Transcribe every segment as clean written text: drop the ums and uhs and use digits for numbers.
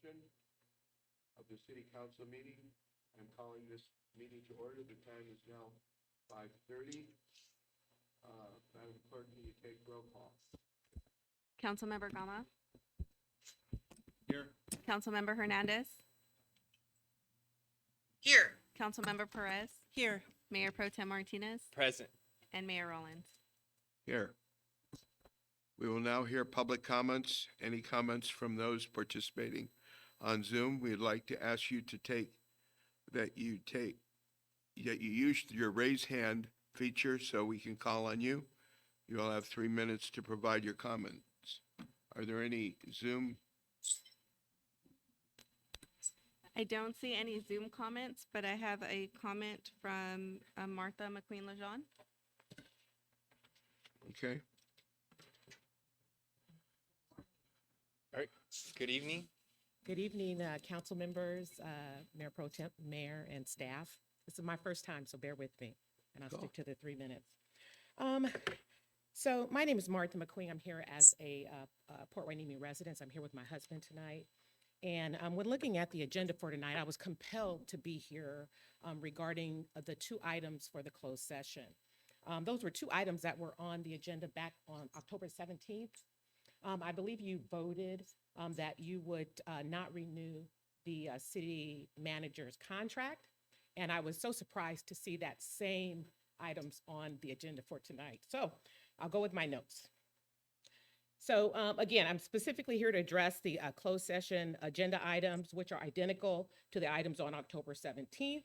session of the city council meeting. I'm calling this meeting to order. The time is now 5:30. Madam Clerk, can you take roll call? Councilmember Gama, Here. Councilmember Hernandez, Here. Councilmember Perez, Here. Mayor Pro Tem Martinez, Present. and Mayor Rollins. Here. We will now hear public comments. Any comments from those participating on Zoom? We'd like to ask you to use your raise hand feature so we can call on you. You'll have 3 minutes to provide your comments. Are there any Zoom? I don't see any Zoom comments, but I have a comment from Martha McQueen-Lejeune. Okay. All right. Good evening. Good evening, council members, Mayor Pro Temp, Mayor, and staff. This is my first time, so bear with me, and I'll Cool. stick to the 3 minutes. So my name is Martha McQueen. I'm here as a Port Hueneme resident. I'm here with my husband tonight. And when looking at the agenda for tonight, I was compelled to be here regarding the 2 items for the closed session. Those were 2 items that were on the agenda back on October 17th. I believe you voted that you would not renew the city manager's contract. And I was so surprised to see that same items on the agenda for tonight. So I'll go with my notes. So again, I'm specifically here to address the closed session agenda items, which are identical to the items on October 17th.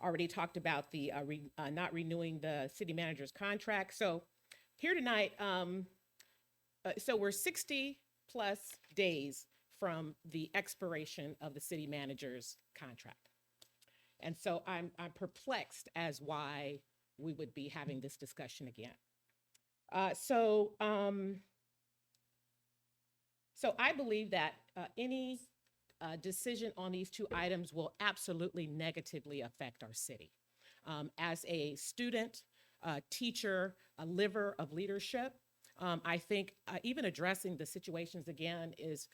Already talked about the not renewing the city manager's contract. So here tonight, so we're 60 plus days from the expiration of the city manager's contract. And so I'm perplexed as why we would be having this discussion again. So I believe that any decision on these 2 items will absolutely negatively affect our city. As a student, a teacher, a liver of leadership, I think even addressing the situations again is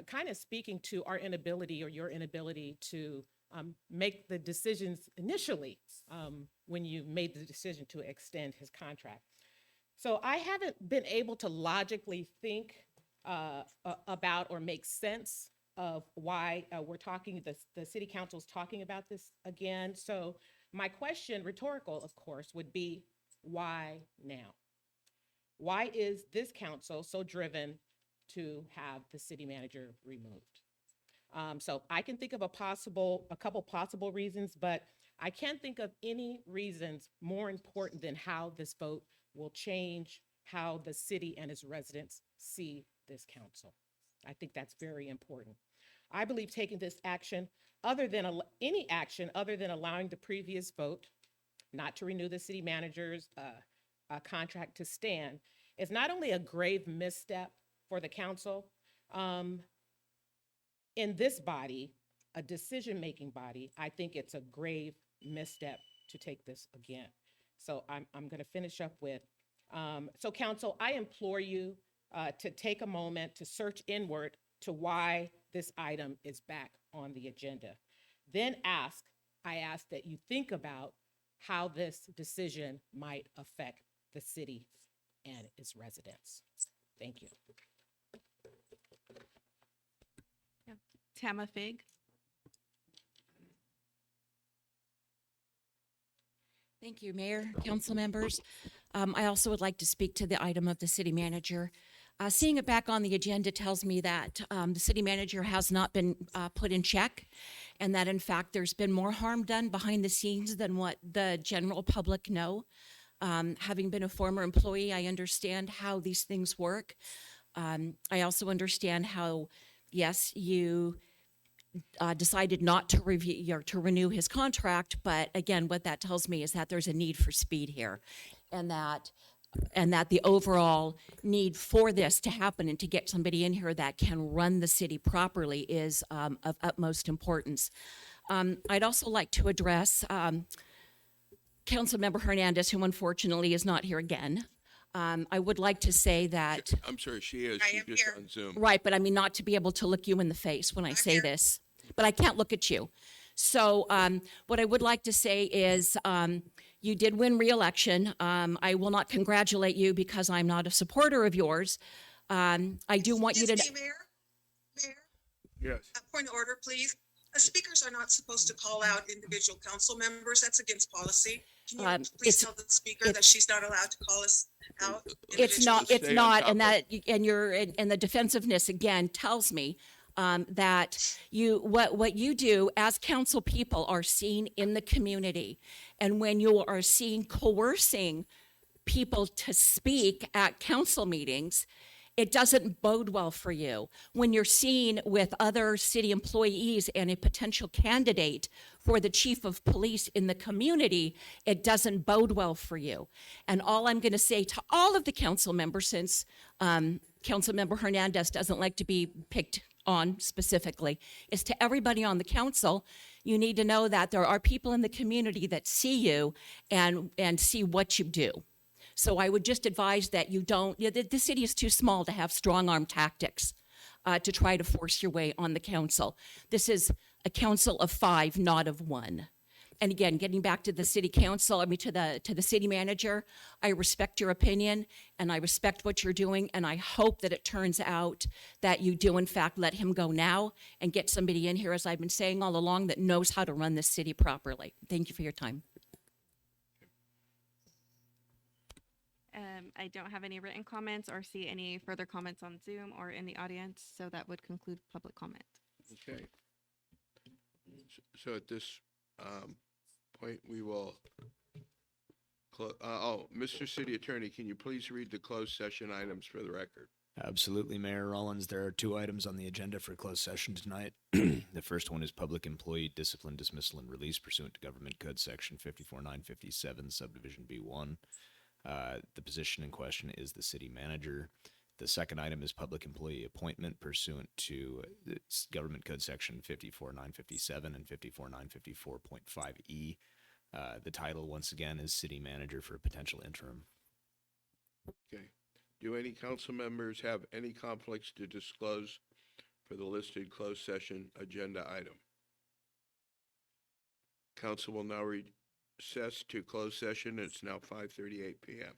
kind of speaking to our inability or your inability to make the decisions initially when you made the decision to extend his contract. So I haven't been able to logically think about or make sense of why we're talking, the city council's talking about this again. So my question, rhetorical of course, would be why now? Why is this council so driven to have the city manager removed? So I can think of a couple possible reasons, but I can't think of any reasons more important than how this vote will change how the city and its residents see this council. I think that's very important. I believe taking this action, any action other than allowing the previous vote not to renew the city manager's contract to stand, is not only a grave misstep for the council, in this body, a decision-making body, I think it's a grave misstep to take this again. So I'm going to finish up with, so council, I implore you to take a moment to search inward to why this item is back on the agenda. Then I ask that you think about how this decision might affect the city and its residents. Thank you. Tama Fig, Thank you, Mayor, council members. I also would like to speak to the item of the city manager. Seeing it back on the agenda tells me that the city manager has not been put in check, and that in fact there's been more harm done behind the scenes than what the general public know. Having been a former employee, I understand how these things work. I also understand how, yes, you decided not to review or to renew his contract, but again, what that tells me is that there's a need for speed here, and that the overall need for this to happen and to get somebody in here that can run the city properly is of utmost importance. I'd also like to address Councilmember Hernandez, who unfortunately is not here again. I would like to say that, I'm sorry, she is. I She's am just here. on Zoom. right, but I mean, not to be able to look you in the face when I I'm say here. this, but I can't look at you. So what I would like to say is you did win re-election. I will not congratulate you because I'm not a supporter of yours. I do want you to. Excuse me, Mayor? Mayor, Yes. point of order, please. Speakers are not supposed to call out individual council members. That's against policy. Can you please it's- tell the speaker that she's not allowed to call us out? It's not, Stay it's on not, and topic. that, and your, and the defensiveness again tells me that what you do as council people are seen in the community. And when you are seen coercing people to speak at council meetings, it doesn't bode well for you. When you're seen with other city employees and a potential candidate for the chief of police in the community, it doesn't bode well for you. And all I'm going to say to all of the council members, since Councilmember Hernandez doesn't like to be picked on specifically, is to everybody on the council, you need to know that there are people in the community that see you and see what you do. So I would just advise that you don't, the city is too small to have strong arm tactics to try to force your way on the council. This is a council of 5, not of 1. And again, getting back to the city council, I mean, to the city manager, I respect your opinion and I respect what you're doing. And I hope that it turns out that you do in fact let him go now and get somebody in here, as I've been saying all along, that knows how to run this city properly. Thank you for your time. I don't have any written comments or see any further comments on Zoom or in the audience, so that would conclude public comment. Okay. So at this point, we will Mr. City Attorney, can you please read the closed session items for the record? Absolutely, Mayor Rollins. There are 2 items on the agenda for closed session tonight. The first one is public employee discipline, dismissal, and release pursuant to Government Code Section 54957, Subdivision B1. The position in question is the city manager. The second item is public employee appointment pursuant to Government Code Section 54957 and 54954.5E. The title, once again, is city manager for a potential interim. Okay. Do any council members have any conflicts to disclose for the listed closed session agenda item? Council will now recess to closed session. It's now 5:38 p.m.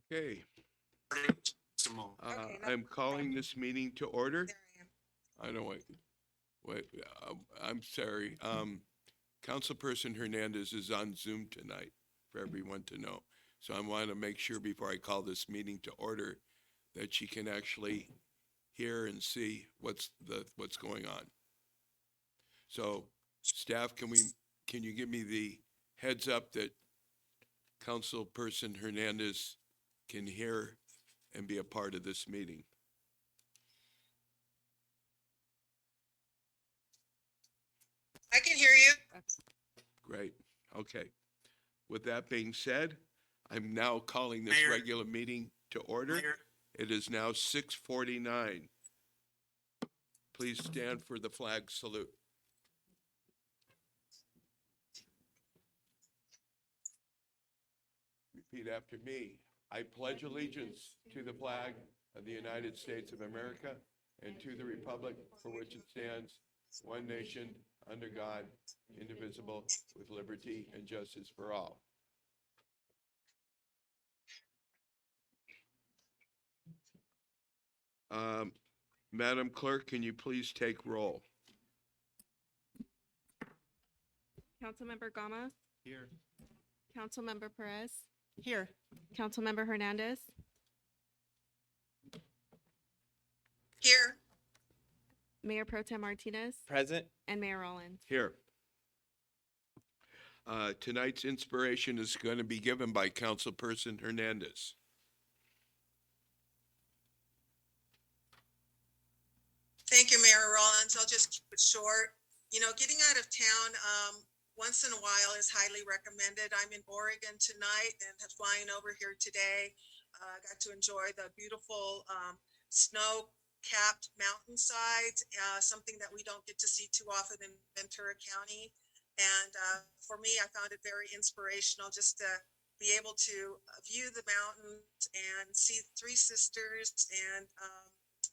Okay, Okay, I'm calling this meeting to order. There I am. I don't wait, I'm sorry. Councilperson Hernandez is on Zoom tonight for everyone to know. So I want to make sure before I call this meeting to order that she can actually hear and see what's going on. So staff, can you give me the heads up that Councilperson Hernandez can hear and be a part of this meeting? I can hear you. Great. Okay. With that being said, I'm now calling this Mayor. regular meeting to order. Mayor. It is now 6:49. Please stand for the flag salute. Repeat after me. I pledge allegiance to the flag of the United States of America and to the republic for which it stands, one nation, under God, indivisible, with liberty and justice for all. Madam Clerk, can you please take roll? Councilmember Gama, Here. Councilmember Perez, Here. Councilmember Hernandez, Here. Mayor Pro Tem Martinez, Present. and Mayor Rollins. Here. Tonight's inspiration is going to be given by Councilperson Hernandez. Thank you, Mayor Rollins. I'll just keep it short. You know, getting out of town once in a while is highly recommended. I'm in Oregon tonight and flying over here today. Got to enjoy the beautiful snow-capped mountainsides, something that we don't get to see too often in Ventura County. And for me, I found it very inspirational just to be able to view the mountains and see Three Sisters and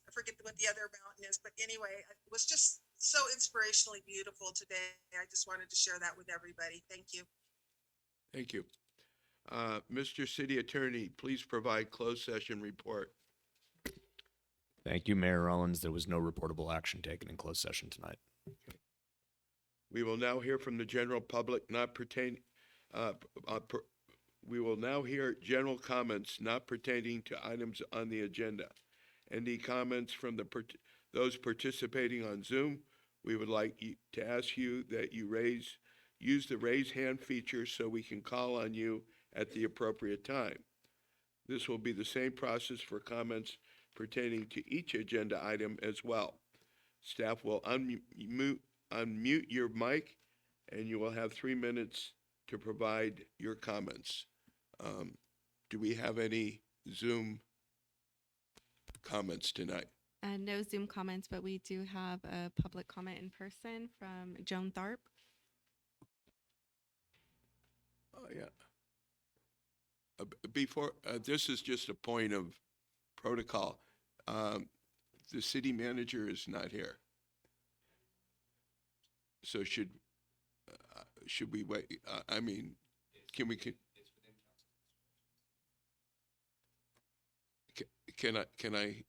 I forget what the other mountain is, but anyway, it was just so inspirationally beautiful today. I just wanted to share that with everybody. Thank you. Thank you. Mr. City Attorney, please provide closed session report. Thank you, Mayor Rollins. There was no reportable action taken in closed session tonight. We will now hear from the general public not pertain, we will now hear general comments not pertaining to items on the agenda. Any comments from those participating on Zoom? We would like to ask you that you use the raise hand feature so we can call on you at the appropriate time. This will be the same process for comments pertaining to each agenda item as well. Staff will unmute your mic and you will have 3 minutes to provide your comments. Do we have any Zoom comments tonight? No Zoom comments, but we do have a public comment in person from Joan Tharp. Oh, yeah. Before, this is just a point of protocol. The city manager is not here. So should we wait? I mean, can I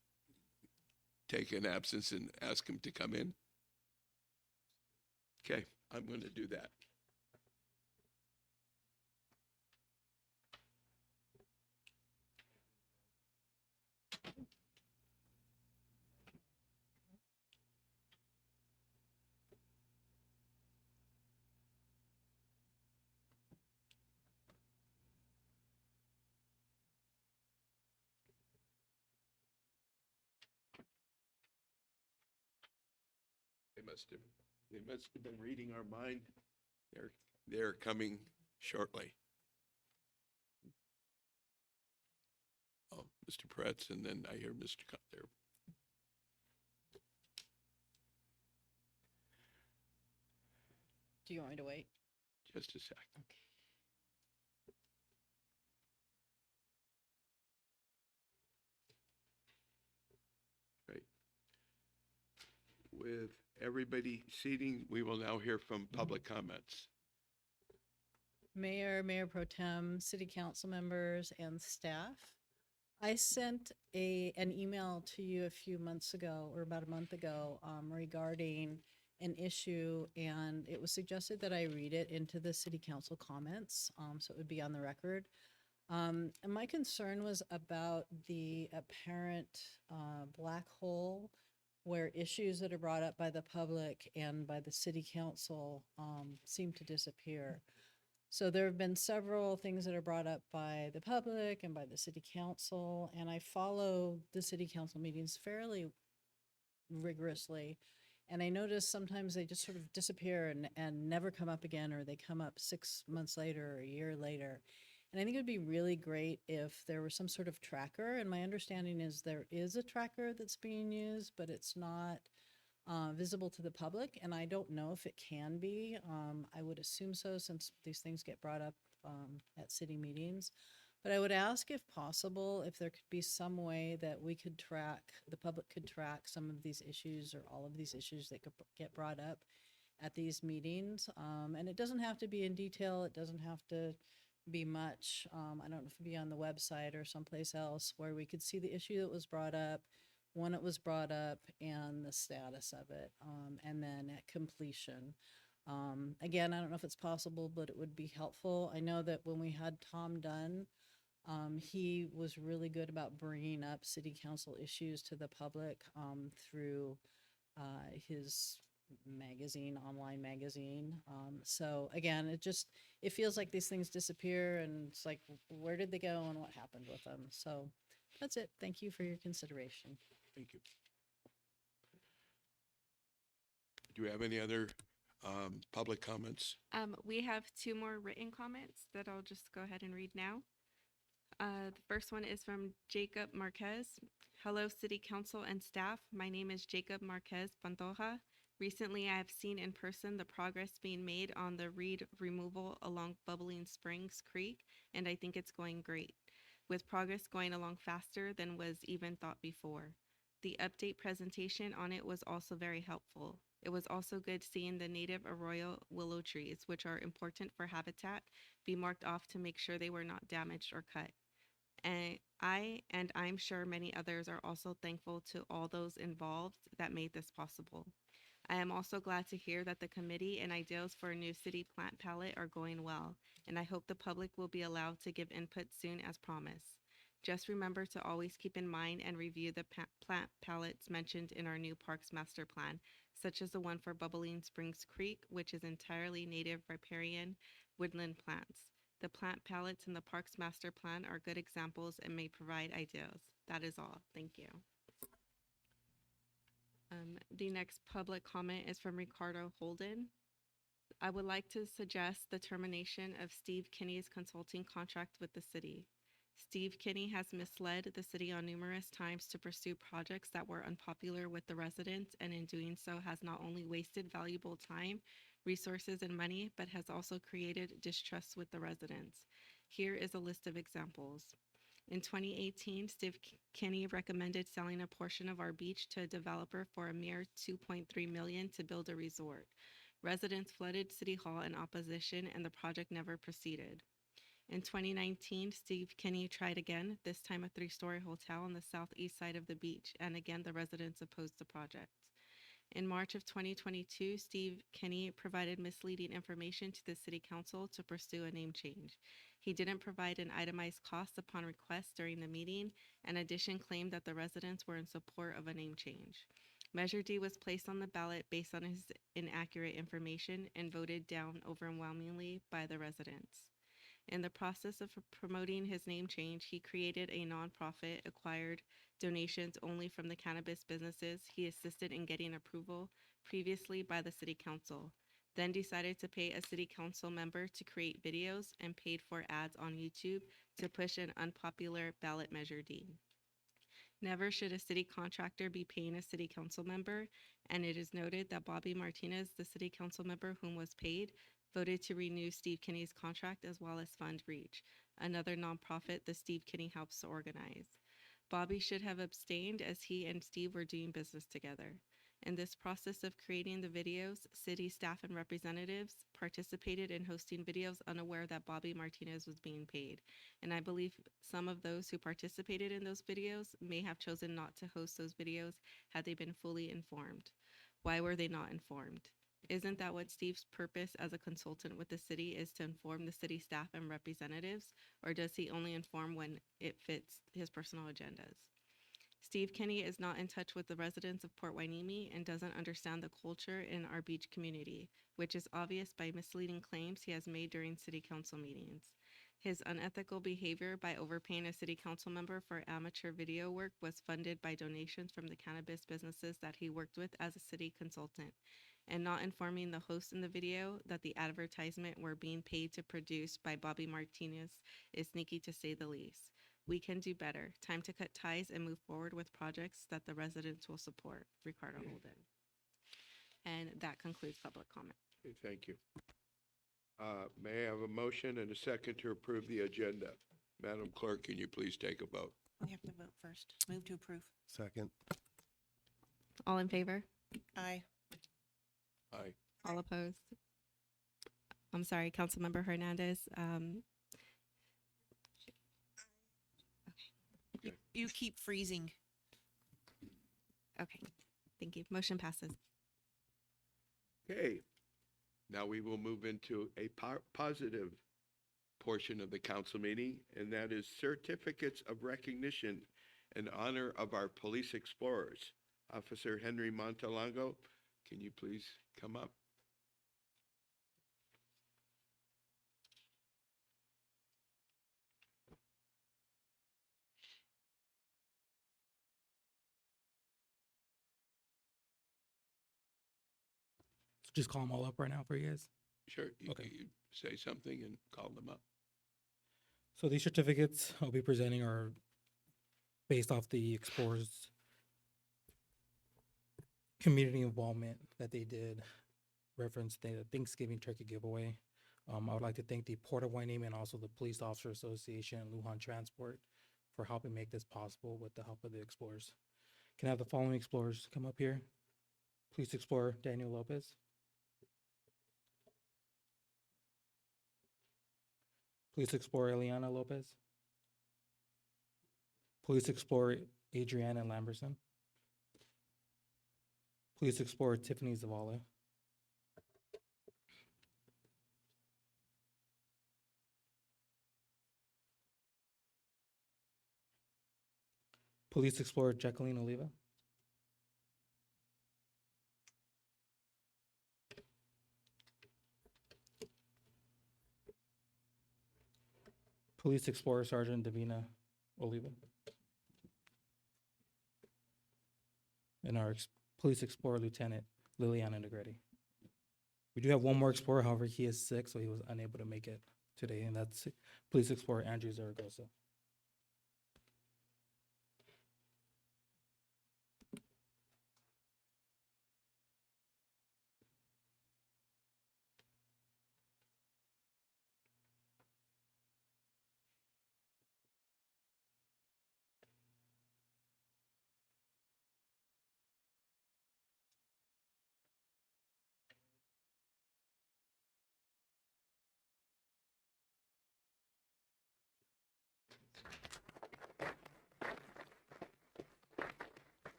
take an absence and ask him to come in? Okay, I'm going to do that. They must have been reading our mind. They're coming shortly. Oh, Mr. Pretz, and then I hear Mr. there. Do you want me to wait? Just a sec. Okay. Right. With everybody seating, we will now hear from public comments. Mayor, Mayor Pro Tem, City Council members, and staff. I sent an email to you a few months ago, or about a month ago, regarding an issue, and it was suggested that I read it into the city council comments, so it would be on the record. And my concern was about the apparent black hole where issues that are brought up by the public and by the city council seem to disappear. So there have been several things that are brought up by the public and by the city council, and I follow the city council meetings fairly rigorously. And I notice sometimes they just sort of disappear and never come up again, or they come up 6 months later or a year later. And I think it would be really great if there was some sort of tracker. And my understanding is there is a tracker that's being used, but it's not visible to the public. And I don't know if it can be. I would assume so, since these things get brought up at city meetings. But I would ask, if possible, if there could be some way that we could track, the public could track some of these issues or all of these issues that could get brought up at these meetings. And it doesn't have to be in detail. It doesn't have to be much. I don't know if it'd be on the website or someplace else where we could see the issue that was brought up, when it was brought up, and the status of it, and then at completion. Again, I don't know if it's possible, but it would be helpful. I know that when we had Tom Dunn, he was really good about bringing up city council issues to the public through his magazine, online magazine. So again, it feels like these things disappear, and it's like, where did they go and what happened with them? So that's it. Thank you for your consideration. Thank you. Do we have any other public comments? We have two more written comments that I'll just go ahead and read now. The first one is from Jacob Marquez. Hello, City Council and staff. My name is Jacob Marquez Pantoja. Recently, I have seen in person the progress being made on the reed removal along Bubbling Springs Creek, and I think it's going great, with progress going along faster than was even thought before. The update presentation on it was also very helpful. It was also good seeing the native arroyo willow trees, which are important for habitat, be marked off to make sure they were not damaged or cut. And I'm sure many others are also thankful to all those involved that made this possible. I am also glad to hear that the committee and ideas for a new city plant palette are going well, and I hope the public will be allowed to give input soon as promised. Just remember to always keep in mind and review the plant palettes mentioned in our new Parks Master Plan, such as the one for Bubbling Springs Creek, which is entirely native riparian woodland plants. The plant palettes in the Parks Master Plan are good examples and may provide ideas. That is all. Thank you. The next public comment is from Ricardo Holden. I would like to suggest the termination of Steve Kinney's consulting contract with the city. Steve Kinney has misled the city on numerous times to pursue projects that were unpopular with the residents, and in doing so has not only wasted valuable time, resources, and money, but has also created distrust with the residents. Here is a list of examples. In 2018, Steve Kinney recommended selling a portion of our beach to a developer for a mere $2.3 million to build a resort. Residents flooded City Hall in opposition, and the project never proceeded. In 2019, Steve Kinney tried again, this time a 3-story hotel on the southeast side of the beach, and again the residents opposed the project. In March of 2022, Steve Kinney provided misleading information to the City Council to pursue a name change. He didn't provide an itemized cost upon request during the meeting. In addition, claimed that the residents were in support of a name change. Measure D was placed on the ballot based on his inaccurate information and voted down overwhelmingly by the residents. In the process of promoting his name change, he created a nonprofit, acquired donations only from the cannabis businesses he assisted in getting approval previously by the City Council, then decided to pay a City Council member to create videos and paid for ads on YouTube to push an unpopular ballot Measure D. Never should a city contractor be paying a City Council member, and it is noted that Bobby Martinez, the City Council member whom was paid, voted to renew Steve Kinney's contract as well as fund REACH, another nonprofit that Steve Kinney helps to organize. Bobby should have abstained as he and Steve were doing business together. In this process of creating the videos, city staff and representatives participated in hosting videos unaware that Bobby Martinez was being paid. And I believe some of those who participated in those videos may have chosen not to host those videos had they been fully informed. Why were they not informed? Isn't that what Steve's purpose as a consultant with the city is, to inform the city staff and representatives? Or does he only inform when it fits his personal agendas? Steve Kinney is not in touch with the residents of Port Hueneme and doesn't understand the culture in our beach community, which is obvious by misleading claims he has made during city council meetings. His unethical behavior by overpaying a city council member for amateur video work was funded by donations from the cannabis businesses that he worked with as a city consultant, and not informing the host in the video that the advertisement were being paid to produce by Bobby Martinez is sneaky, to say the least. We can do better. Time to cut ties and move forward with projects that the residents will support. Ricardo Holden. And that concludes public comment. Okay, thank you. May I have a motion and a second to approve the agenda? Madam Clerk, can you please take a vote? We have to vote first. Move to approve. Second. All in favor? Aye. Aye. All opposed? I'm sorry, Councilmember Hernandez. You keep freezing. Okay, thank you. Motion passes. Okay. Now we will move into a positive portion of the council meeting, and that is certificates of recognition in honor of our police explorers. Officer Henry Montalongo, can you please come up? Just call them all up right now for you guys. Sure, Okay. you say something and call them up. So these certificates I'll be presenting are based off the Explorers community involvement that they did, reference the Thanksgiving turkey giveaway. I would like to thank the Port of Hueneme and also the Police Officer Association and Lujan Transport for helping make this possible with the help of the Explorers. Can I have the following Explorers come up here? Police Explorer Daniel Lopez. Police Explorer Eliana Lopez. Police Explorer Adriana Lamberson. Police Explorer Tiffany Zavala. Police Explorer Jacqueline Oliva. Police Explorer Sergeant Davina Oliva. And our Police Explorer Lieutenant Liliana Negretti. We do have one more Explorer, however, he is sick, so he was unable to make it today, and that's Police Explorer Andrew Zaragoza.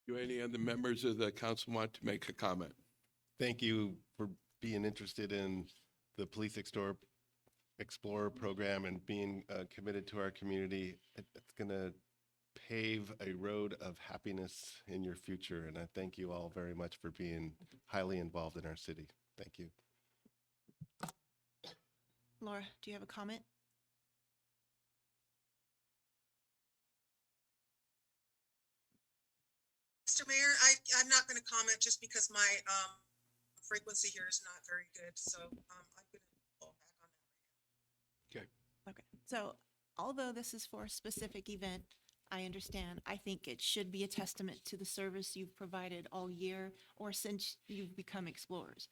Do any of the members of the council want to make a comment? Thank you for being interested in the Police Explorer program and being committed to our community. It's going to pave a road of happiness in your future. And I thank you all very much for being highly involved in our city. Thank you. Laura, do you have a comment? Mr. Mayor, I'm not going to comment just because my frequency here is not very good. So I'm going to fall back on that. Okay. Okay. So although this is for a specific event, I understand. I think it should be a testament to the service you've provided all year or since you've become explorers.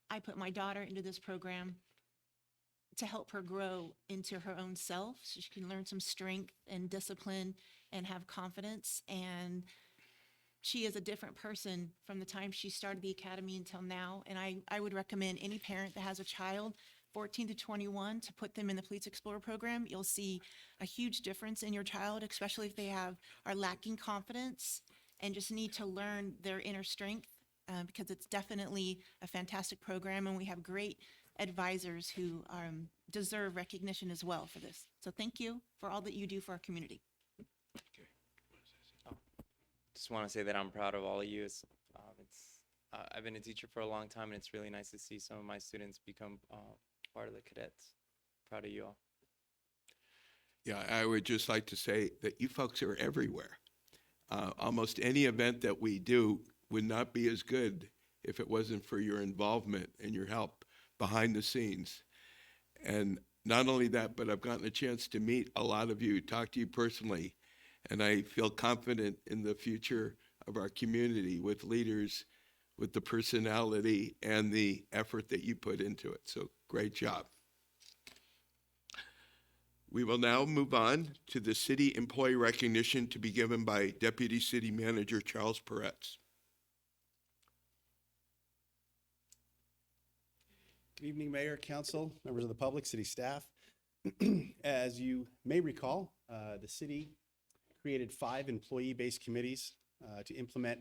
I put my daughter into this program to help her grow into her own self so she can learn some strength and discipline and have confidence. And she is a different person from the time she started the academy until now. And I would recommend any parent that has a child 14 to 21 to put them in the Police Explorer program. You'll see a huge difference in your child, especially if they are lacking confidence and just need to learn their inner strength, because it's definitely a fantastic program, and we have great advisors who deserve recognition as well for this. So thank you for all that you do for our community. Just want to say that I'm proud of all of you. I've been a teacher for a long time, and it's really nice to see some of my students become part of the cadets. Proud of you all. Yeah, I would just like to say that you folks are everywhere. Almost any event that we do would not be as good if it wasn't for your involvement and your help behind the scenes. And not only that, but I've gotten a chance to meet a lot of you, talk to you personally, and I feel confident in the future of our community with leaders, with the personality and the effort that you put into it. So great job. We will now move on to the city employee recognition to be given by Deputy City Manager Charles Peretz. Good evening, Mayor, Council, members of the public, city staff. As you may recall, the city created 5 employee-based committees to implement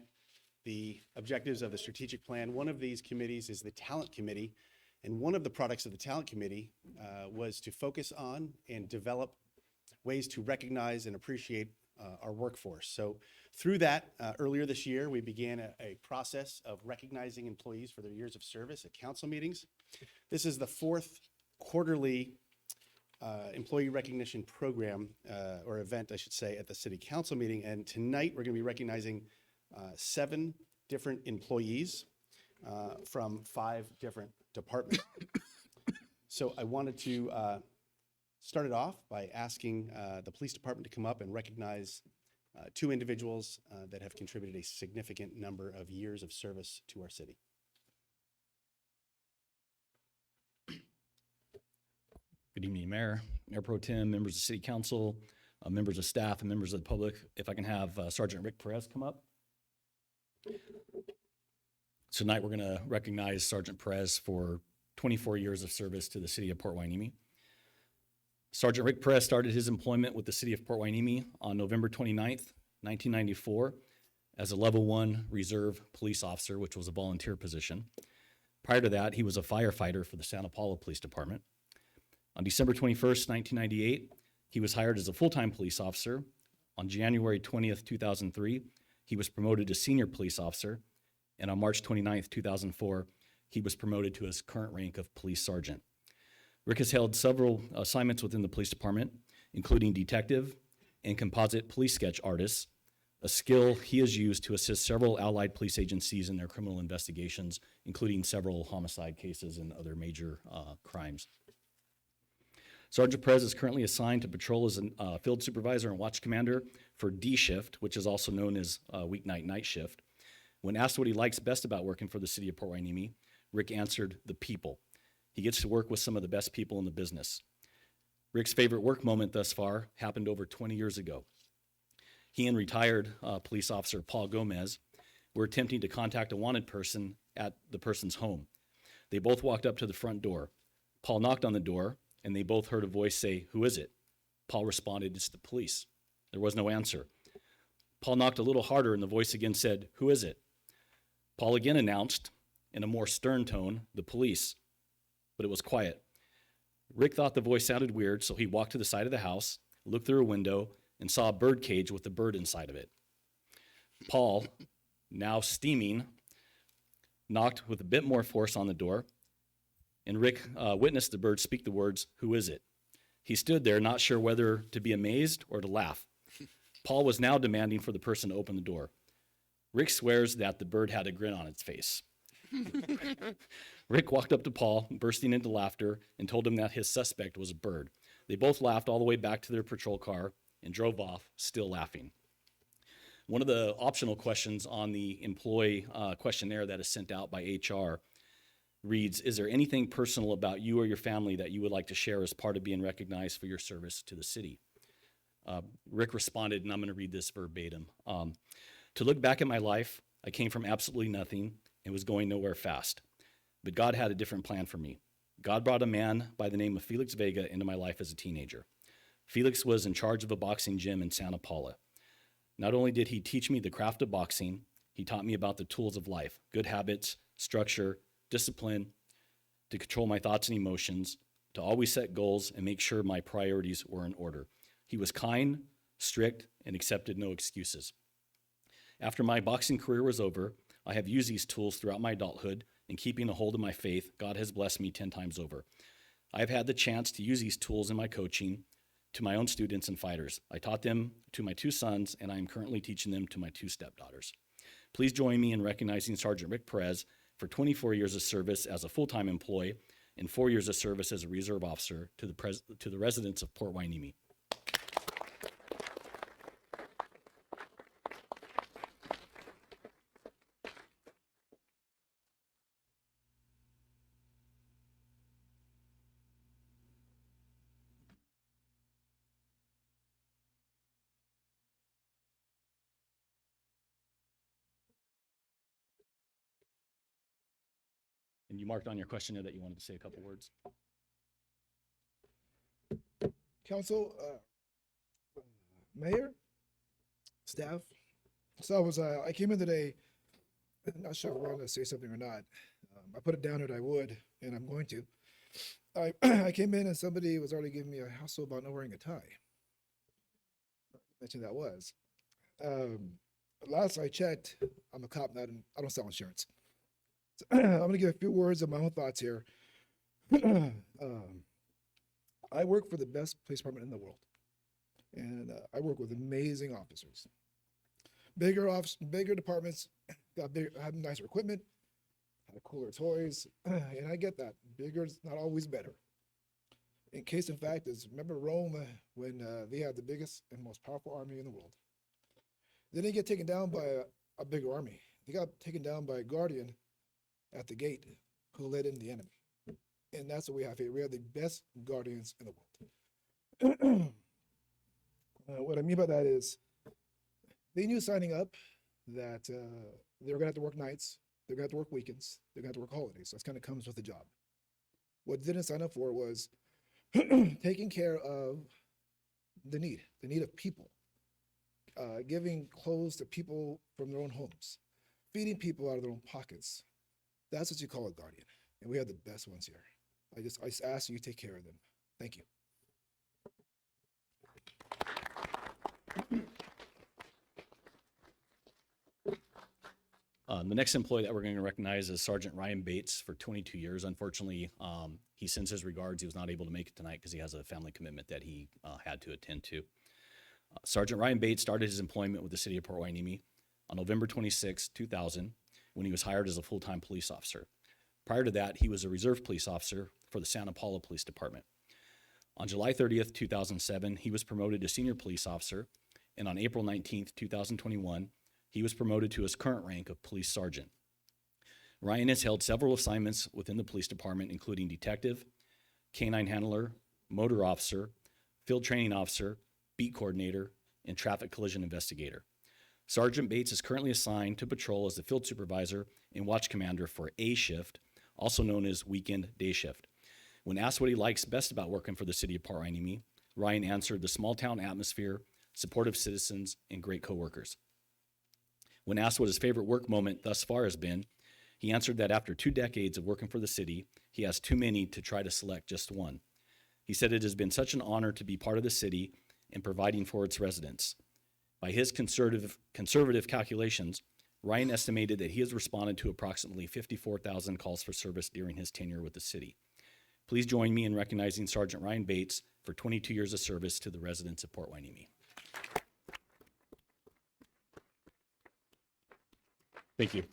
the objectives of the strategic plan. One of these committees is the Talent Committee, and one of the products of the Talent Committee was to focus on and develop ways to recognize and appreciate our workforce. So through that, earlier this year, we began a process of recognizing employees for their years of service at council meetings. This is the 4th quarterly employee recognition program, or event, I should say, at the city council meeting. And tonight, we're going to be recognizing 7 different employees from 5 different departments. So I wanted to start it off by asking the police department to come up and recognize 2 individuals that have contributed a significant number of years of service to our city. Good evening, Mayor, Mayor Pro Tem, members of City Council, members of staff, and members of the public. If I can have Sergeant Rick Perez come up. Tonight, we're going to recognize Sergeant Perez for 24 years of service to the city of Port Hueneme. Sergeant Rick Perez started his employment with the city of Port Hueneme on November 29th, 1994, as a Level 1 Reserve Police Officer, which was a volunteer position. Prior to that, he was a firefighter for the Santa Paula Police Department. On December 21st, 1998, he was hired as a full-time police officer. On January 20th, 2003, he was promoted to senior police officer. And on March 29th, 2004, he was promoted to his current rank of police sergeant. Rick has held several assignments within the police department, including detective and composite police sketch artist, a skill he has used to assist several allied police agencies in their criminal investigations, including several homicide cases and other major crimes. Sergeant Perez is currently assigned to patrol as a field supervisor and watch commander for D shift, which is also known as weeknight night shift. When asked what he likes best about working for the city of Port Hueneme, Rick answered, the people. He gets to work with some of the best people in the business. Rick's favorite work moment thus far happened over 20 years ago. He and retired police officer Paul Gomez were attempting to contact a wanted person at the person's home. They both walked up to the front door. Paul knocked on the door, and they both heard a voice say, "Who is it?" Paul responded, "It's the police." There was no answer. Paul knocked a little harder, and the voice again said, "Who is it?" Paul again announced, in a more stern tone, "The police," but it was quiet. Rick thought the voice sounded weird, so he walked to the side of the house, looked through a window, and saw a bird cage with a bird inside of it. Paul, now steaming, knocked with a bit more force on the door, and Rick witnessed the bird speak the words, "Who is it?" He stood there, not sure whether to be amazed or to laugh. Paul was now demanding for the person to open the door. Rick swears that the bird had a grin on its face. Rick walked up to Paul, bursting into laughter, and told him that his suspect was a bird. They both laughed all the way back to their patrol car and drove off, still laughing. One of the optional questions on the employee questionnaire that is sent out by HR reads, "Is there anything personal about you or your family that you would like to share as part of being recognized for your service to the city?" Rick responded, and I'm going to read this verbatim. "To look back at my life, I came from absolutely nothing and was going nowhere fast. But God had a different plan for me. God brought a man by the name of Felix Vega into my life as a teenager. Felix was in charge of a boxing gym in Santa Paula. Not only did he teach me the craft of boxing, he taught me about the tools of life, good habits, structure, discipline, to control my thoughts and emotions, to always set goals and make sure my priorities were in order. He was kind, strict, and accepted no excuses. After my boxing career was over, I have used these tools throughout my adulthood, and keeping a hold of my faith, God has blessed me 10 times over. I've had the chance to use these tools in my coaching to my own students and fighters. I taught them to my 2 sons, and I am currently teaching them to my 2 stepdaughters. Please join me in recognizing Sergeant Rick Perez for 24 years of service as a full-time employee and 4 years of service as a reserve officer to the residents of Port Hueneme." And you marked on your questionnaire that you wanted to say a couple words. Council, Mayor, staff. So I came in today, not sure if I wanted to say something or not. I put it down that I would, and I'm going to. I came in and somebody was already giving me a hassle about not wearing a tie. Mentioned that was. Last I checked, I'm a cop, I don't sell insurance. So, I'm going to give a few words of my own thoughts here. I work for the best police department in the world, and I work with amazing officers. Bigger departments have nicer equipment, have cooler toys, and I get that. Bigger is not always better. In case in fact is, remember Rome when they had the biggest and most powerful army in the world? They didn't get taken down by a bigger army. They got taken down by a guardian at the gate who led in the enemy. And that's what we have here. We have the best guardians in the world. What I mean by that is they knew signing up that they were going to have to work nights, they're going to have to work weekends, they're going to have to work holidays. So that kind of comes with the job. What they didn't sign up for was taking care of the need of people, giving clothes to people from their own homes, feeding people out of their own pockets. That's what you call a guardian. And we have the best ones here. I just ask you to take care of them. Thank you. The next employee that we're going to recognize is Sergeant Ryan Bates for 22 years. Unfortunately, he sends his regards. He was not able to make it tonight because he has a family commitment that he had to attend to. Sergeant Ryan Bates started his employment with the city of Port Hueneme on November 26, 2000, when he was hired as a full-time police officer. Prior to that, he was a reserve police officer for the Santa Paula Police Department. On July 30th, 2007, he was promoted to senior police officer, and on April 19th, 2021, he was promoted to his current rank of police sergeant. Ryan has held several assignments within the police department, including detective, canine handler, motor officer, field training officer, beat coordinator, and traffic collision investigator. Sergeant Bates is currently assigned to patrol as the field supervisor and watch commander for A shift, also known as weekend day shift. When asked what he likes best about working for the city of Port Hueneme, Ryan answered the small town atmosphere, supportive citizens, and great coworkers. When asked what his favorite work moment thus far has been, he answered that after 2 decades of working for the city, he has too many to try to select just one. He said it has been such an honor to be part of the city and providing for its residents. By his conservative calculations, Ryan estimated that he has responded to approximately 54,000 calls for service during his tenure with the city. Please join me in recognizing Sergeant Ryan Bates for 22 years of service to the residents of Port Hueneme. Thank you.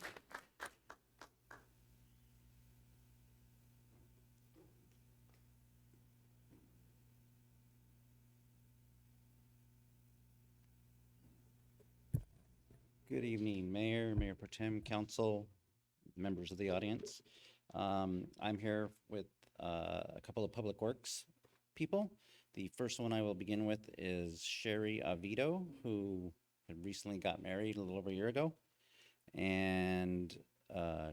Good evening, Mayor, Mayor Pro Tem, Council, members of the audience. I'm here with a couple of Public Works people. The first one I will begin with is Sherry Avito, who had recently got married a little over a year ago. And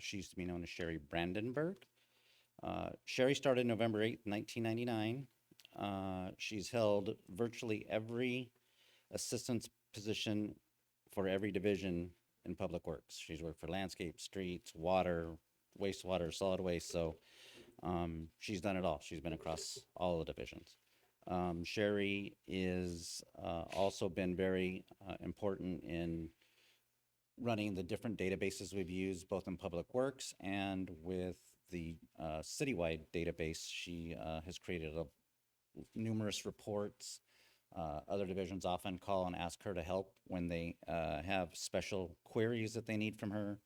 she used to be known as Sherry Brandenburg. Sherry started November 8th, 1999. She's held virtually every assistance position for every division in Public Works. She's worked for landscape, streets, water, wastewater, solid waste. So she's done it all. She's been across all the divisions. Sherry is also been very important in running the different databases we've used, both in Public Works and with the citywide database. She has created numerous reports. Other divisions often call and ask her to help when they have special queries that they need from her.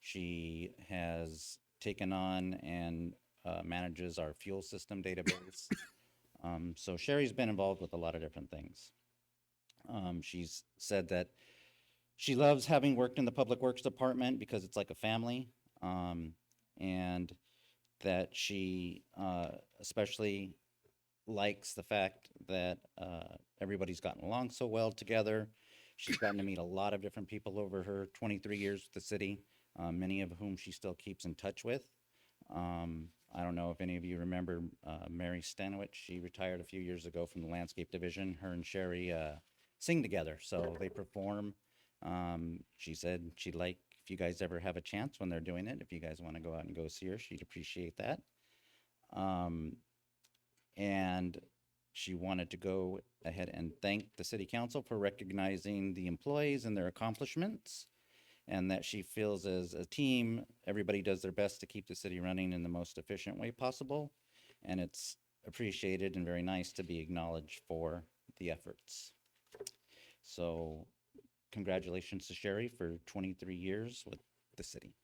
She has taken on and manages our fuel system database. So Sherry's been involved with a lot of different things. She's said that she loves having worked in the Public Works Department because it's like a family, and that she especially likes the fact that everybody's gotten along so well together. She's gotten to meet a lot of different people over her 23 years with the city, many of whom she still keeps in touch with. I don't know if any of you remember Mary Stanowich. She retired a few years ago from the landscape division. Her and Sherry sing together, so they perform. She said she'd like, if you guys ever have a chance when they're doing it, if you guys want to go out and go see her, she'd appreciate that. And she wanted to go ahead and thank the city council for recognizing the employees and their accomplishments, and that she feels as a team, everybody does their best to keep the city running in the most efficient way possible. And it's appreciated and very nice to be acknowledged for the efforts. So congratulations to Sherry for 23 years with the city.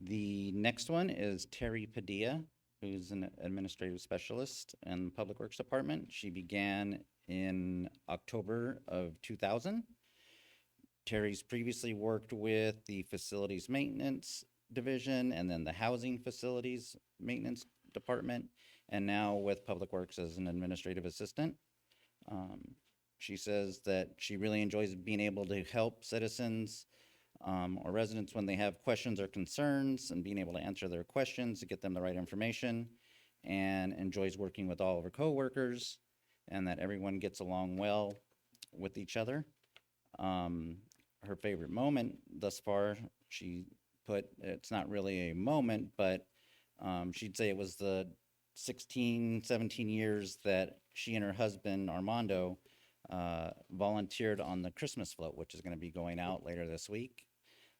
The next one is Terry Padilla, who's an administrative specialist in the Public Works Department. She began in October of 2000. Terry's previously worked with the Facilities Maintenance Division and then the Housing Facilities Maintenance Department, and now with Public Works as an administrative assistant. She says that she really enjoys being able to help citizens or residents when they have questions or concerns, and being able to answer their questions to get them the right information, and enjoys working with all of her coworkers, and that everyone gets along well with each other. Her favorite moment thus far, she put, it's not really a moment, but she'd say it was the 16, 17 years that she and her husband, Armando, volunteered on the Christmas float, which is going to be going out later this week.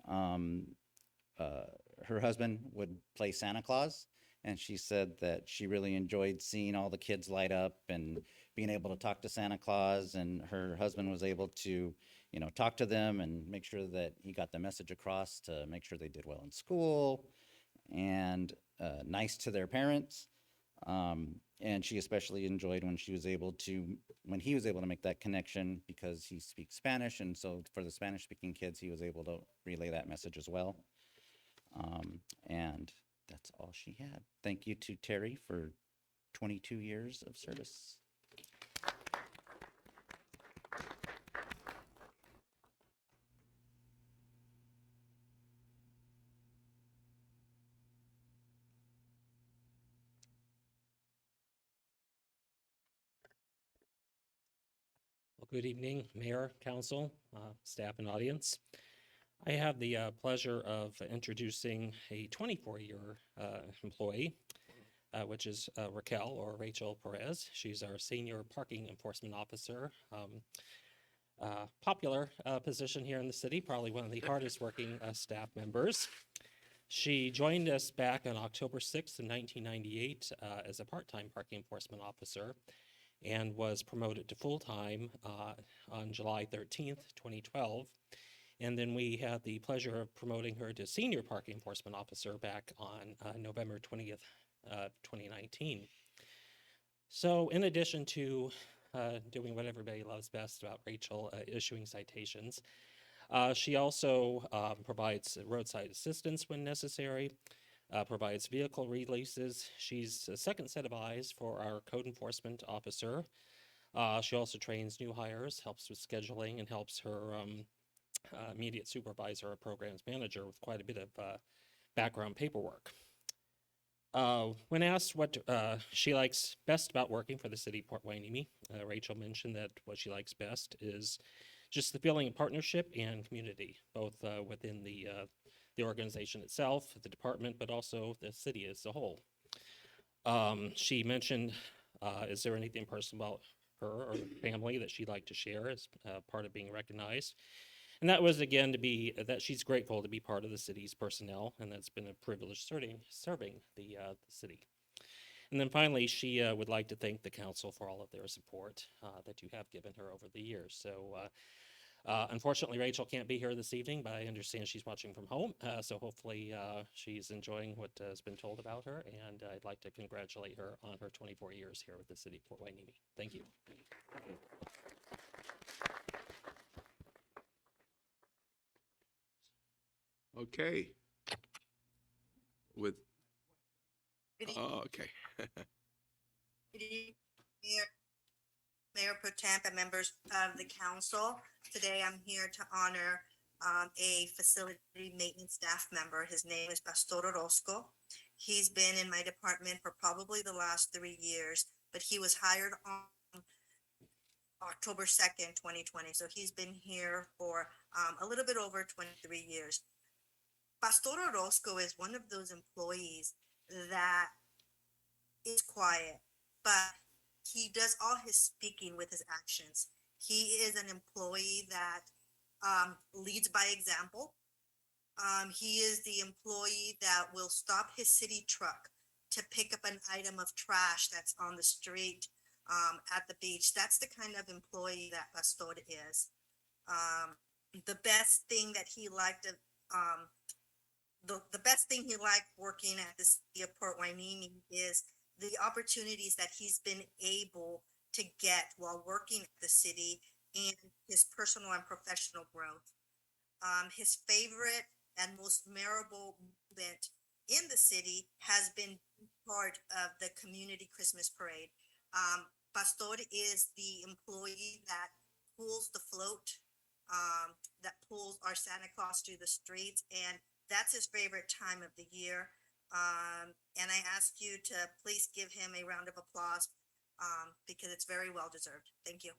Her husband would play Santa Claus, and she said that she really enjoyed seeing all the kids light up and being able to talk to Santa Claus, and her husband was able to, you know, talk to them and make sure that he got the message across to make sure they did well in school, and nice to their parents. And she especially enjoyed when he was able to make that connection, because he speaks Spanish, and so for the Spanish speaking kids, he was able to relay that message as well. And that's all she had. Thank you to Terry for 22 years of service. Well, good evening, Mayor, Council, staff, and audience. I have the pleasure of introducing a 24-year employee, which is Raquel, or Rachel Perez. She's our Senior Parking Enforcement Officer. Popular position here in the city, probably one of the hardest working staff members. She joined us back on October 6th in 1998 as a part-time parking enforcement officer, and was promoted to full-time on July 13th, 2012. And then we had the pleasure of promoting her to Senior Parking Enforcement Officer back on November 20th, 2019. So in addition to doing what everybody loves best about Rachel, issuing citations, She also provides roadside assistance when necessary, provides vehicle releases. She's a second set of eyes for our code enforcement officer. She also trains new hires, helps with scheduling, and helps her immediate supervisor or programs manager with quite a bit of background paperwork. When asked what she likes best about working for the city of Port Hueneme, Rachel mentioned that what she likes best is just the feeling of partnership and community, both within the organization itself, the department, but also the city as a whole. She mentioned, is there anything personal about her or family that she'd like to share as part of being recognized? And that was again that she's grateful to be part of the city's personnel, and that's been a privilege serving the city. And then finally, she would like to thank the council for all of their support that you have given her over the years. So unfortunately, Rachel can't be here this evening, but I understand she's watching from home. So hopefully she's enjoying what has been told about her, and I'd like to congratulate her on her 24 years here with the city of Port Hueneme. Thank you. Okay. With, Good oh, okay. Good evening, Mayor Pro Temp and members of the council. Today I'm here to honor a facility maintenance staff member. His name is Pastor Orozco. He's been in my department for probably the last 3 years, but he was hired on October 2nd, 2020. So he's been here for a little bit over 23 years. Pastor Orozco is one of those employees that is quiet, but he does all his speaking with his actions. He is an employee that leads by example. He is the employee that will stop his city truck to pick up an item of trash that's on the street at the beach. That's the kind of employee that Pastor is. The best thing that he liked the best thing he liked working at the city of Port Hueneme is the opportunities that he's been able to get while working at the city and his personal and professional growth. His favorite and most memorable moment in the city has been part of the community Christmas parade. Pastor is the employee that pulls the float, that pulls our Santa Claus through the streets, and that's his favorite time of the year. And I ask you to please give him a round of applause because it's very well deserved. Thank you.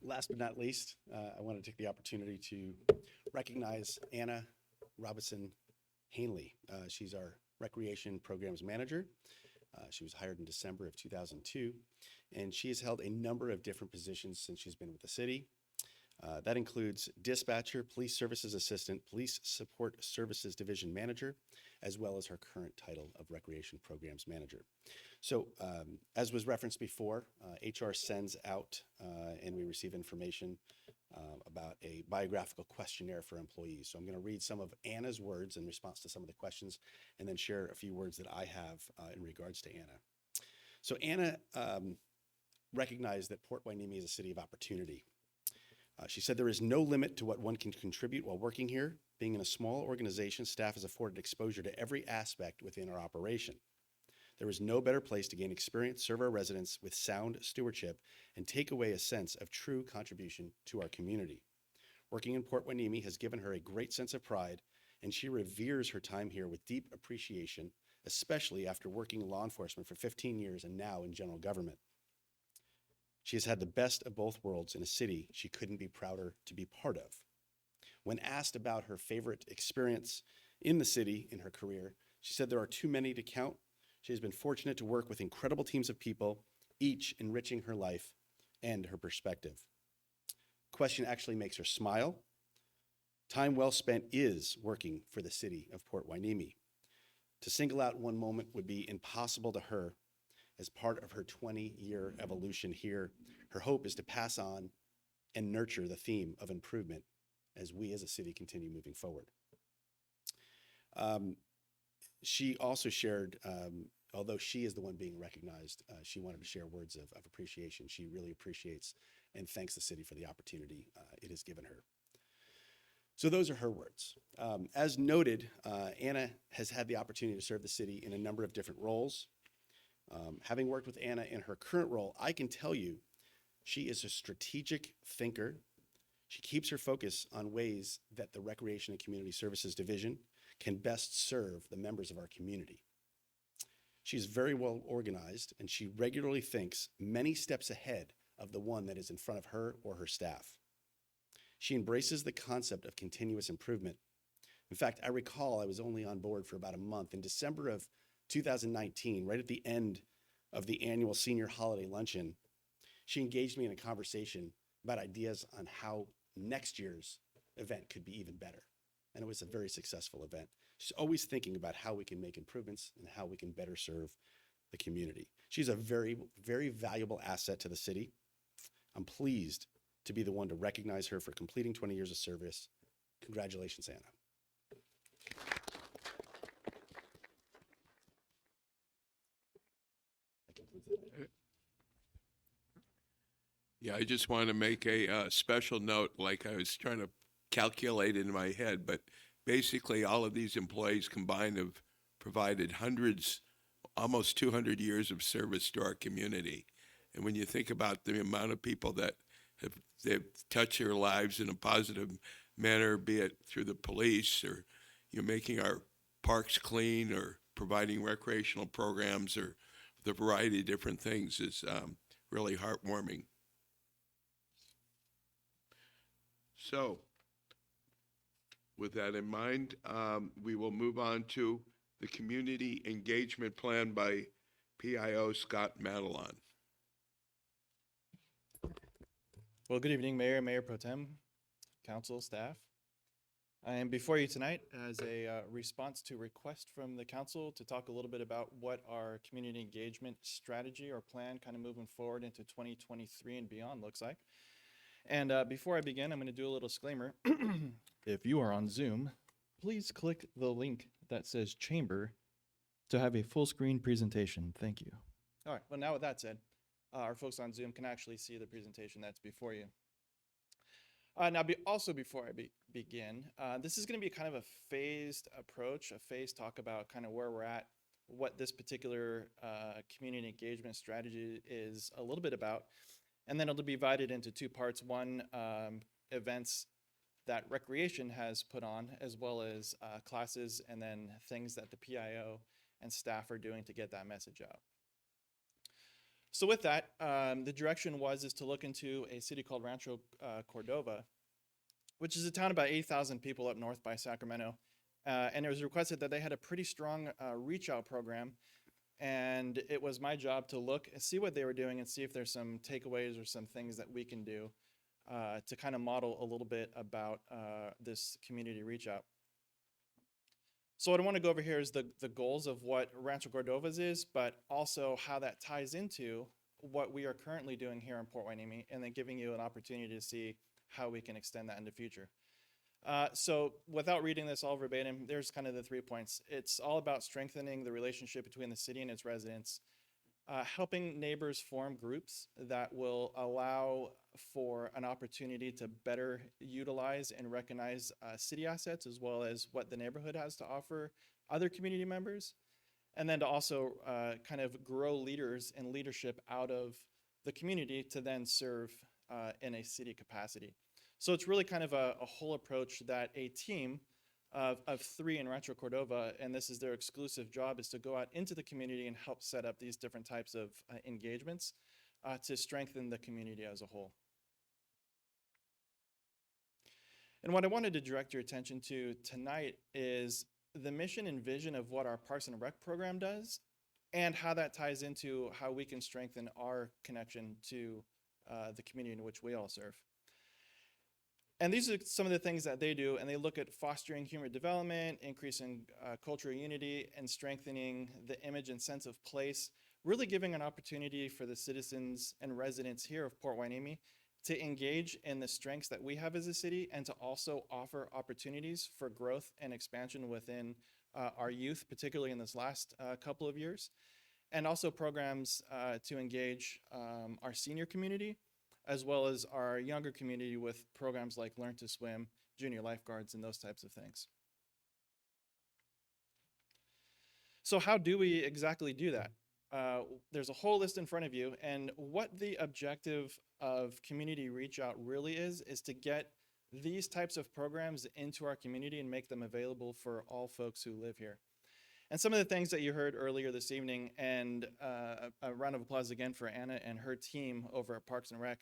Last but not least, I want to take the opportunity to recognize Anna Robinson Hanley. She's our Recreation Programs Manager. She was hired in December of 2002, and she has held a number of different positions since she's been with the city. That includes dispatcher, police services assistant, police support services division manager, as well as her current title of recreation programs manager. So as was referenced before, HR sends out and we receive information about a biographical questionnaire for employees. So I'm going to read some of Anna's words in response to some of the questions and then share a few words that I have in regards to Anna. So Anna recognized that Port Hueneme is a city of opportunity. She said there is no limit to what one can contribute while working here. Being in a small organization, staff is afforded exposure to every aspect within our operation. There is no better place to gain experience, serve our residents with sound stewardship, and take away a sense of true contribution to our community. Working in Port Hueneme has given her a great sense of pride, and she reveres her time here with deep appreciation, especially after working in law enforcement for 15 years and now in general government. She has had the best of both worlds in a city she couldn't be prouder to be part of. When asked about her favorite experience in the city in her career, she said there are too many to count. She has been fortunate to work with incredible teams of people, each enriching her life and her perspective. The question actually makes her smile. Time well spent is working for the city of Port Hueneme. To single out one moment would be impossible to her. As part of her 20-year evolution here, her hope is to pass on and nurture the theme of improvement as we as a city continue moving forward. She also shared although she is the one being recognized, she wanted to share words of appreciation. She really appreciates and thanks the city for the opportunity it has given her. So those are her words. As noted, Anna has had the opportunity to serve the city in a number of different roles. Having worked with Anna in her current role, I can tell you she is a strategic thinker. She keeps her focus on ways that the Recreation and Community Services Division can best serve the members of our community. She's very well organized, and she regularly thinks many steps ahead of the one that is in front of her or her staff. She embraces the concept of continuous improvement. In fact, I recall I was only on board for about a month. In December of 2019, right at the end of the annual senior holiday luncheon, she engaged me in a conversation about ideas on how next year's event could be even better. And it was a very successful event. She's always thinking about how we can make improvements and how we can better serve the community. She's a very, very valuable asset to the city. I'm pleased to be the one to recognize her for completing 20 years of service. Congratulations, Anna. Yeah, I just want to make a special note, like I was trying to calculate in my head, but basically all of these employees combined have provided hundreds, almost 200 years of service to our community. And when you think about the amount of people that they've touched their lives in a positive manner, be it through the police or making our parks clean or providing recreational programs or the variety of different things is really heartwarming. So, with that in mind, we will move on to the Community Engagement Plan by PIO Scott Madelon. Well, good evening, Mayor, Mayor Pro Tem, Council, staff. I am before you tonight as a response to a request from the council to talk a little bit about what our community engagement strategy or plan kind of moving forward into 2023 and beyond looks like. And before I begin, I'm going to do a little disclaimer. If you are on Zoom, please click the link that says chamber to have a full screen presentation. Thank you. All right, well, now with that said, our folks on Zoom can actually see the presentation that's before you. Also before I begin, this is going to be kind of a phased approach, a phased talk about kind of where we're at, what this particular community engagement strategy is a little bit about. And then it'll be divided into two parts. One, events that Recreation has put on, as well as classes and then things that the PIO and staff are doing to get that message out. So with that, the direction is to look into a city called Rancho Cordova, which is a town about 80,000 people up north by Sacramento. And it was requested that they had a pretty strong reach out program. And it was my job to look and see what they were doing and see if there's some takeaways or some things that we can do to kind of model a little bit about this community reach out. So what I want to go over here is the goals of what Rancho Cordova's is, but also how that ties into what we are currently doing here in Port Hueneme, and then giving you an opportunity to see how we can extend that in the future. So without reading this all verbatim, there's kind of the 3 points. It's all about strengthening the relationship between the city and its residents, helping neighbors form groups that will allow for an opportunity to better utilize and recognize city assets, as well as what the neighborhood has to offer other community members, and then to also kind of grow leaders and leadership out of the community to then serve in a city capacity. So it's really kind of a whole approach that a team of 3 in Rancho Cordova, and this is their exclusive job, is to go out into the community and help set up these different types of engagements to strengthen the community as a whole. And what I wanted to direct your attention to tonight is the mission and vision of what our Parks and Rec program does, and how that ties into how we can strengthen our connection to the community in which we all serve. And these are some of the things that they do, and they look at fostering human development, increasing cultural unity, and strengthening the image and sense of place, really giving an opportunity for the citizens and residents here of Port Hueneme to engage in the strengths that we have as a city, and to also offer opportunities for growth and expansion within our youth, particularly in this last couple of years. and also programs to engage our senior community, as well as our younger community with programs like Learn to Swim, junior lifeguards, and those types of things. So how do we exactly do that? There's a whole list in front of you, and what the objective of community reach out really is to get these types of programs into our community and make them available for all folks who live here. And some of the things that you heard earlier this evening, and a round of applause again for Anna and her team over at Parks and Rec,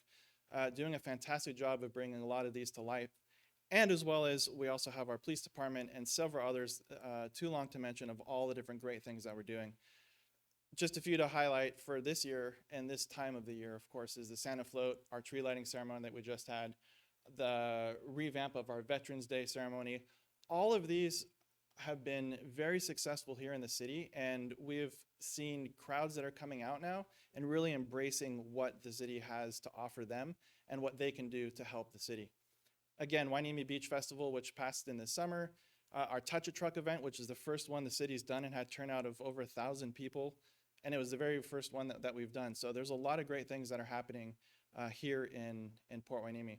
doing a fantastic job of bringing a lot of these to life. And as well as we also have our police department and several others, too long to mention, of all the different great things that we're doing. Just a few to highlight for this year and this time of the year, of course, is the Santa Float, our tree lighting ceremony that we just had, the revamp of our Veterans Day ceremony. All of these have been very successful here in the city, and we've seen crowds that are coming out now and really embracing what the city has to offer them and what they can do to help the city. Again, Wainimi Beach Festival, which passed in the summer, our Touch a Truck event, which is the first one the city's done and had turnout of over 1,000 people, and it was the very first one that we've done. So there's a lot of great things that are happening here in Port Wainimi.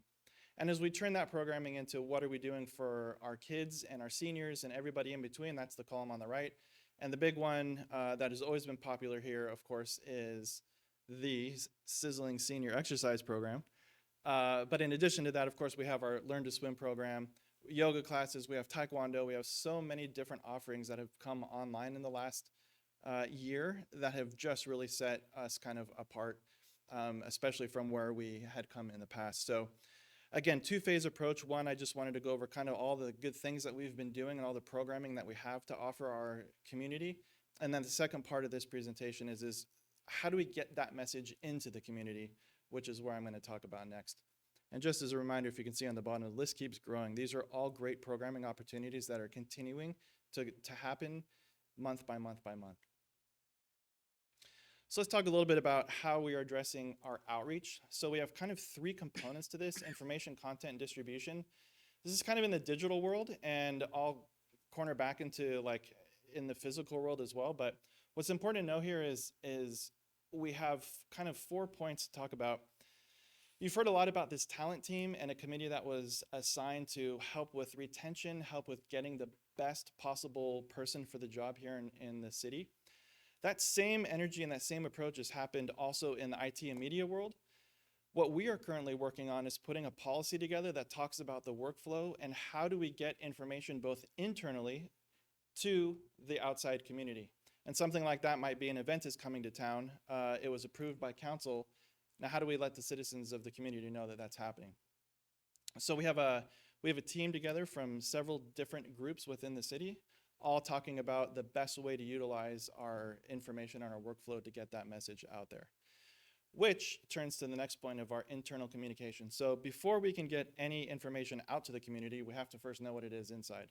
And as we turn that programming into what are we doing for our kids and our seniors and everybody in between, that's the column on the right. And the big one that has always been popular here, of course, is the Sizzling Senior Exercise Program. But in addition to that, of course, we have our Learn to Swim program, yoga classes, we have Taekwondo, we have so many different offerings that have come online in the last year that have just really set us kind of apart, especially from where we had come in the past. So again, two-phase approach. One, I just wanted to go over kind of all the good things that we've been doing and all the programming that we have to offer our community. And then the second part of this presentation is how do we get that message into the community, which is where I'm going to talk about next. And just as a reminder, if you can see on the bottom, the list keeps growing. These are all great programming opportunities that are continuing to happen month by month by month. So let's talk a little bit about how we are addressing our outreach. So we have kind of three components to this: information, content, and distribution. This is kind of in the digital world, and I'll corner back into like in the physical world as well. But what's important to know here is we have kind of 4 points to talk about. You've heard a lot about this talent team and a committee that was assigned to help with retention, help with getting the best possible person for the job here in the city. That same energy and that same approach has happened also in the IT and media world. What we are currently working on is putting a policy together that talks about the workflow and how do we get information both internally to the outside community. And something like that might be an event is coming to town. It was approved by council. Now, how do we let the citizens of the community know that that's happening? So we have a team together from several different groups within the city, all talking about the best way to utilize our information and our workflow to get that message out there. Which turns to the next point of our internal communication. So before we can get any information out to the community, we have to first know what it is inside.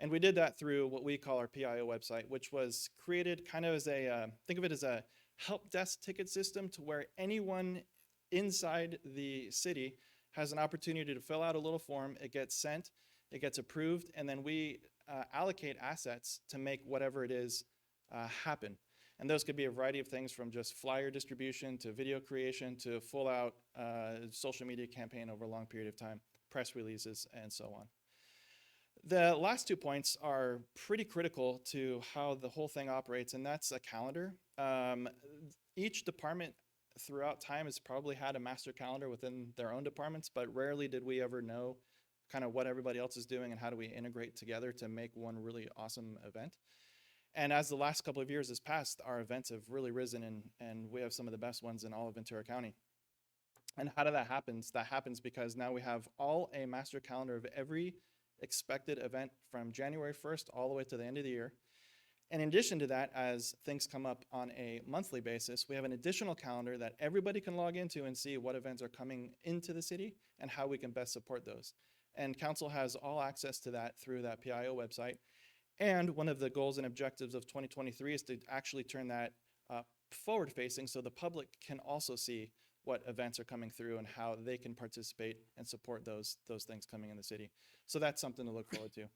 And we did that through what we call our PIO website, which was created kind of as think of it as a help desk ticket system to where anyone inside the city has an opportunity to fill out a little form. It gets sent, it gets approved, and then we allocate assets to make whatever it is happen. And those could be a variety of things from just flyer distribution to video creation to full out social media campaign over a long period of time, press releases, and so on. The last 2 points are pretty critical to how the whole thing operates, and that's a calendar. Each department throughout time has probably had a master calendar within their own departments, but rarely did we ever know kind of what everybody else is doing and how do we integrate together to make one really awesome event. And as the last couple of years has passed, our events have really risen, and we have some of the best ones in all of Ventura County. And how did that happen? That happens because now we have all a master calendar of every expected event from January 1st all the way to the end of the year. And in addition to that, as things come up on a monthly basis, we have an additional calendar that everybody can log into and see what events are coming into the city and how we can best support those. And council has all access to that through that PIO website. And one of the goals and objectives of 2023 is to actually turn that forward facing so the public can also see what events are coming through and how they can participate and support those things coming in the city. So that's something to look forward to.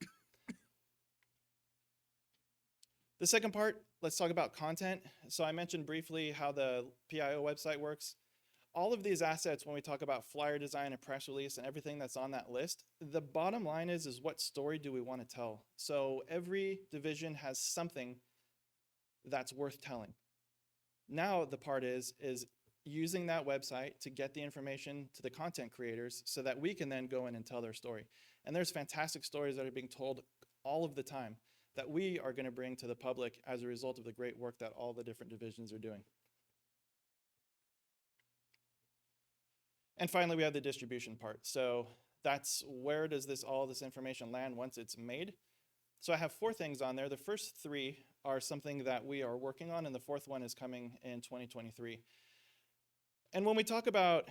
The second part, let's talk about content. So I mentioned briefly how the PIO website works. All of these assets, when we talk about flyer design and press release and everything that's on that list, the bottom line is what story do we want to tell? So every division has something that's worth telling. Now the part is using that website to get the information to the content creators so that we can then go in and tell their story. And there's fantastic stories that are being told all of the time that we are going to bring to the public as a result of the great work that all the different divisions are doing. And finally, we have the distribution part. So that's where does all this information land once it's made? So I have 4 things on there. The first 3 are something that we are working on, and the 4th one is coming in 2023. And when we talk about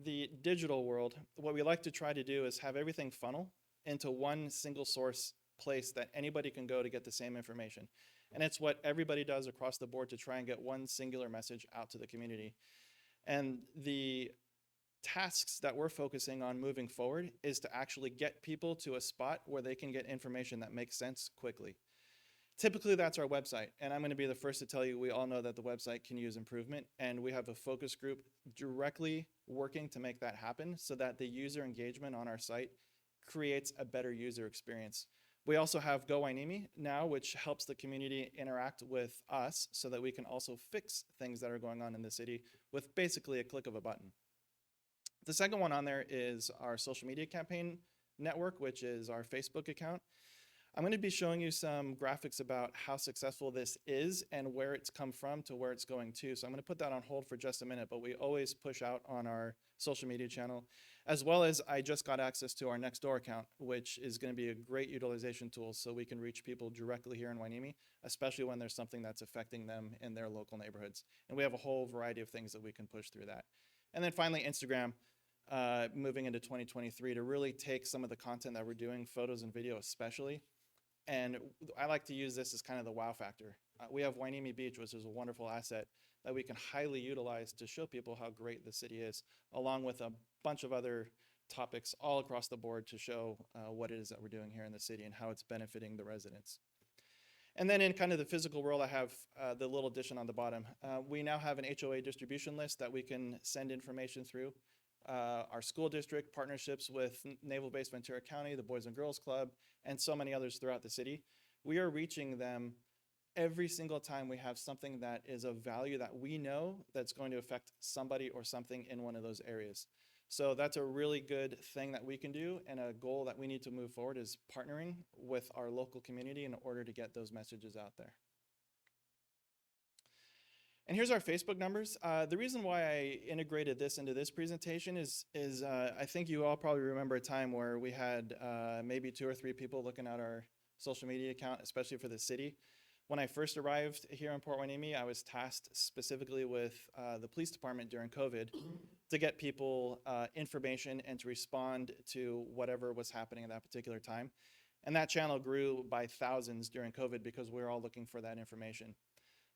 the digital world, what we like to try to do is have everything funnel into one single source place that anybody can go to get the same information. And it's what everybody does across the board to try and get one singular message out to the community. And the tasks that we're focusing on moving forward is to actually get people to a spot where they can get information that makes sense quickly. Typically, that's our website. And I'm going to be the first to tell you, we all know that the website can use improvement. And we have a focus group directly working to make that happen so that the user engagement on our site creates a better user experience. We also have Go Wainimi now, which helps the community interact with us so that we can also fix things that are going on in the city with basically a click of a button. The second one on there is our social media campaign network, which is our Facebook account. I'm going to be showing you some graphics about how successful this is and where it's come from to where it's going to. So I'm going to put that on hold for just a minute, but we always push out on our social media channel, as well as I just got access to our Nextdoor account, which is going to be a great utilization tool so we can reach people directly here in Wainimi, especially when there's something that's affecting them in their local neighborhoods. And we have a whole variety of things that we can push through that. And then finally, Instagram, moving into 2023 to really take some of the content that we're doing, photos and video especially, and I like to use this as kind of the wow factor. We have Wainimi Beach, which is a wonderful asset that we can highly utilize to show people how great the city is, along with a bunch of other topics all across the board to show what it is that we're doing here in the city and how it's benefiting the residents. And then in kind of the physical world, I have the little addition on the bottom. We now have an HOA distribution list that we can send information through. Our school district partnerships with Naval Base Ventura County, the Boys and Girls Club, and so many others throughout the city. We are reaching them every single time we have something that is of value that we know that's going to affect somebody or something in one of those areas. So that's a really good thing that we can do, and a goal that we need to move forward is partnering with our local community in order to get those messages out there. And here's our Facebook numbers. The reason why I integrated this into this presentation is I think you all probably remember a time where we had maybe 2 or 3 people looking at our social media account, especially for the city. When I first arrived here in Port Wainimi, I was tasked specifically with the police department during COVID to get people information and to respond to whatever was happening at that particular time. And that channel grew by thousands during COVID because we were all looking for that information.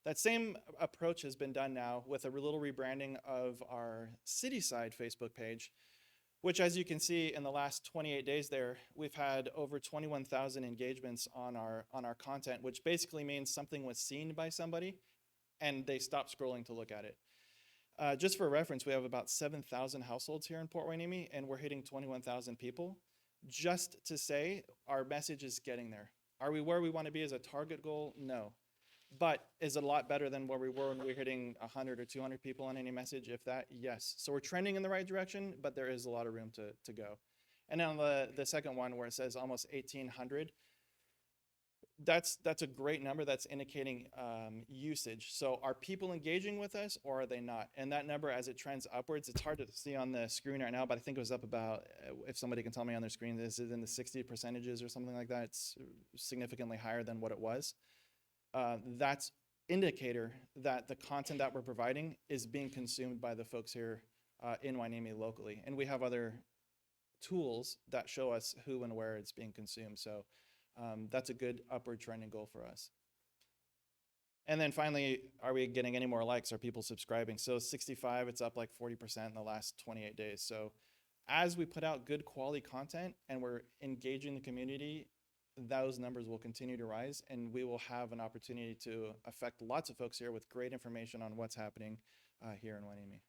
That same approach has been done now with a little rebranding of our city side Facebook page, which, as you can see in the last 28 days there, we've had over 21,000 engagements on our content, which basically means something was seen by somebody and they stopped scrolling to look at it. Just for reference, we have about 7,000 households here in Port Wainimi, and we're hitting 21,000 people. Just to say our message is getting there. Are we where we want to be as a target goal? No. But is it a lot better than where we were when we were hitting 100 or 200 people on any message? If that, yes. So we're trending in the right direction, but there is a lot of room to go. And on the second one where it says almost 1,800, that's a great number. That's indicating usage. So are people engaging with us or are they not? And that number, as it trends upwards, it's hard to see on the screen right now, but I think it was up about, if somebody can tell me on their screen, this is in the 60% or something like that. It's significantly higher than what it was. That's indicator that the content that we're providing is being consumed by the folks here in Wainimi locally. And we have other tools that show us who and where it's being consumed. So that's a good upward trending goal for us. And then finally, are we getting any more likes? Are people subscribing? So 65, it's up like 40% in the last 28 days. So as we put out good quality content and we're engaging the community those numbers will continue to rise, and we will have an opportunity to affect lots of folks here with great information on what's happening here in Hueneme.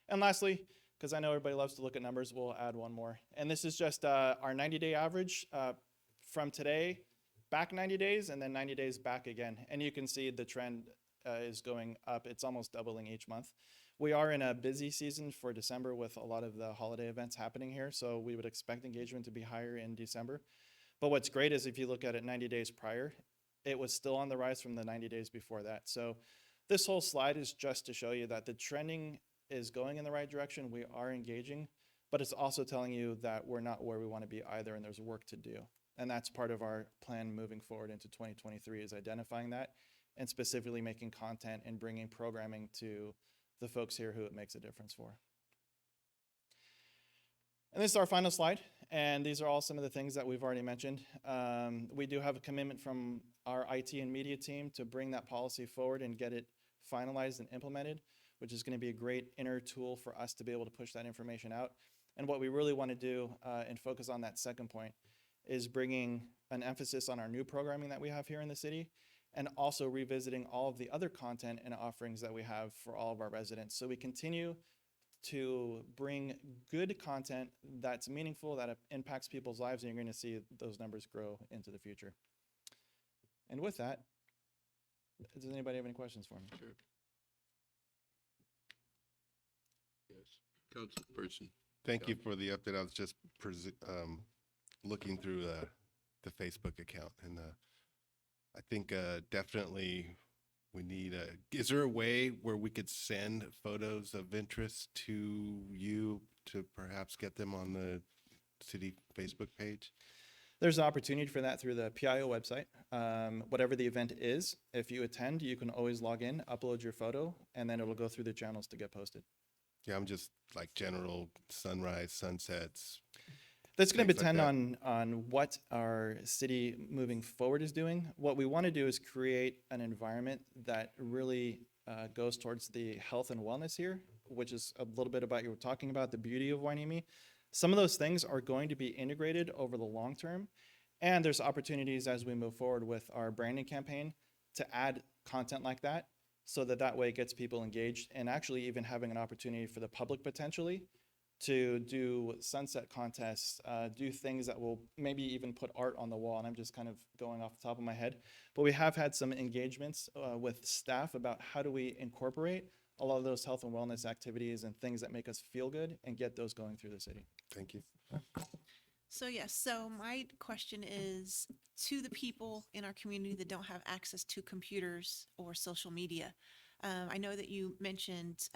And lastly, because I know everybody loves to look at numbers, we'll add one more. And this is just our 90-day average from today, back 90 days, and then 90 days back again. And you can see the trend is going up. It's almost doubling each month. We are in a busy season for December with a lot of the holiday events happening here, so we would expect engagement to be higher in December. But what's great is if you look at it 90 days prior, it was still on the rise from the 90 days before that. So this whole slide is just to show you that the trending is going in the right direction. We are engaging, but it's also telling you that we're not where we want to be either, and there's work to do. And that's part of our plan moving forward into 2023 is identifying that and specifically making content and bringing programming to the folks here who it makes a difference for. And this is our final slide, and these are all some of the things that we've already mentioned. We do have a commitment from our IT and media team to bring that policy forward and get it finalized and implemented, which is going to be a great inner tool for us to be able to push that information out. And what we really want to do and focus on that second point is bringing an emphasis on our new programming that we have here in the city, and also revisiting all of the other content and offerings that we have for all of our residents. So we continue to bring good content that's meaningful, that impacts people's lives, and you're going to see those numbers grow into the future. And with that, does anybody have any questions for me? Sure. Yes, Councilperson. Thank you for the update. I was just looking through the Facebook account, and I think definitely we need is there a way where we could send photos of interest to you to perhaps get them on the city Facebook page? There's an opportunity for that through the PIO website. Whatever the event is, if you attend, you can always log in, upload your photo, and then it'll go through the channels to get posted. Yeah, I'm just like general sunrise, sunsets. That's going to things like depend that. on what our city moving forward is doing. What we want to do is create an environment that really goes towards the health and wellness here, which is a little bit about you were talking about the beauty of Hueneme. Some of those things are going to be integrated over the long term, and there's opportunities as we move forward with our branding campaign to add content like that, so that that way it gets people engaged, and actually even having an opportunity for the public potentially to do sunset contests, do things that will maybe even put art on the wall. And I'm just kind of going off the top of my head. But we have had some engagements with staff about how do we incorporate a lot of those health and wellness activities and things that make us feel good and get those going through the city. Thank you. So yes, so my question is to the people in our community that don't have access to computers or social media. I know that you mentioned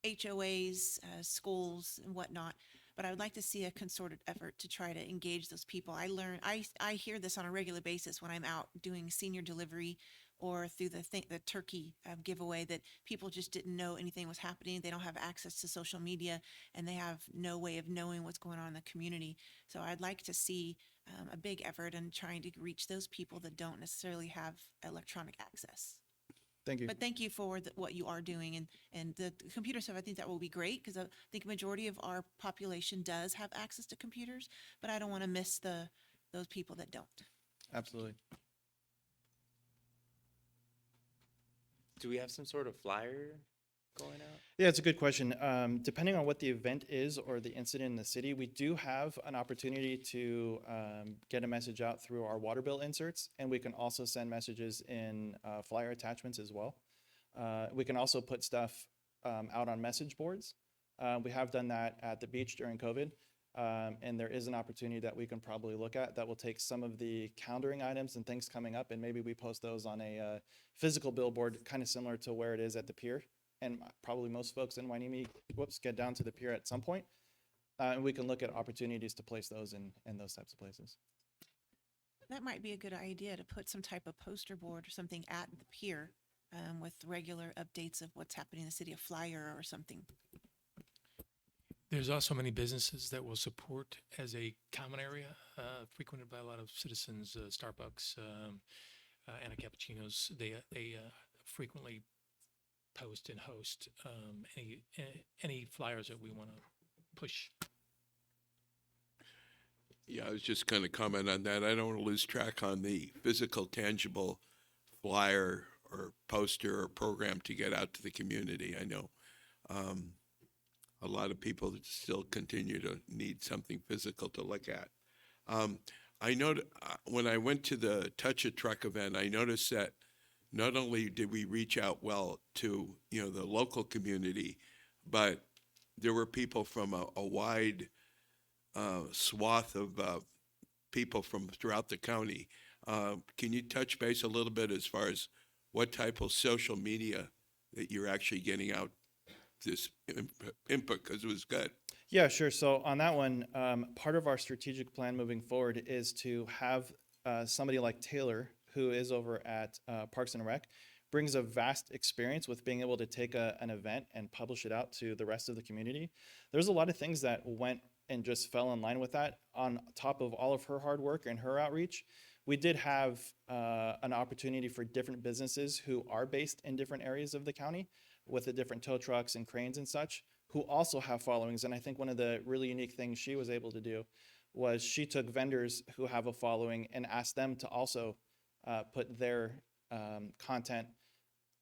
HOAs, schools and whatnot, but I would like to see a concerted effort to try to engage those people. I hear this on a regular basis when I'm out doing senior delivery or through the turkey giveaway, that people just didn't know anything was happening. They don't have access to social media, and they have no way of knowing what's going on in the community. So I'd like to see a big effort in trying to reach those people that don't necessarily have electronic access. Thank you. But thank you for what you are doing, and the computer stuff. I think that will be great because I think a majority of our population does have access to computers, but I don't want to miss those people that don't. Absolutely. Do we have some sort of flyer going out? Yeah, it's a good question. Depending on what the event is or the incident in the city, we do have an opportunity to get a message out through our water bill inserts, and we can also send messages in flyer attachments as well. We can also put stuff out on message boards. We have done that at the beach during COVID, and there is an opportunity that we can probably look at that will take some of the calendaring items and things coming up, and maybe we post those on a physical billboard, kind of similar to where it is at the pier. And probably most folks in Hueneme, get down to the pier at some point. And we can look at opportunities to place those in those types of places. That might be a good idea to put some type of poster board or something at the pier with regular updates of what's happening in the city, a flyer or something. There's also many businesses that will support as a common area, frequented by a lot of citizens, Starbucks, Anna Cappuccinos. They frequently post and host any flyers that we want to push. Yeah, I was just going to comment on that. I don't want to lose track on the physical, tangible flyer or poster or program to get out to the community. I know a lot of people still continue to need something physical to look at. I know when I went to the Touch a Truck event, I noticed that not only did we reach out well to the local community, but there were people from a wide swath of people from throughout the county. Can you touch base a little bit as far as what type of social media that you're actually getting out this input, because it was good? Yeah, sure. So on that one, part of our strategic plan moving forward is to have somebody like Taylor, who is over at Parks and Rec, brings a vast experience with being able to take an event and publish it out to the rest of the community. There's a lot of things that went and just fell in line with that. On top of all of her hard work and her outreach, we did have an opportunity for different businesses who are based in different areas of the county with the different tow trucks and cranes and such, who also have followings. And I think one of the really unique things she was able to do was she took vendors who have a following and asked them to also put their content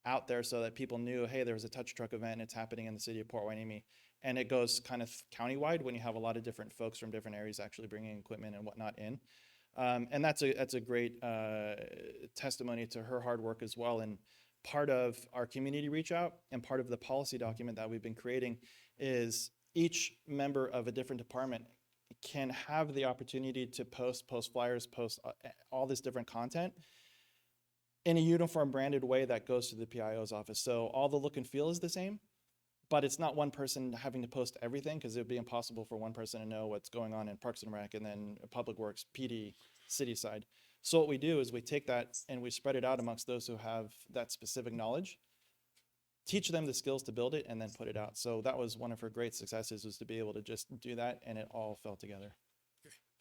out there so that people knew, hey, there was a touch truck event and it's happening in the city of Port Hueneme. And it goes kind of countywide when you have a lot of different folks from different areas actually bringing equipment and whatnot in. And that's a great testimony to her hard work as well. And part of our community reach out and part of the policy document that we've been creating is each member of a different department can have the opportunity to post flyers, post all this different content in a uniform branded way that goes to the PIO's office. So all the look and feel is the same, but it's not one person having to post everything, because it would be impossible for one person to know what's going on in Parks and Rec and then Public Works, PD, city side. So what we do is we take that and we spread it out amongst those who have that specific knowledge, teach them the skills to build it, and then put it out. So that was one of her great successes, was to be able to just do that, and it all fell together.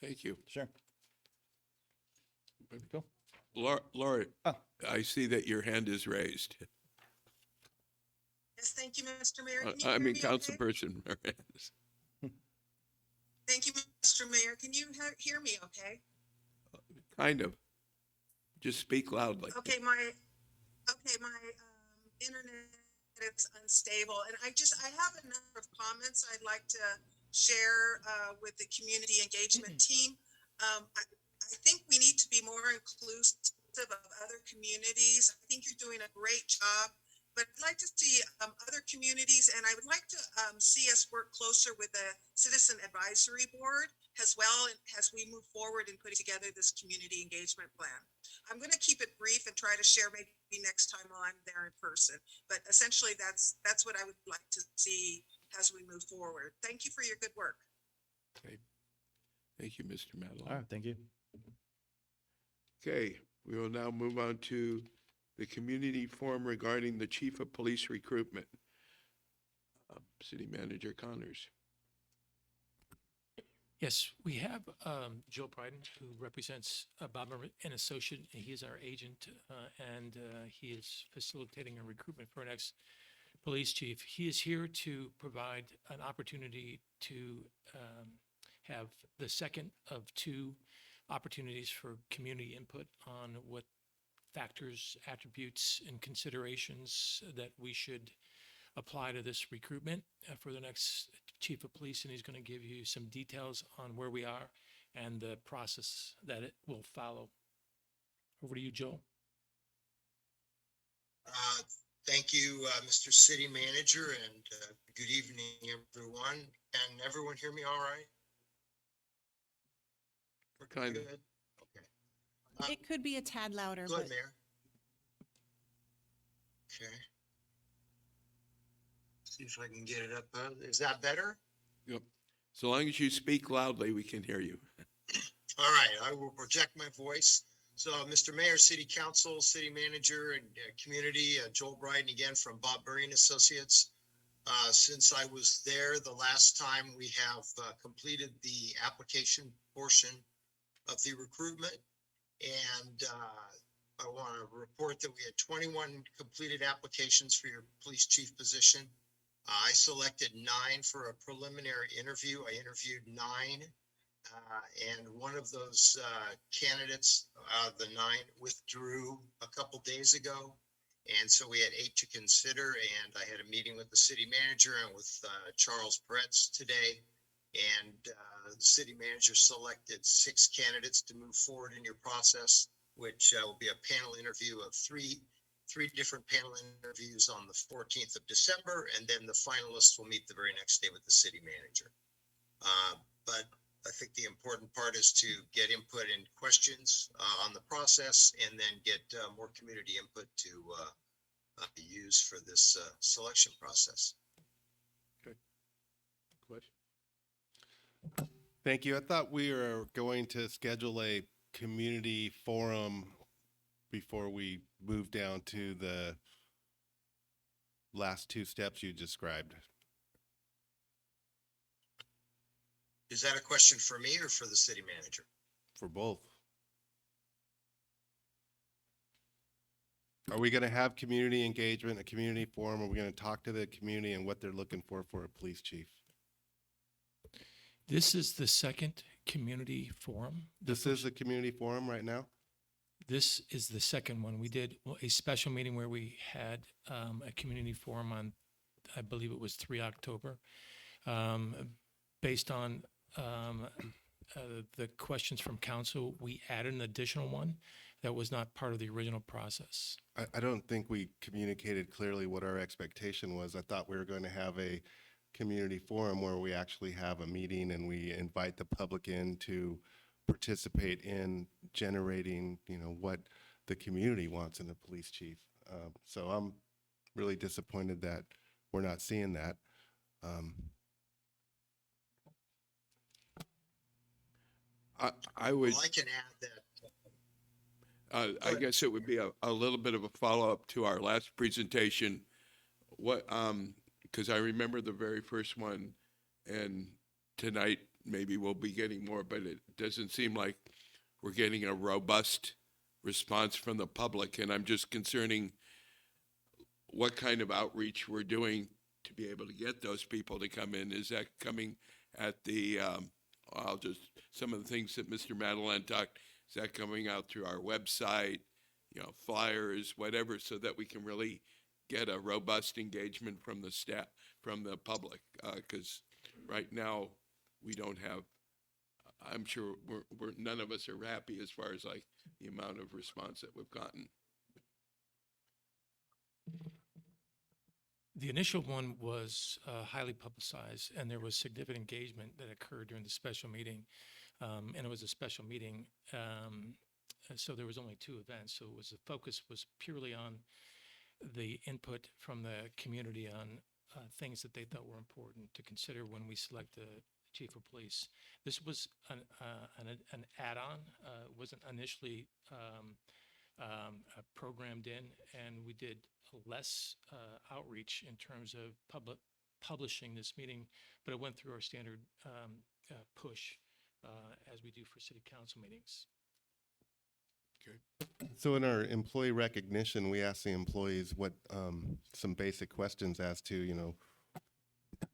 Thank you. Sure. Cool. Laura, I see that your hand is raised. Yes, thank you, Mr. Mayor. Can you I hear mean, me okay? Councilperson Morales. Thank you, Mr. Mayor. Can you hear me okay? Kind of. Just speak loudly. Okay, my internet is unstable, and I have a number of comments I'd like to share with the community engagement team. I think we need to be more inclusive of other communities. I think you're doing a great job, but I'd like to see other communities, and I would like to see us work closer with the Citizen Advisory Board as well as we move forward in putting together this community engagement plan. I'm going to keep it brief and try to share maybe next time while I'm there in person, but essentially that's what I would like to see as we move forward. Thank you for your good work. Okay. Thank you, Mr. Madeline. All right, thank you. Okay, we will now move on to the community forum regarding the chief of police recruitment. City Manager Connors. Yes, we have Joe Bryden, who represents Bob and Associate. He is our agent, and he is facilitating a recruitment for our next police chief. He is here to provide an opportunity to have the second of two opportunities for community input on what factors, attributes, and considerations that we should apply to this recruitment for the next chief of police, and he's going to give you some details on where we are and the process that it will follow. Over to you, Joe. Thank you, Mr. City Manager, and good evening, everyone. Can everyone hear me all right? Kind of. Good. Okay. It could be a tad louder, Good, but Mayor. Okay. See if I can get it up. Is that better? Yep. So long as you speak loudly, we can hear you. All right, I will project my voice. So, Mr. Mayor, City Council, City Manager, and Community, Joel Bryden again from Bob Burry and Associates. Since I was there the last time, we have completed the application portion of the recruitment. And I want to report that we had 21 completed applications for your police chief position. I selected 9 for a preliminary interview. I interviewed 9, And one of those candidates, the 9, withdrew a couple days ago. And so we had 8 to consider, and I had a meeting with the city manager and with Charles Pretz today. And the city manager selected 6 candidates to move forward in your process, which will be a panel interview of three different panel interviews on the 14th of December, and then the finalists will meet the very next day with the city manager. But I think the important part is to get input and questions on the process, and then get more community input to use for this selection process. Question? Thank you. I thought we were going to schedule a community forum before we move down to the last 2 steps you described. Is that a question for me or for the city manager? For both. Are we going to have community engagement, a community forum? Are we going to talk to the community and what they're looking for a police chief? This is the second community forum. This is a community forum right now? This is the second one. We did a special meeting where we had a community forum on, I believe it was 3 October. Based on the questions from council, we added an additional one that was not part of the original process. I don't think we communicated clearly what our expectation was. I thought we were going to have a community forum where we actually have a meeting and we invite the public in to participate in generating, what the community wants in a police chief. So I'm really disappointed that we're not seeing that. I would. Well, I can add that. I guess it would be a little bit of a follow-up to our last presentation. Because I remember the very first one, and tonight maybe we'll be getting more, but it doesn't seem like we're getting a robust response from the public. And I'm just concerning what kind of outreach we're doing to be able to get those people to come in. Is that coming at the, some of the things that Mr. Madeline talked, is that coming out through our website, flyers, whatever, so that we can really get a robust engagement from the staff, from the public? Because right now we don't have, I'm sure we're none of us are happy as far as like the amount of response that we've gotten. The initial one was highly publicized, and there was significant engagement that occurred during the special meeting. And it was a special meeting, so there was only 2 events. So the focus was purely on the input from the community on things that they thought were important to consider when we select the chief of police. This was an add-on. It wasn't initially programmed in, and we did less outreach in terms of publishing this meeting, but it went through our standard push as we do for city council meetings. So in our employee recognition, we asked the employees what some basic questions as to,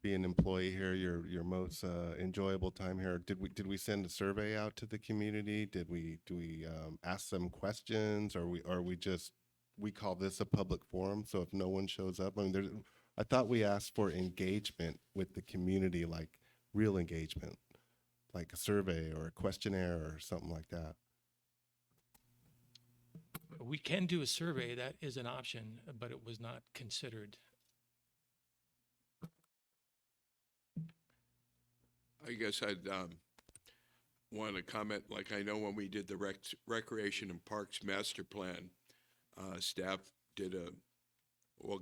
be an employee here, your most enjoyable time here. Did we send a survey out to the community? Do we ask them questions, or we call this a public forum? So if no one shows up, I thought we asked for engagement with the community, like real engagement, like a survey or a questionnaire or something like that. We can do a survey, that is an option, but it was not considered. I guess I'd want to comment, like I know when we did the Recreation and Parks Master Plan, staff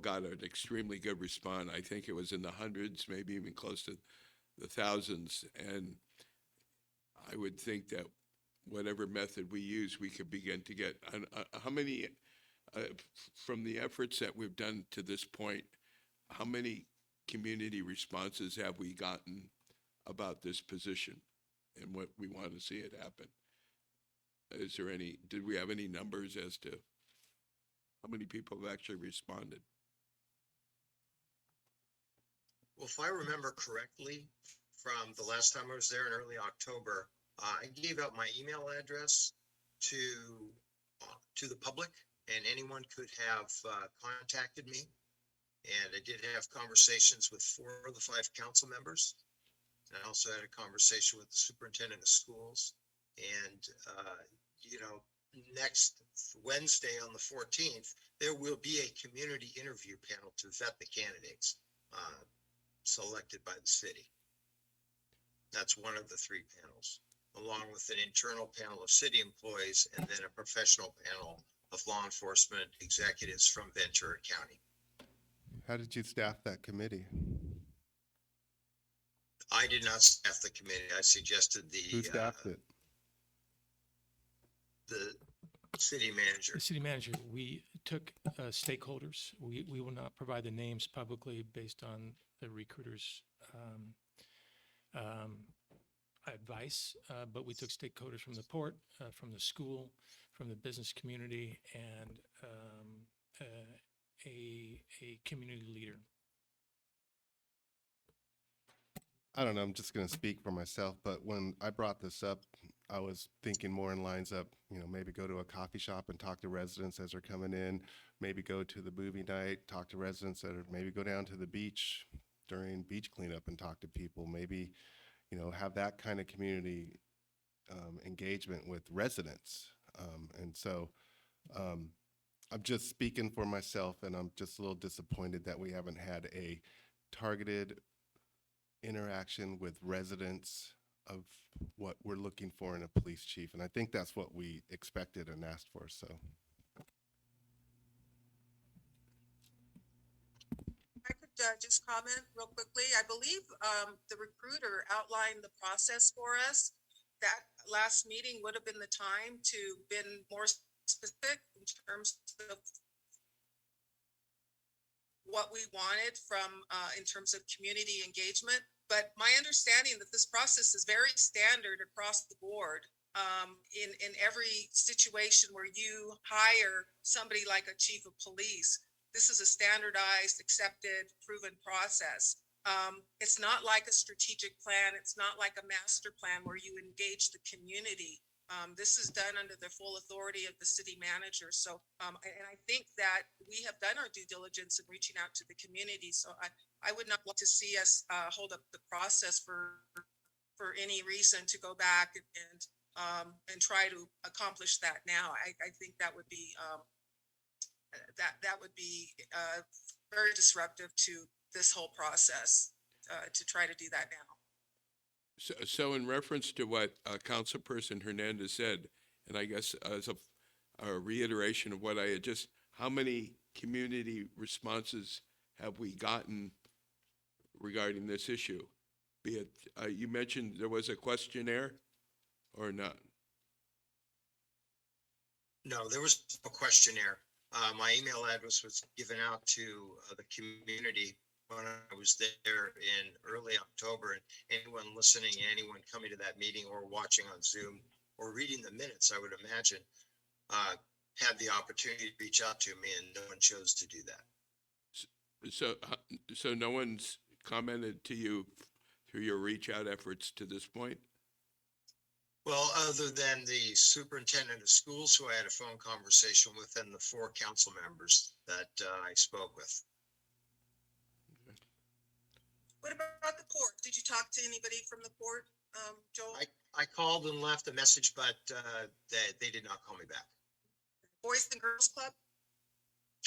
got an extremely good response. I think it was in the hundreds, maybe even close to the thousands. And I would think that whatever method we use, we could begin to get, how many, from the efforts that we've done to this point, how many community responses have we gotten about this position and what we want to see it happen? Is there any, did we have any numbers as to how many people have actually responded? Well, if I remember correctly, from the last time I was there in early October, I gave out my email address to the public, and anyone could have contacted me. And I did have conversations with 4 of the 5 council members. And I also had a conversation with the superintendent of schools. And, you know, next Wednesday on the 14th, there will be a community interview panel to vet the candidates selected by the city. That's one of the 3 panels, along with an internal panel of city employees and then a professional panel of law enforcement executives from Ventura County. How did you staff that committee? I did not staff the committee. I suggested Who staffed it? the city manager. The city manager, we took stakeholders. We will not provide the names publicly based on the recruiter's advice, but we took stakeholders from the port, from the school, from the business community, and a community leader. I don't know, I'm just gonna speak for myself, but when I brought this up, I was thinking more in lines of, you know, maybe go to a coffee shop and talk to residents as they're coming in, maybe go to the movie night, talk to residents that are, maybe go down to the beach during beach cleanup and talk to people, maybe, you know, have that kind of community engagement with residents. And so I'm just speaking for myself, and I'm just a little disappointed that we haven't had a targeted interaction with residents of what we're looking for in a police chief. And I think that's what we expected and asked for, so. I could just comment real quickly. I believe the recruiter outlined the process for us. That last meeting would have been the time to been more specific in terms of what we wanted from in terms of community engagement. But my understanding that this process is very standard across the board in every situation where you hire somebody like a chief of police. This is a standardized, accepted, proven process. It's not like a strategic plan. It's not like a master plan where you engage the community. This is done under the full authority of the city manager. So, and I think that we have done our due diligence in reaching out to the community. So I would not want to see us hold up the process for any reason to go back and try to accomplish that now. I think that would be that would be very disruptive to this whole process to try to do that now. So in reference to what Councilperson Hernandez said, and I guess as a reiteration of what I had just, how many community responses have we gotten regarding this issue? Be it, you mentioned there was a questionnaire or not? No, there was a questionnaire. My email address was given out to the community when I was there in early October, and anyone listening, anyone coming to that meeting or watching on Zoom or reading the minutes, I would imagine, had the opportunity to reach out to me, and no one chose to do that. So no one's commented to you through your reach out efforts to this point? Well, other than the superintendent of schools, who I had a phone conversation with, and the 4 council members that I spoke with. What about the port? Did you talk to anybody from the port, Joel? I called and left a message, but they did not call me back. Boys and Girls Club?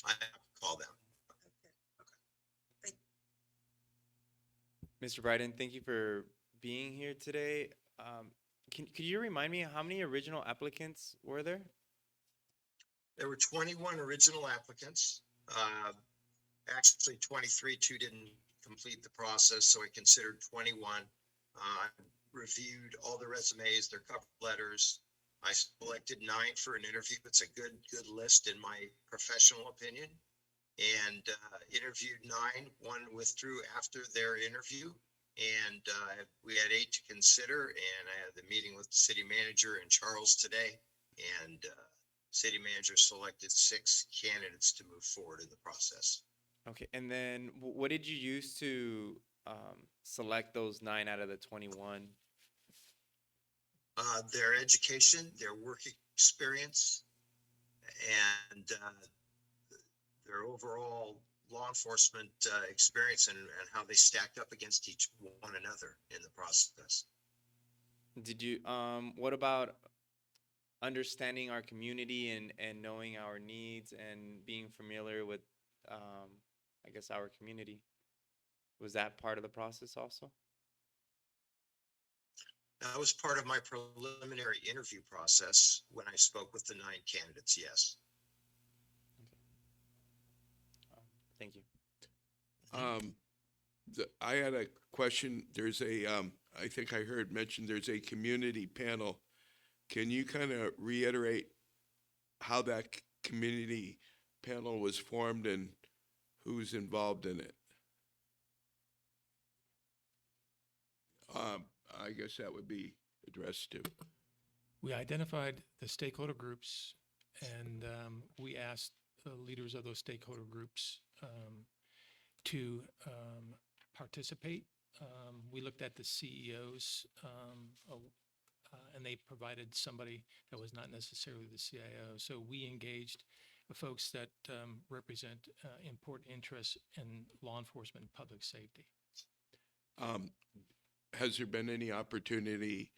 I have to call them. Mr. Bryden, thank you for being here today. Could you remind me how many original applicants were there? There were 21 original applicants. Actually 23, 2 didn't complete the process, so I considered 21. I reviewed all the resumes, their cover letters. I selected 9 for an interview. It's a good list in my professional opinion. And interviewed 9. 1 withdrew after their interview. And we had 8 to consider, and I had the meeting with the city manager in Charles today, and city manager selected 6 candidates to move forward in the process. Okay, and then what did you use to select those 9 out of the 21? their education, their work experience, and their overall law enforcement experience and how they stacked up against each one another in the process. Did you, what about understanding our community and knowing our needs and being familiar with, I guess, our community? Was that part of the process also? That was part of my preliminary interview process when I spoke with the 9 candidates, yes. Thank you. I had a question. There's a, I think I heard mentioned there's a community panel. Can you kind of reiterate how that community panel was formed and who's involved in it? I guess that would be addressed to. We identified the stakeholder groups and we asked the leaders of those stakeholder groups to participate. We looked at the CEOs and they provided somebody that was not necessarily the CIO. So we engaged folks that represent important interests in law enforcement and public safety. Has there been any opportunity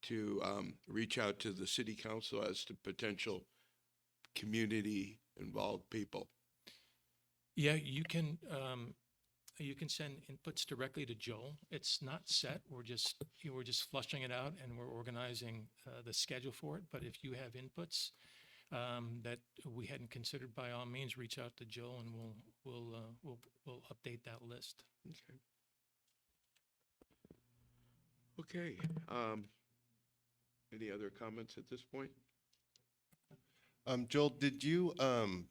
to reach out to the city council as to potential community involved people? Yeah, you can send inputs directly to Joel. It's not set. We're just flushing it out and we're organizing the schedule for it. But if you have inputs that we hadn't considered, by all means, reach out to Joel and we'll update that list. Okay. Okay. Any other comments at this point? Joel, did you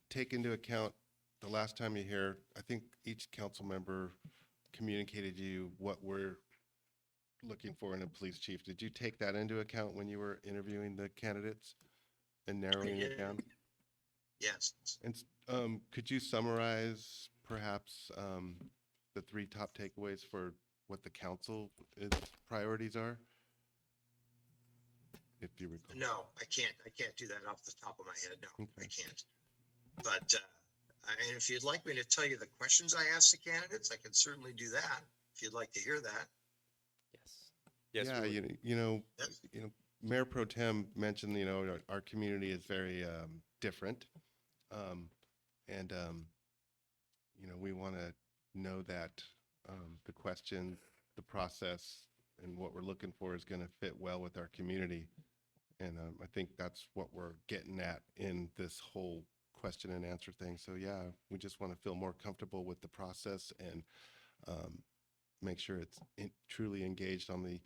take into account the last time you here? I think each council member communicated to you what we're looking for in a police chief. Did you take that into account when you were interviewing the candidates and narrowing it down? Yes. And could you summarize perhaps the 3 top takeaways for what the council priorities are? If you recall. No, I can't do that off the top of my head. No, I can't. But, and if you'd like me to tell you the questions I asked the candidates, I can certainly do that, if you'd like to hear that. Yes. Yes. Yeah, we would. you know, Mayor Pro Tem mentioned, our community is very different. And we want to know that the question, the process, and what we're looking for is going to fit well with our community. And I think that's what we're getting at in this whole question and answer thing. So yeah, we just want to feel more comfortable with the process and make sure it's truly engaged on the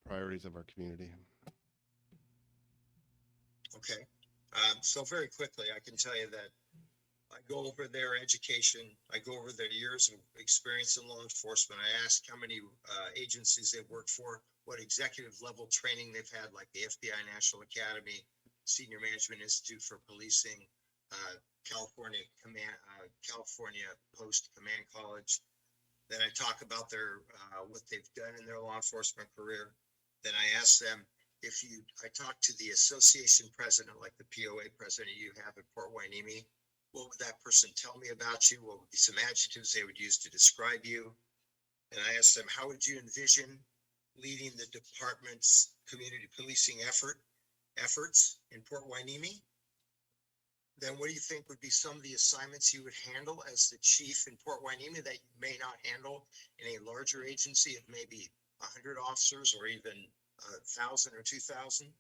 priorities of our community. Okay. So very quickly, I can tell you that I go over their education. I go over their years of experience in law enforcement. I ask how many agencies they've worked for, what executive level training they've had, like the FBI National Academy, Senior Management Institute for Policing, California Post Command College. Then I talk about their what they've done in their law enforcement career. Then I ask them I talk to the association president, like the POA president you have at Port Hueneme, what would that person tell me about you? What would be some adjectives they would use to describe you? And I asked them, how would you envision leading the department's community policing efforts in Port Hueneme? Then what do you think would be some of the assignments you would handle as the chief in Port Hueneme that you may not handle in a larger agency of maybe 100 officers or even 1,000 or 2,000?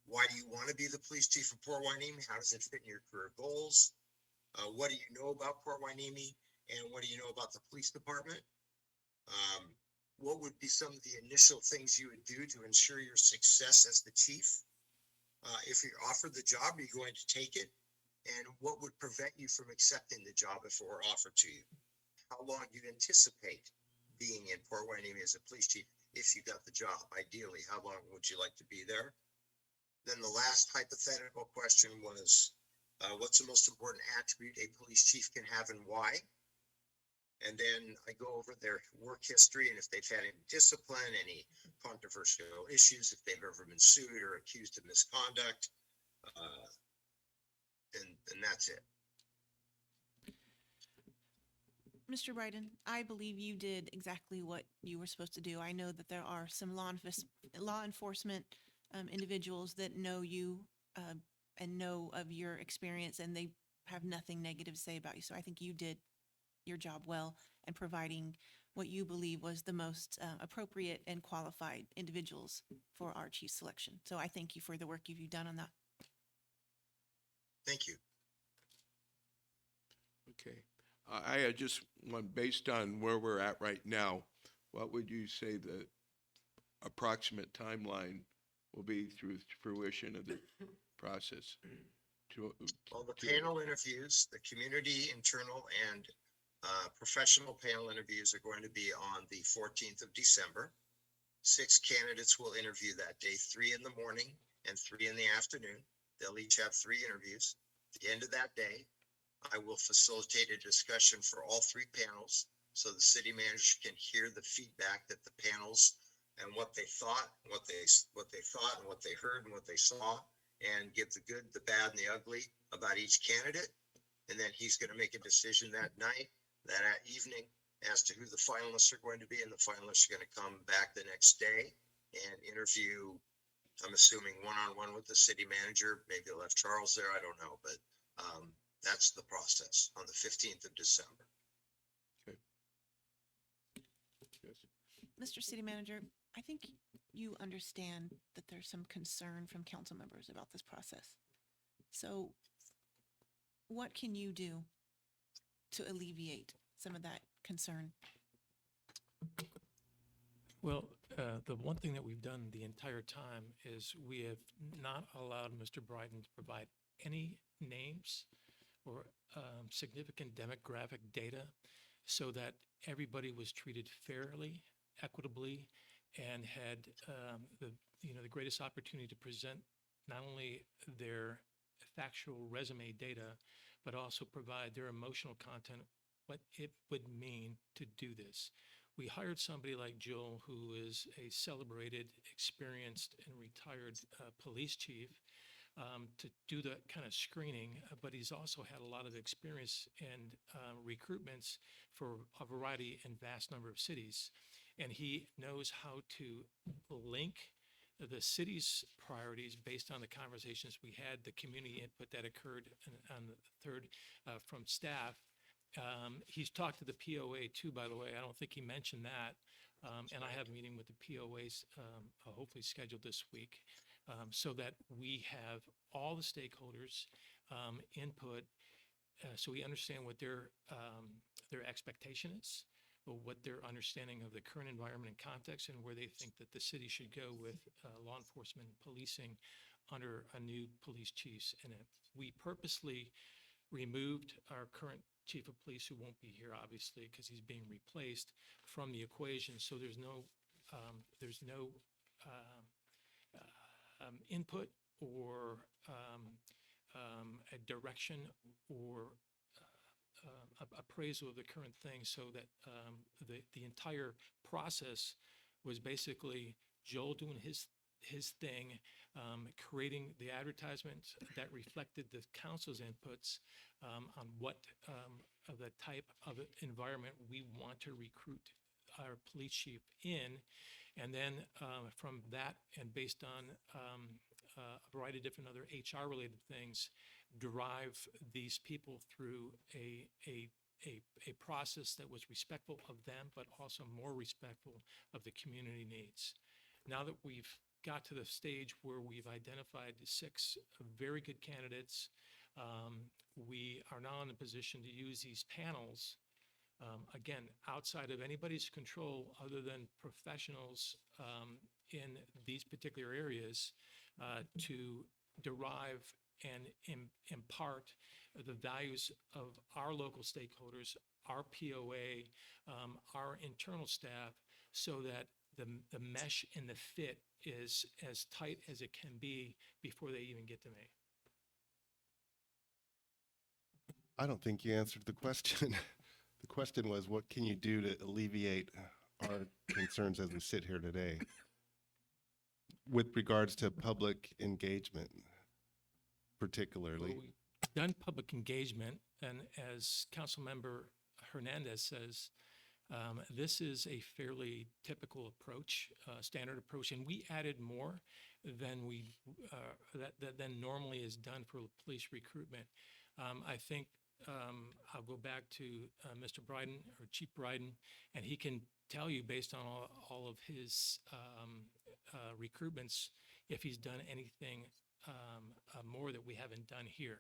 Why do you want to be the police chief of Port Hueneme? How does it fit in your career goals? What do you know about Port Hueneme? And what do you know about the police department? What would be some of the initial things you would do to ensure your success as the chief? If you're offered the job, are you going to take it? And what would prevent you from accepting the job if it were offered to you? How long do you anticipate being in Port Hueneme as a police chief if you got the job? Ideally, how long would you like to be there? Then the last hypothetical question was, what's the most important attribute a police chief can have and why? And then I go over their work history and if they've had any discipline, any controversial issues, if they've ever been sued or accused of misconduct. And that's it. Mr. Bryden, I believe you did exactly what you were supposed to do. I know that there are some law enforcement individuals that know you and know of your experience, and they have nothing negative to say about you. So I think you did your job well and providing what you believe was the most appropriate and qualified individuals for our chief selection. So I thank you for the work you've done on that. Thank you. Okay. I just want, based on where we're at right now, what would you say the approximate timeline will be through fruition of the process? Well, the panel interviews, the community, internal, and professional panel interviews are going to be on the 14th of December. 6 candidates will interview that day, 3 in the morning and 3 in the afternoon. They'll each have 3 interviews. At the end of that day, I will facilitate a discussion for all 3 panels so the city manager can hear the feedback that the panels and what they thought, what they thought and what they heard and what they saw, and give the good, the bad, and the ugly about each candidate. And then he's going to make a decision that night, that evening, as to who the finalists are going to be, and the finalists are going to come back the next day and interview, I'm assuming one-on-one with the city manager. Maybe they'll have Charles there, I don't know, but that's the process on the 15th of December. Okay. Yes. Mr. City Manager, I think you understand that there's some concern from council members about this process. So what can you do to alleviate some of that concern? Well, the one thing that we've done the entire time is we have not allowed Mr. Bryden to provide any names or significant demographic data so that everybody was treated fairly, equitably, and had the greatest opportunity to present not only their factual resume data, but also provide their emotional content, what it would mean to do this. We hired somebody like Joel, who is a celebrated, experienced, and retired police chief to do the kind of screening, but he's also had a lot of experience in recruitments for a variety and vast number of cities. And he knows how to link the city's priorities based on the conversations we had, the community input that occurred on the 3rd from staff. He's talked to the POA too, by the way. I don't think he mentioned that. And I have a meeting with the POAs hopefully scheduled this week so that we have all the stakeholders input so we understand what their expectation is, what their understanding of the current environment and context, and where they think that the city should go with law enforcement and policing under a new police chiefs in it. We purposely removed our current chief of police, who won't be here obviously because he's being replaced, from the equation. So there's no input or a direction or appraisal of the current thing, so that the entire process was basically Joel doing his thing, creating the advertisements that reflected the council's inputs on what the type of environment we want to recruit our police chief in. And then from that, and based on a variety of different other HR related things, derive these people through a process that was respectful of them, but also more respectful of the community needs. Now that we've got to the stage where we've identified 6 very good candidates, we are now in a position to use these panels, again, outside of anybody's control other than professionals in these particular areas, to derive and impart the values of our local stakeholders, our POA, our internal staff, so that the mesh and the fit is as tight as it can be before they even get to me. I don't think you answered the question. The question was, what can you do to alleviate our concerns as we sit here today with regards to public engagement particularly? Well, we've done public engagement, and as Councilmember Hernandez says, this is a fairly typical approach, standard approach, and we added more than than normally is done for police recruitment. I think I'll go back to Mr. Bryden or Chief Bryden, and he can tell you based on all of his recruitments if he's done anything more that we haven't done here.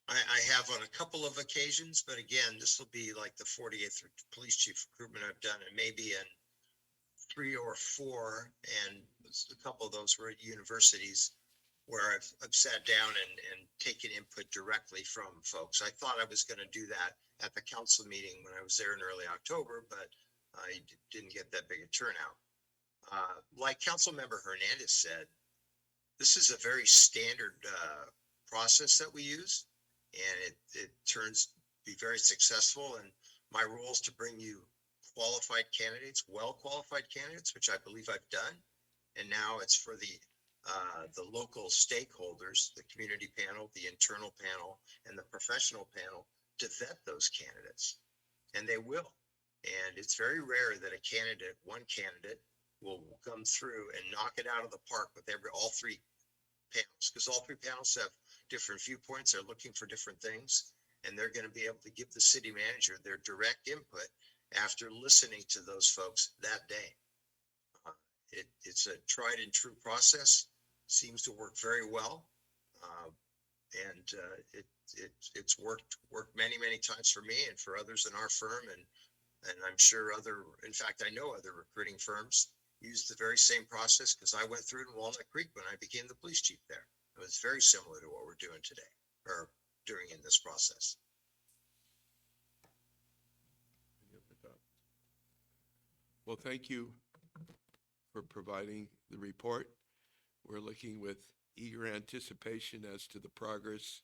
I have on a couple of occasions, but again, this will be like the 48th police chief recruitment I've done, and maybe in 3 or 4, and a couple of those were at universities where I've sat down and taken input directly from folks. I thought I was going to do that at the council meeting when I was there in early October, but I didn't get that big a turnout. Like Councilmember Hernandez said, this is a very standard process that we use, and it turns to be very successful. And my role is to bring you qualified candidates, well-qualified candidates, which I believe I've done. And now it's for the local stakeholders, the community panel, the internal panel, and the professional panel to vet those candidates. And they will. And it's very rare that one candidate will come through and knock it out of the park with all 3 panels, because all 3 panels have different viewpoints. They're looking for different things, and they're going to be able to give the city manager their direct input after listening to those folks that day. It's a tried and true process, seems to work very well. And it's worked many times for me and for others in our firm. And I'm sure in fact, I know other recruiting firms use the very same process, because I went through it in Walnut Creek when I became the police chief there. It was very similar to what we're doing today, or doing in this process. Well, thank you for providing the report. We're looking with eager anticipation as to the progress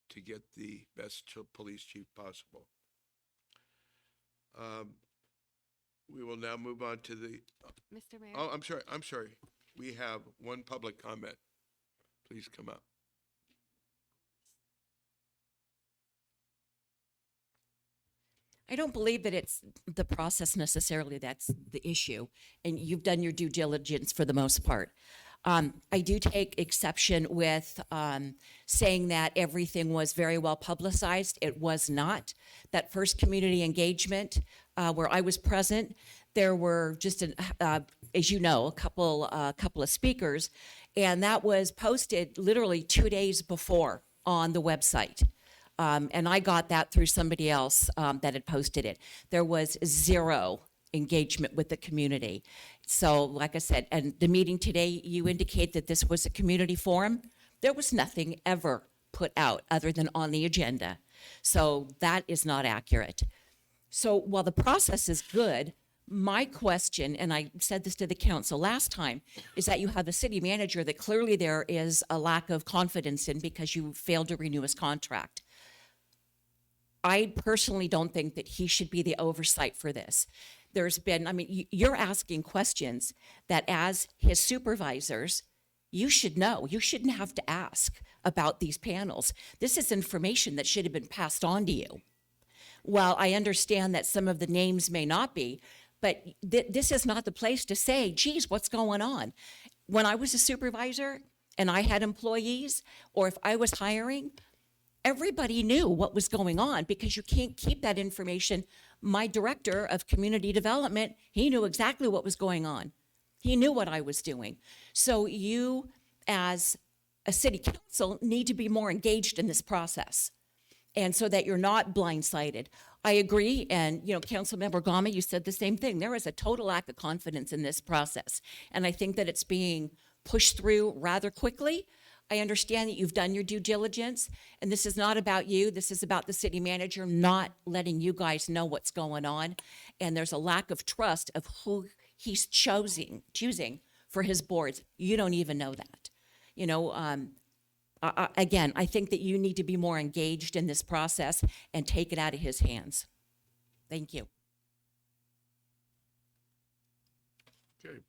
to get the best police chief possible. We will now move on to the, Mr. Mayor? oh, I'm sorry. We have one public comment. Please come up. I don't believe that it's the process necessarily that's the issue, and you've done your due diligence for the most part. I do take exception with saying that everything was very well publicized. It was not. That first community engagement where I was present, there were just, as you know, a couple of speakers, and that was posted literally 2 days before on the website. And I got that through somebody else that had posted it. There was zero engagement with the community. So like I said, and the meeting today, you indicate that this was a community forum. There was nothing ever put out other than on the agenda. So that is not accurate. So while the process is good, my question, and I said this to the council last time, is that you have a city manager that clearly there is a lack of confidence in because you failed to renew his contract. I personally don't think that he should be the oversight for this. There's been, I mean, you're asking questions that as his supervisors, you should know. You shouldn't have to ask about these panels. This is information that should have been passed on to you. While I understand that some of the names may not be, but this is not the place to say, geez, what's going on? When I was a supervisor and I had employees, or if I was hiring, everybody knew what was going on because you can't keep that information. My director of community development, he knew exactly what was going on. He knew what I was doing. So you, as a city council, need to be more engaged in this process. And so that you're not blindsided. I agree, and Councilmember Gama, you said the same thing. There is a total lack of confidence in this process. And I think that it's being pushed through rather quickly. I understand that you've done your due diligence, and this is not about you. This is about the city manager not letting you guys know what's going on. And there's a lack of trust of who he's choosing for his boards. You don't even know that. Again, I think that you need to be more engaged in this process and take it out of his hands. Thank you. Okay.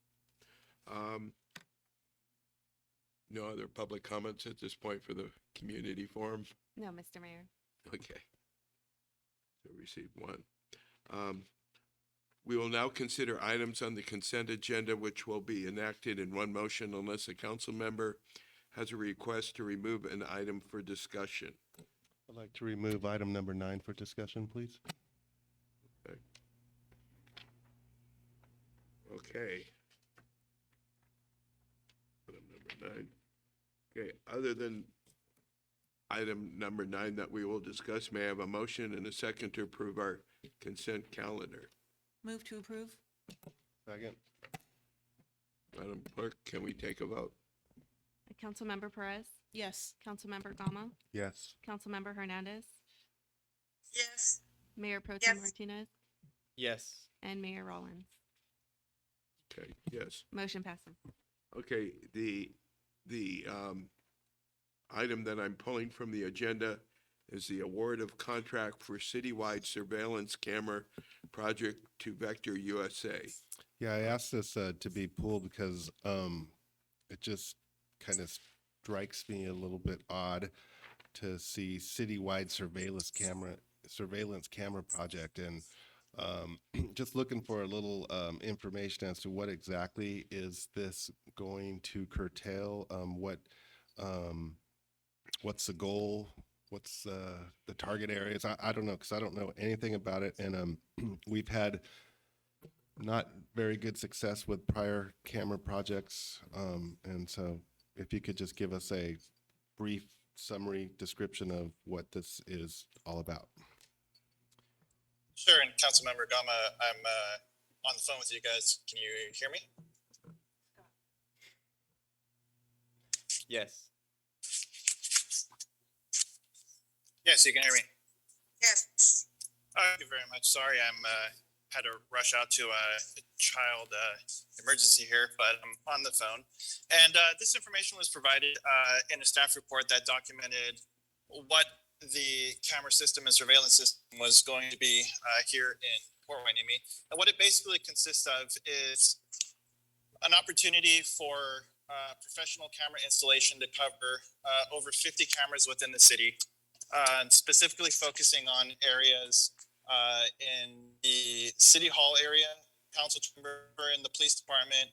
No other public comments at this point for the community forum? No, Mr. Mayor. Okay. So received one. We will now consider items on the consent agenda, which will be enacted in one motion unless a council member has a request to remove an item for discussion. I'd like to remove item number 9 for discussion, please. Okay. Item number 9. Okay, other than item number 9 that we will discuss, may I have a motion and a second to approve our consent calendar? Move to approve? Second. Madam Clerk, can we take a vote? Councilmember Perez, Yes. Councilmember Gama, Yes. Councilmember Hernandez, Yes. Mayor Pro Tem Yes. Martinez, Yes. and Mayor Rollins. Okay, yes. Motion passes. Okay, the item that I'm pulling from the agenda is the award of contract for citywide surveillance camera project to Vector USA. Yeah, I asked this to be pulled because it just kind of strikes me a little bit odd to see citywide surveillance camera project, and just looking for a little information as to what exactly is this going to curtail? What's the goal? What's the target areas? I don't know, because I don't know anything about it, and we've had not very good success with prior camera projects, and so if you could just give us a brief summary description of what this is all about. Sure, and Councilmember Gama, I'm on the phone with you guys. Can you hear me? Yes. Yes, you can hear me. Yes. Thank you very much. Sorry, I'm had to rush out to a child emergency here, but I'm on the phone. And this information was provided in a staff report that documented what the camera system and surveillance system was going to be here in Port Hueneme. And what it basically consists of is an opportunity for professional camera installation to cover over 50 cameras within the city, and specifically focusing on areas in the city hall area, council chamber, and the police department,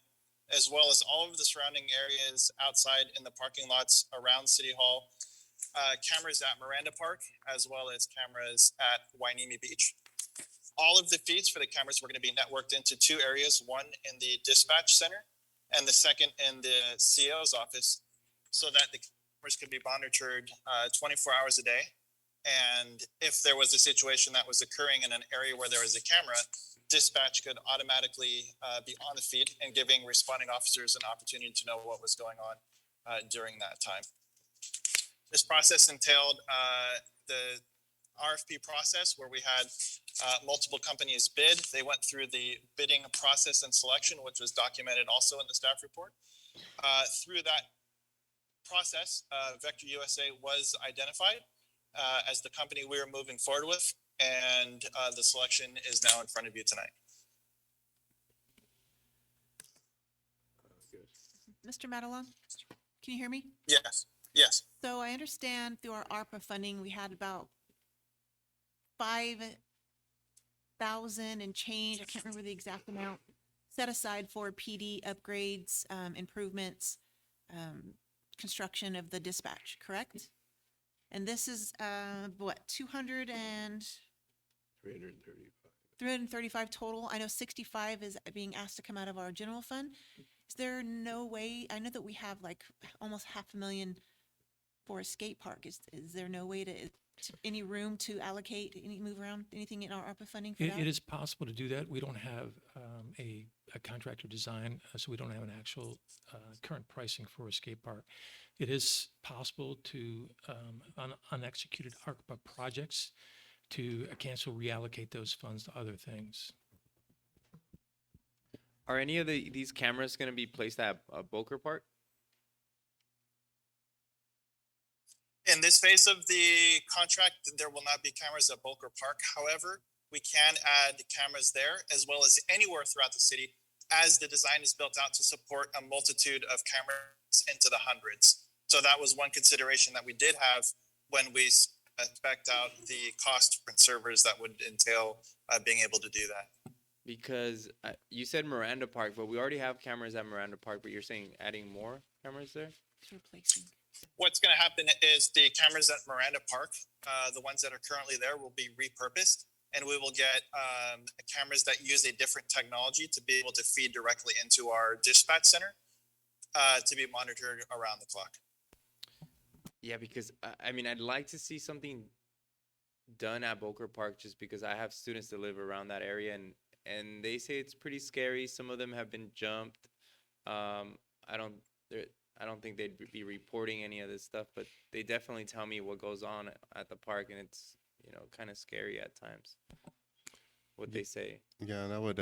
as well as all of the surrounding areas outside in the parking lots around city hall. Cameras at Miranda Park, as well as cameras at Hueneme Beach. All of the feeds for the cameras were going to be networked into two areas, one in the dispatch center and the second in the CO's office, so that the cameras could be monitored 24 hours a day. And if there was a situation that was occurring in an area where there was a camera, dispatch could automatically be on the feed and giving responding officers an opportunity to know what was going on during that time. This process entailed the RFP process where we had multiple companies bid. They went through the bidding process and selection, which was documented also in the staff report. Through that process, Vector USA was identified as the company we were moving forward with, and the selection is now in front of you tonight. Mr. Matalon, can you hear me? Yes, yes. So I understand through our ARPA funding, we had about 5,000 and change, I can't remember the exact amount, set aside for PD upgrades, improvements, construction of the dispatch, correct? And this is, what, 335 total? I know 65 is being asked to come out of our general fund. Is there no way, I know that we have like almost $500,000 for a skate park. Is there no way to any room to allocate, move around anything in our ARPA funding for that? It is possible to do that. We don't have a contractor design, so we don't have an actual current pricing for a skate park. It is possible to, on unexecuted ARPA projects, to cancel, reallocate those funds to other things. Are any of these cameras going to be placed at Boker Park? In this phase of the contract, there will not be cameras at Boulker Park. However, we can add cameras there as well as anywhere throughout the city as the design is built out to support a multitude of cameras into the hundreds. So that was one consideration that we did have when we spec'd out the cost for servers that would entail being able to do that. Because you said Miranda Park, but we already have cameras at Miranda Park, but you're saying adding more cameras there? Replacing. What's going to happen is the cameras at Miranda Park, the ones that are currently there, will be repurposed, and we will get cameras that use a different technology to be able to feed directly into our dispatch center to be monitored around the clock. Yeah, because I mean, I'd like to see something done at Boulker Park just because I have students that live around that area and they say it's pretty scary. Some of them have been jumped. I don't think they'd be reporting any of this stuff, but they definitely tell me what goes on at the park, and it's, you know, kind of scary at times. What they say. Yeah, and I would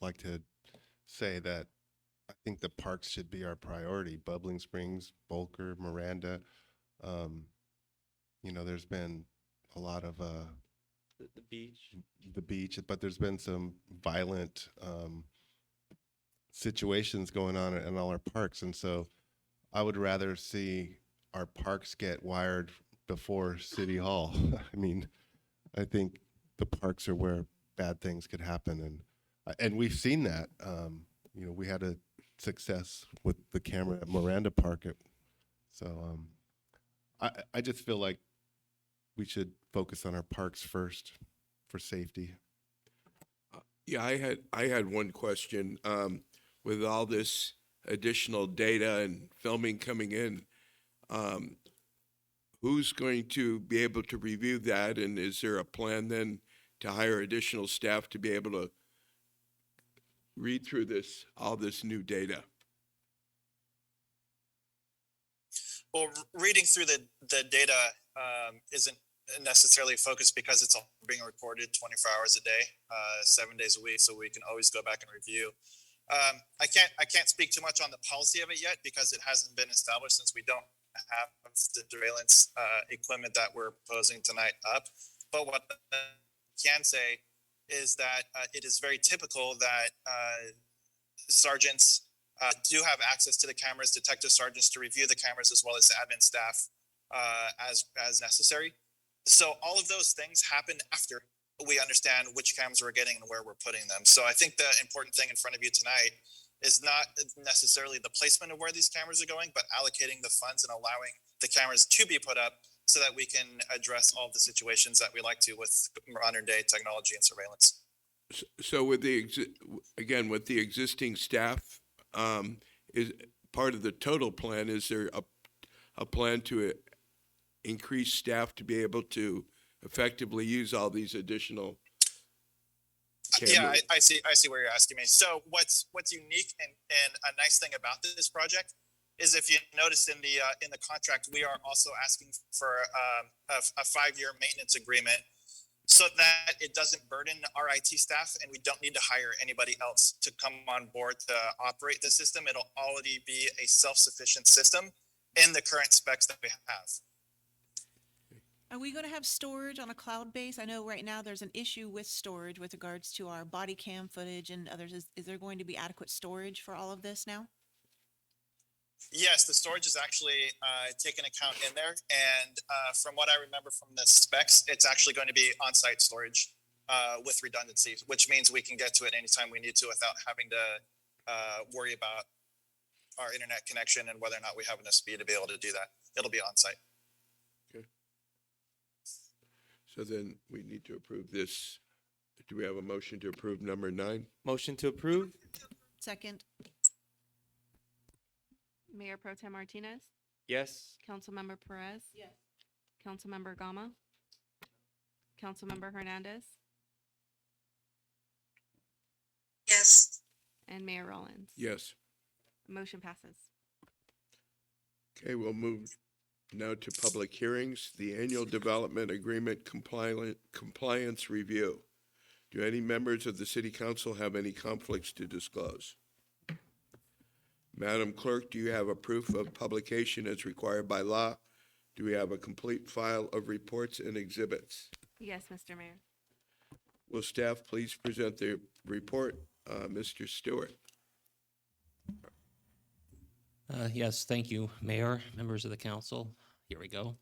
like to say that I think the parks should be our priority. Bubbling Springs, Boulker, Miranda. You know, there's been a lot of The beach. but there's been some violent situations going on in all our parks, and so I would rather see our parks get wired before City Hall. I mean, I think the parks are where bad things could happen, and we've seen that. You know, we had a success with the camera at Miranda Park, so I just feel like we should focus on our parks first for safety. Yeah, I had one question. With all this additional data and filming coming in, who's going to be able to review that? And is there a plan then to hire additional staff to be able to read through all this new data? Well, reading through the data isn't necessarily focused because it's all being recorded 24 hours a day, 7 days a week, so we can always go back and review. I can't speak too much on the policy of it yet because it hasn't been established since we don't have the surveillance equipment that we're proposing tonight up. But what I can say is that it is very typical that sergeants do have access to the cameras, detective sergeants to review the cameras as well as the admin staff as necessary. So all of those things happen after we understand which cameras we're getting and where we're putting them. So I think the important thing in front of you tonight is not necessarily the placement of where these cameras are going, but allocating the funds and allowing the cameras to be put up so that we can address all of the situations that we like to with modern day technology and surveillance. So with with the existing staff, is part of the total plan, is there a plan to increase staff to be able to effectively use all these additional cameras? Yeah, I see where you're asking me. So what's unique and a nice thing about this project is, if you notice in the contract, we are also asking for a 5-year maintenance agreement so that it doesn't burden our IT staff and we don't need to hire anybody else to come on board to operate the system. It'll already be a self-sufficient system in the current specs that we have. Are we going to have storage on a cloud base? I know right now there's an issue with storage with regards to our body cam footage and others. Is there going to be adequate storage for all of this now? Yes, the storage is actually taken account in there. And from what I remember from the specs, it's actually going to be on-site storage with redundancy, which means we can get to it anytime we need to without having to worry about our internet connection and whether or not we have enough speed to be able to do that. It'll be on-site. So then we need to approve this. Do we have a motion to approve number 9? Motion to approve? Second. Mayor Pro Tem Martinez? Yes. Councilmember Perez? Yes. Councilmember Gama? Councilmember Hernandez? Yes. And Mayor Rollins? Yes. Motion passes. Okay, we'll move now to public hearings, the annual development agreement compliance review. Do any members of the city council have any conflicts to disclose? Madam Clerk, do you have a proof of publication as required by law Do we have a complete file of reports and exhibits? Yes, Mr. Mayor. Will staff please present the report? Mr. Stewart. Yes, thank you, Mayor, members of the council. Here we go.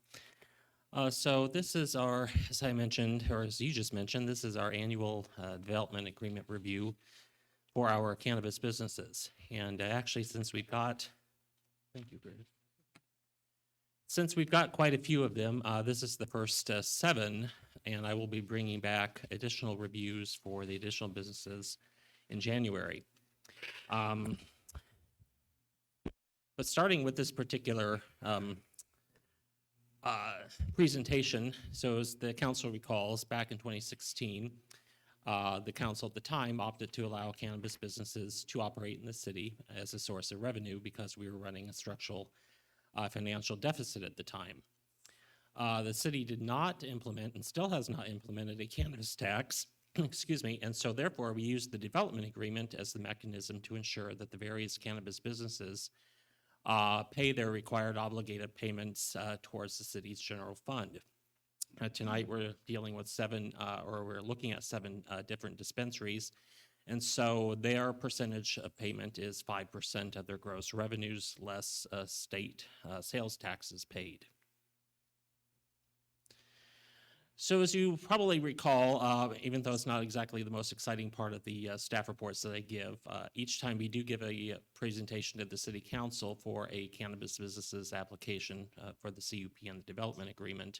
So this is our, as I mentioned, or as you just mentioned, this is our annual development agreement review for our cannabis businesses. And actually, since we've got, thank you, Greg. Since we've got quite a few of them, this is the first 7, and I will be bringing back additional reviews for the additional businesses in January. But starting with this particular presentation, so as the council recalls, back in 2016, the council at the time opted to allow cannabis businesses to operate in the city as a source of revenue because we were running a structural financial deficit at the time. The city did not implement and still has not implemented a cannabis tax, excuse me, and so therefore we used the development agreement as the mechanism to ensure that the various cannabis businesses pay their required obligated payments towards the city's general fund. Tonight we're dealing with 7, or we're looking at 7 different dispensaries, and so their percentage of payment is 5% of their gross revenues less state sales taxes paid. So as you probably recall, even though it's not exactly the most exciting part of the staff reports that I give, each time we do give a presentation to the City Council for a cannabis businesses application for the CUP and the development agreement,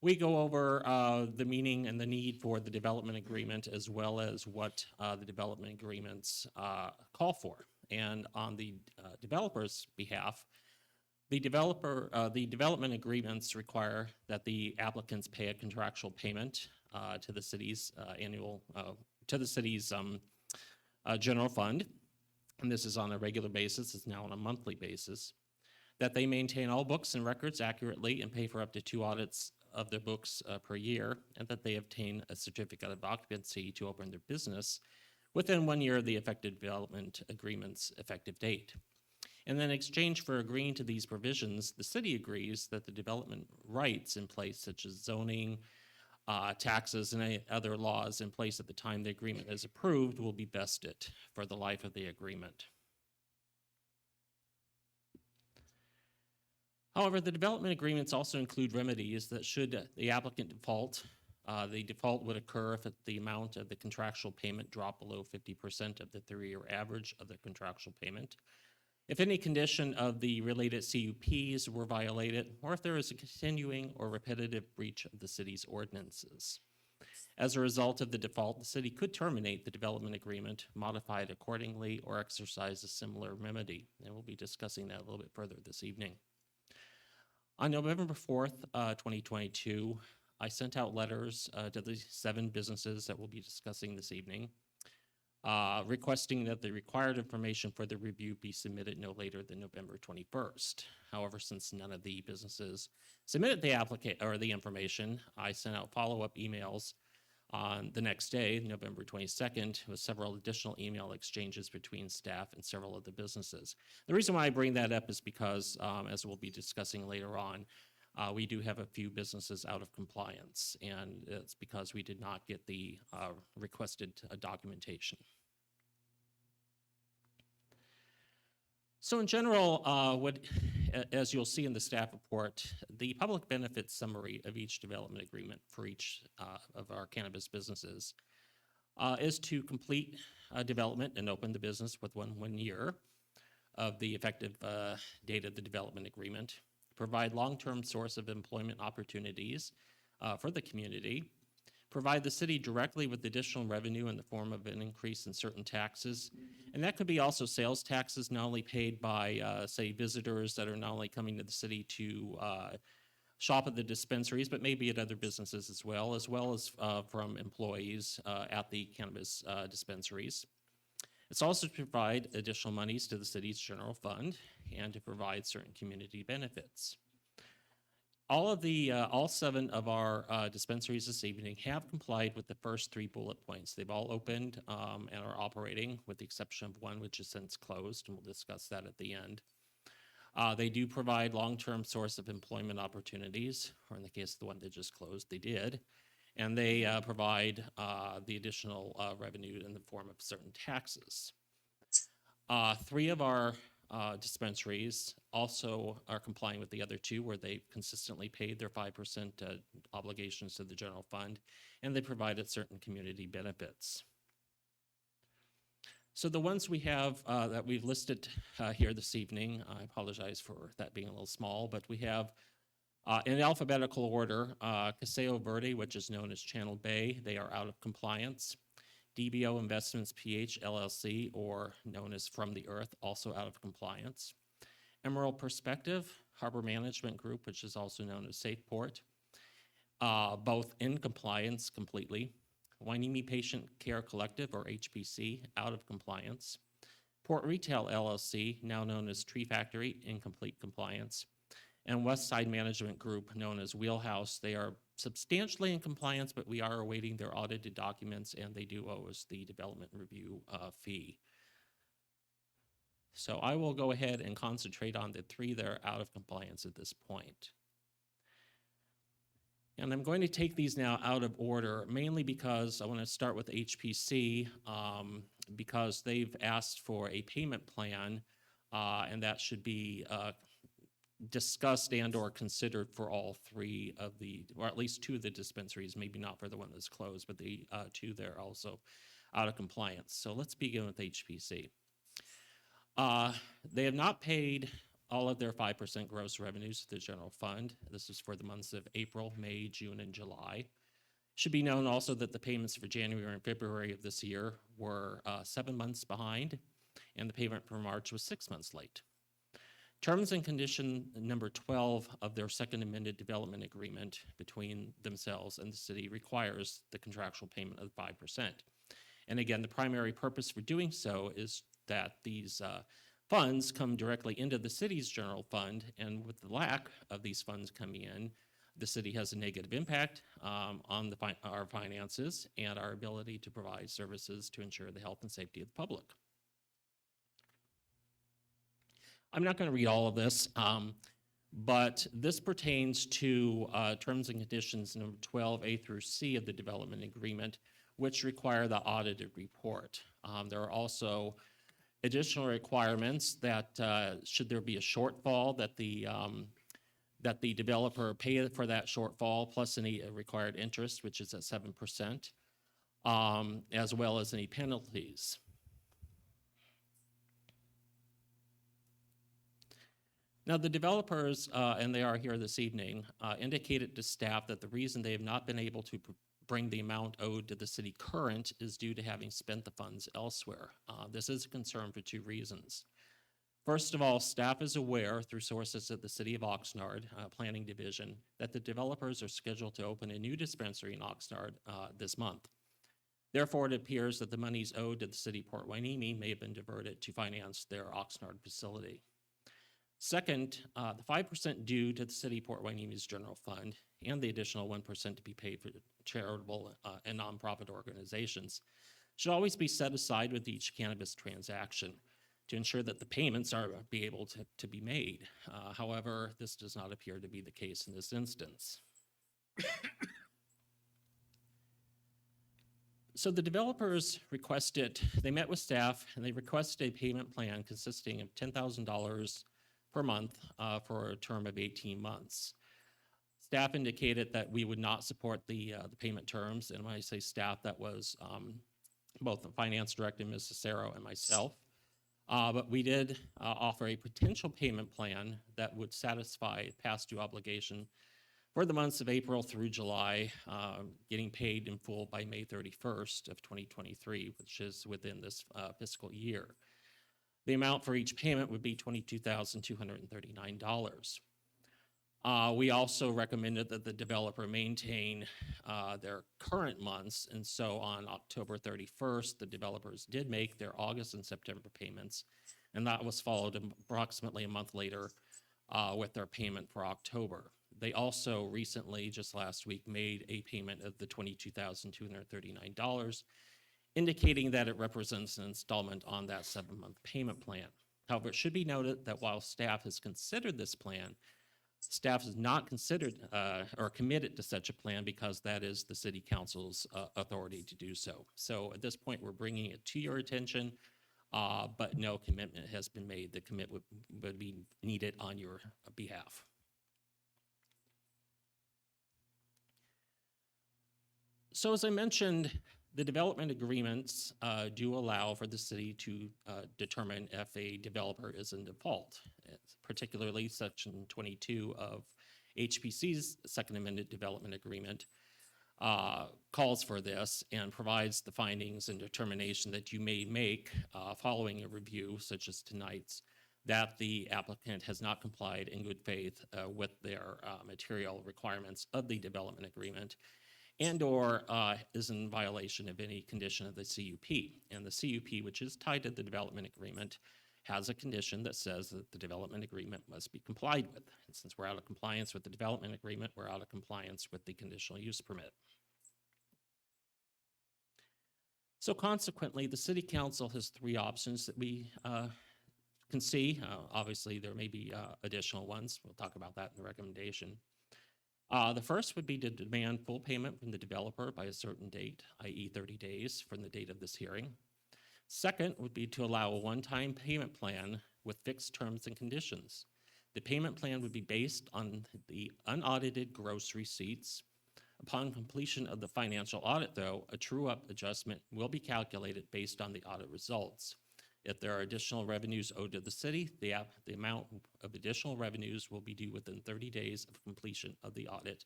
we go over the meaning and the need for the development agreement as well as what the development agreements call for. And on the developer's behalf, the development agreements require that the applicants pay a contractual payment to the city's general fund, and this is on a regular basis. It's now on a monthly basis. That they maintain all books and records accurately and pay for up to 2 audits of their books per year, and that they obtain a certificate of occupancy to open their business within 1 year of the effective development agreement's effective date. And then in exchange for agreeing to these provisions, the city agrees that the development rights in place, such as zoning, taxes, and any other laws in place at the time the agreement is approved, will be vested for the life of the agreement. However, the development agreements also include remedies that should the applicant default, the default would occur if the amount of the contractual payment dropped below 50% of the 3-year average of the contractual payment, if any condition of the related CUPs were violated, or if there is a continuing or repetitive breach of the city's ordinances. As a result of the default, the city could terminate the development agreement, modify it accordingly, or exercise a similar remedy. And we'll be discussing that a little bit further this evening. On November 4th, 2022, I sent out letters to the 7 businesses that we'll be discussing this evening, requesting that the required information for the review be submitted no later than November 21st. However, since none of the businesses submitted the information, I sent out follow-up emails on the next day, November 22nd, with several additional email exchanges between staff and several of the businesses. The reason why I bring that up is because, as we'll be discussing later on, we do have a few businesses out of compliance, and it's because we did not get the requested documentation. So in general, as you'll see in the staff report, the public benefit summary of each development agreement for each of our cannabis businesses is to complete development and open the business within 1 year of the effective date of the development agreement, provide long-term source of employment opportunities for the community, provide the city directly with additional revenue in the form of an increase in certain taxes. And that could be also sales taxes not only paid by, say, visitors that are not only coming to the city to shop at the dispensaries, but maybe at other businesses as well as from employees at the cannabis dispensaries. It's also to provide additional monies to the city's general fund and to provide certain community benefits. All 7 of our dispensaries this evening have complied with the first 3 bullet points. They've all opened and are operating, with the exception of one which is since closed, and we'll discuss that at the end. They do provide long-term source of employment opportunities, or in the case of the one that just closed, they did. And they provide the additional revenue in the form of certain taxes. 3 of our dispensaries also are complying with the other 2, where they consistently paid their 5% obligations to the general fund, and they provided certain community benefits. So the ones we have that we've listed here this evening, I apologize for that being a little small, but we have in alphabetical order, Caseo Verde, which is known as Channel Bay, they are out of compliance. DBO Investments PH LLC, or known as From the Earth, also out of compliance. Emerald Perspective, Harbor Management Group, which is also known as Safeport, both in compliance completely. Hueneme Patient Care Collective, or HPC, out of compliance. Port Retail LLC, now known as Tree Factory, in complete compliance. And West Side Management Group, known as Wheelhouse, they are substantially in compliance, but we are awaiting their audited documents, and they do owe us the development review fee. So I will go ahead and concentrate on the 3 that are out of compliance at this point. And I'm going to take these now out of order, mainly because I want to start with HPC, because they've asked for a payment plan, and that should be discussed and or considered for all 3 of the, or at least 2 of the dispensaries, maybe not for the one that's closed, but the 2 that are also out of compliance. So let's begin with HPC. They have not paid all of their 5% gross revenues to the general fund. This is for the months of April, May, June, and July. Should be known also that the payments for January and February of this year were 7 months behind, and the payment for March was 6 months late. Terms and condition number 12 of their second amended development agreement between themselves and the city requires the contractual payment of 5%. And again, the primary purpose for doing so is that these funds come directly into the city's general fund, and with the lack of these funds coming in, the city has a negative impact on our finances and our ability to provide services to ensure the health and safety of the public. I'm not going to read all of this, but this pertains to terms and conditions number 12A through C of the development agreement, which require the audited report. There are also additional requirements that should there be a shortfall, that the developer pay for that shortfall plus any required interest, which is at 7%, as well as any penalties. Now, the developers, and they are here this evening, indicated to staff that the reason they have not been able to bring the amount owed to the city current is due to having spent the funds elsewhere. This is a concern for 2 reasons. First of all, staff is aware through sources at the City of Oxnard Planning Division that the developers are scheduled to open a new dispensary in Oxnard this month. Therefore, it appears that the monies owed to the city of Port Hueneme may have been diverted to finance their Oxnard facility. Second, the 5% due to the city of Port Hueneme's general fund and the additional 1% to be paid for charitable and nonprofit organizations should always be set aside with each cannabis transaction to ensure that the payments are be able to be made. However, this does not appear to be the case in this instance. So the developers they met with staff and they requested a payment plan consisting of $10,000 per month for a term of 18 months. Staff indicated that we would not support the payment terms, and when I say staff, that was both the finance director, Ms. Cicero, and myself. But we did offer a potential payment plan that would satisfy past due obligation for the months of April through July, getting paid in full by May 31st of 2023, which is within this fiscal year. The amount for each payment would be $22,239. We also recommended that the developer maintain their current months, and so on October 31st, the developers did make their August and September payments, and that was followed approximately a month later with their payment for October. They also recently, just last week, made a payment of the $22,239, indicating that it represents an installment on that 7-month payment plan. However, it should be noted that while staff has considered this plan, staff is not considered or committed to such a plan because that is the city council's authority to do so. So at this point, we're bringing it to your attention, but no commitment has been made. The commitment would be needed on your behalf. So as I mentioned, the development agreements do allow for the city to determine if a developer is in default. It's particularly Section 22 of HPC's Second Amended Development Agreement calls for this and provides the findings and determination that you may make following a review, such as tonight's, that the applicant has not complied in good faith with their material requirements of the development agreement, and/or is in violation of any condition of the CUP. And the CUP, which is tied to the development agreement, has a condition that says that the development agreement must be complied with. And since we're out of compliance with the development agreement, we're out of compliance with the conditional use permit. So consequently, the city council has three options that we can see. Obviously, there may be additional ones. We'll talk about that in the recommendation. The first would be to demand full payment from the developer by a certain date, i.e. 30 days from the date of this hearing. Second would be to allow a one-time payment plan with fixed terms and conditions. The payment plan would be based on the unaudited gross receipts. Upon completion of the financial audit, though, a true-up adjustment will be calculated based on the audit results. If there are additional revenues owed to the city, the amount of additional revenues will be due within 30 days of completion of the audit,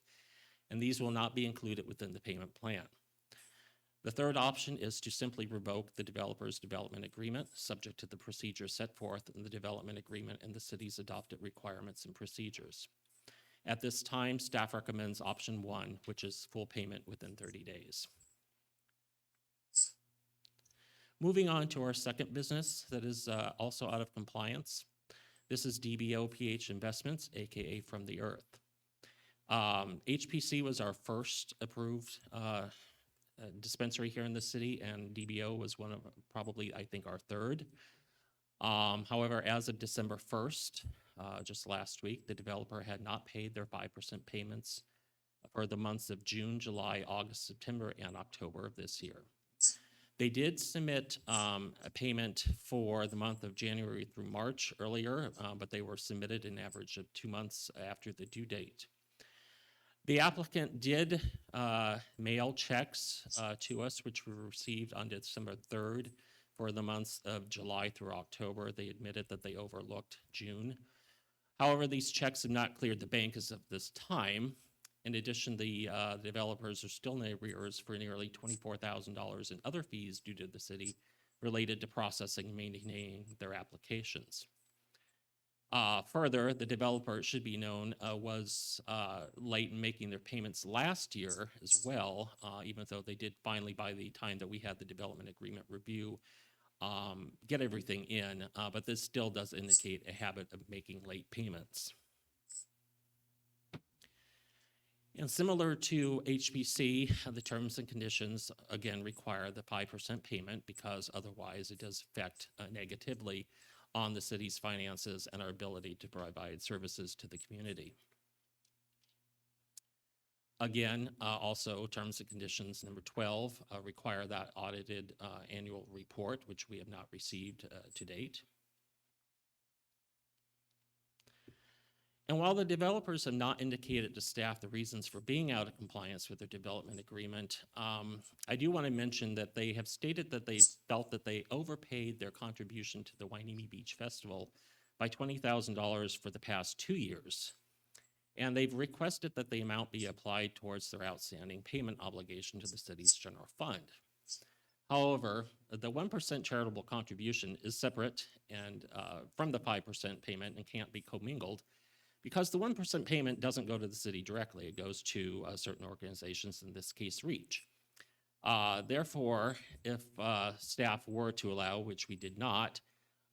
and these will not be included within the payment plan. The third option is to simply revoke the developer's development agreement, subject to the procedures set forth in the development agreement and the city's adopted requirements and procedures. At this time, staff recommends option one, which is full payment within 30 days. Moving on to our second business that is also out of compliance. This is DBO PH Investments, AKA From the Earth. HPC was our first approved dispensary here in the city, and DBO was one of probably, I think, our third. However, as of December 1st, just last week, the developer had not paid their 5% payments for the months of June, July, August, September, and October of this year. They did submit a payment for the month of January through March earlier, but they were submitted an average of 2 months after the due date. The applicant did mail checks to us, which were received on December 3rd for the months of July through October. They admitted that they overlooked June. However, these checks have not cleared the bank as of this time. In addition, the developers are still in arrears for nearly $24,000 in other fees due to the city related to processing and maintaining their applications. Further, the developer, it should be known, was late in making their payments last year as well, even though they did finally, by the time that we had the development agreement review, get everything in, but this still does indicate a habit of making late payments. And similar to HPC, the terms and conditions, again, require the 5% payment because otherwise it does affect negatively on the city's finances and our ability to provide services to the community. Again, also terms and conditions number 12 require that audited annual report, which we have not received to date. And while the developers have not indicated to staff the reasons for being out of compliance with their development agreement, I do want to mention that they have stated that they felt that they overpaid their contribution to the Hueneme Beach Festival by $20,000 for the past 2 years. And they've requested that the amount be applied towards their outstanding payment obligation to the city's general fund. However, the 1% charitable contribution is separate and from the 5% payment and can't be commingled, because the 1% payment doesn't go to the city directly. It goes to certain organizations, in this case, REACH. Therefore, if staff were to allow, which we did not,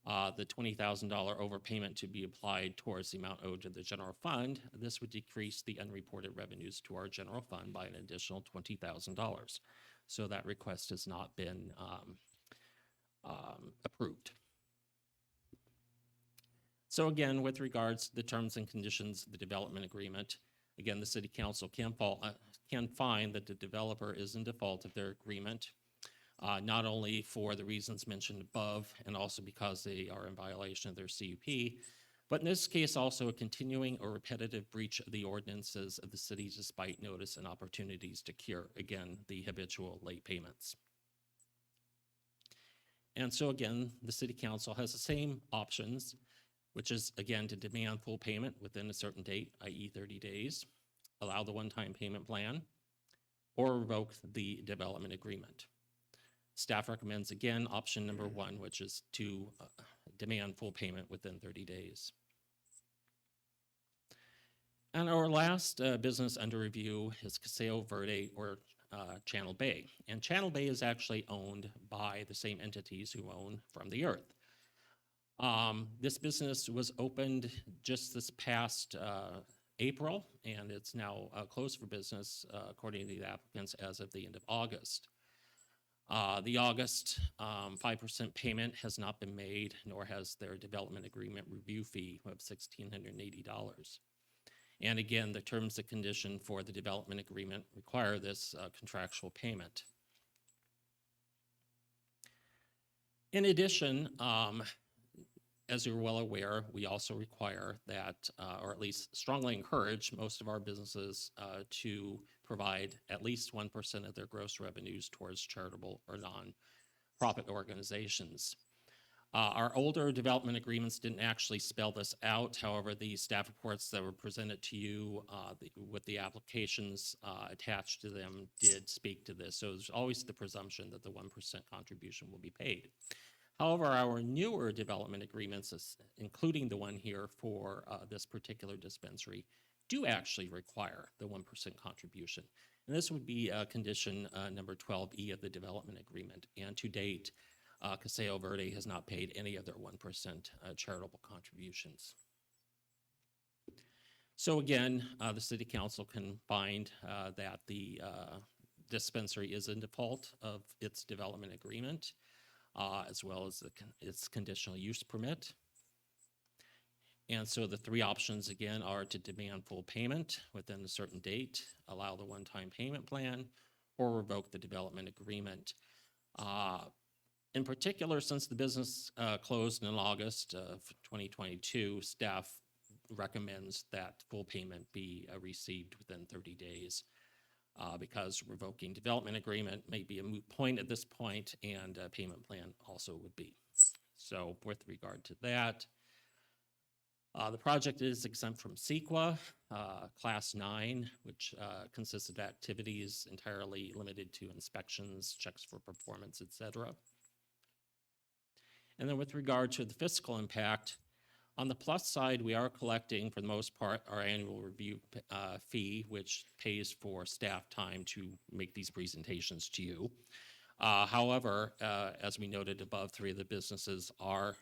the $20,000 overpayment to be applied towards the amount owed to the general fund, this would decrease the unreported revenues to our general fund by an additional $20,000. So that request has not been approved. So again, with regards to the terms and conditions of the development agreement, again, the city council can find that the developer is in default of their agreement, not only for the reasons mentioned above and also because they are in violation of their CUP, but in this case also a continuing or repetitive breach of the ordinances of the city despite notice and opportunities to cure, again, the habitual late payments. And so again, the city council has the same options, which is again to demand full payment within a certain date, i.e. 30 days, allow the one-time payment plan, or revoke the development agreement. Staff recommends again option number 1, which is to demand full payment within 30 days. And our last business under review is Caseo Verde or Channel Bay. And Channel Bay is actually owned by the same entities who own From the Earth. This business was opened just this past April, and it's now closed for business according to the applicants as of the end of August. The August 5% payment has not been made, nor has their development agreement review fee of $1,680. And again, the terms and condition for the development agreement require this contractual payment. In addition, as you're well aware, we also require that, or at least strongly encourage most of our businesses to provide at least 1% of their gross revenues towards charitable or non-profit organizations. Our older development agreements didn't actually spell this out. However, the staff reports that were presented to you with the applications attached to them did speak to this. So there's always the presumption that the 1% contribution will be paid. However, our newer development agreements, including the one here for this particular dispensary, do actually require the 1% contribution. And this would be condition number 12E of the development agreement. And to date, Caseo Verde has not paid any of their 1% charitable contributions. So again, the city council can find that the dispensary is in default of its development agreement, as well as its conditional use permit. And so the 3 options again are to demand full payment within a certain date, allow the one-time payment plan, or revoke the development agreement. In particular, since the business closed in August of 2022, staff recommends that full payment be received within 30 days because revoking development agreement may be a moot point at this point, and a payment plan also would be. So with regard to that, the project is exempt from CEQA, Class 9, which consists of activities entirely limited to inspections, checks for performance, etc. And then with regard to the fiscal impact, on the plus side, we are collecting, for the most part, our annual review fee, which pays for staff time to make these presentations to you. However, as we noted above, 3 of the businesses are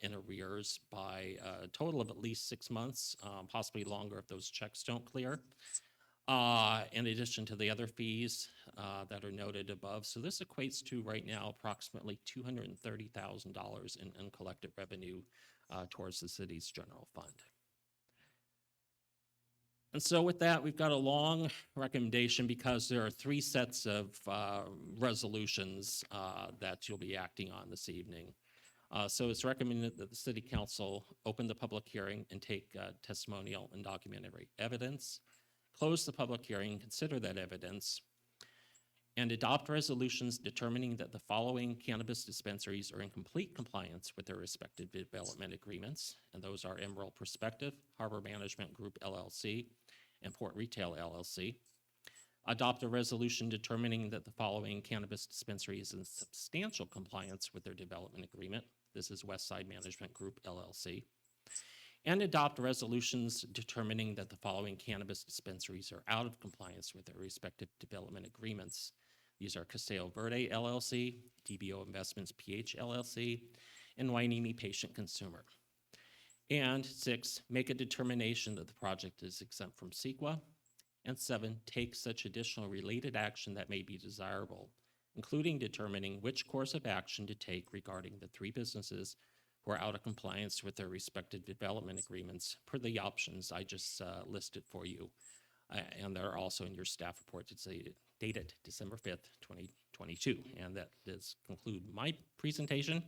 in arrears by a total of at least 6 months, possibly longer if those checks don't clear. In addition to the other fees that are noted above. So this equates to right now approximately $230,000 in uncollected revenue towards the city's general fund. And so with that, we've got a long recommendation because there are 3 sets of resolutions that you'll be acting on this evening. So it's recommended that the City Council open the public hearing and take testimonial and documentary evidence, close the public hearing, consider that evidence, and adopt resolutions determining that the following cannabis dispensaries are in complete compliance with their respective development agreements, and those are Emerald Perspective, Harbor Management Group LLC, and Port Retail LLC. Adopt a resolution determining that the following cannabis dispensary is in substantial compliance with their development agreement. This is Westside Management Group LLC. And adopt resolutions determining that the following cannabis dispensaries are out of compliance with their respective development agreements. These are Caseo Verde LLC, DBO Investments PH LLC, and Hueneme Patient Consumer. And 6, make a determination that the project is exempt from CEQA. And 7, take such additional related action that may be desirable, including determining which course of action to take regarding the 3 businesses who are out of compliance with their respective development agreements per the options I just listed for you. And they're also in your staff report. It's dated December 5th, 2022. And that does conclude my presentation.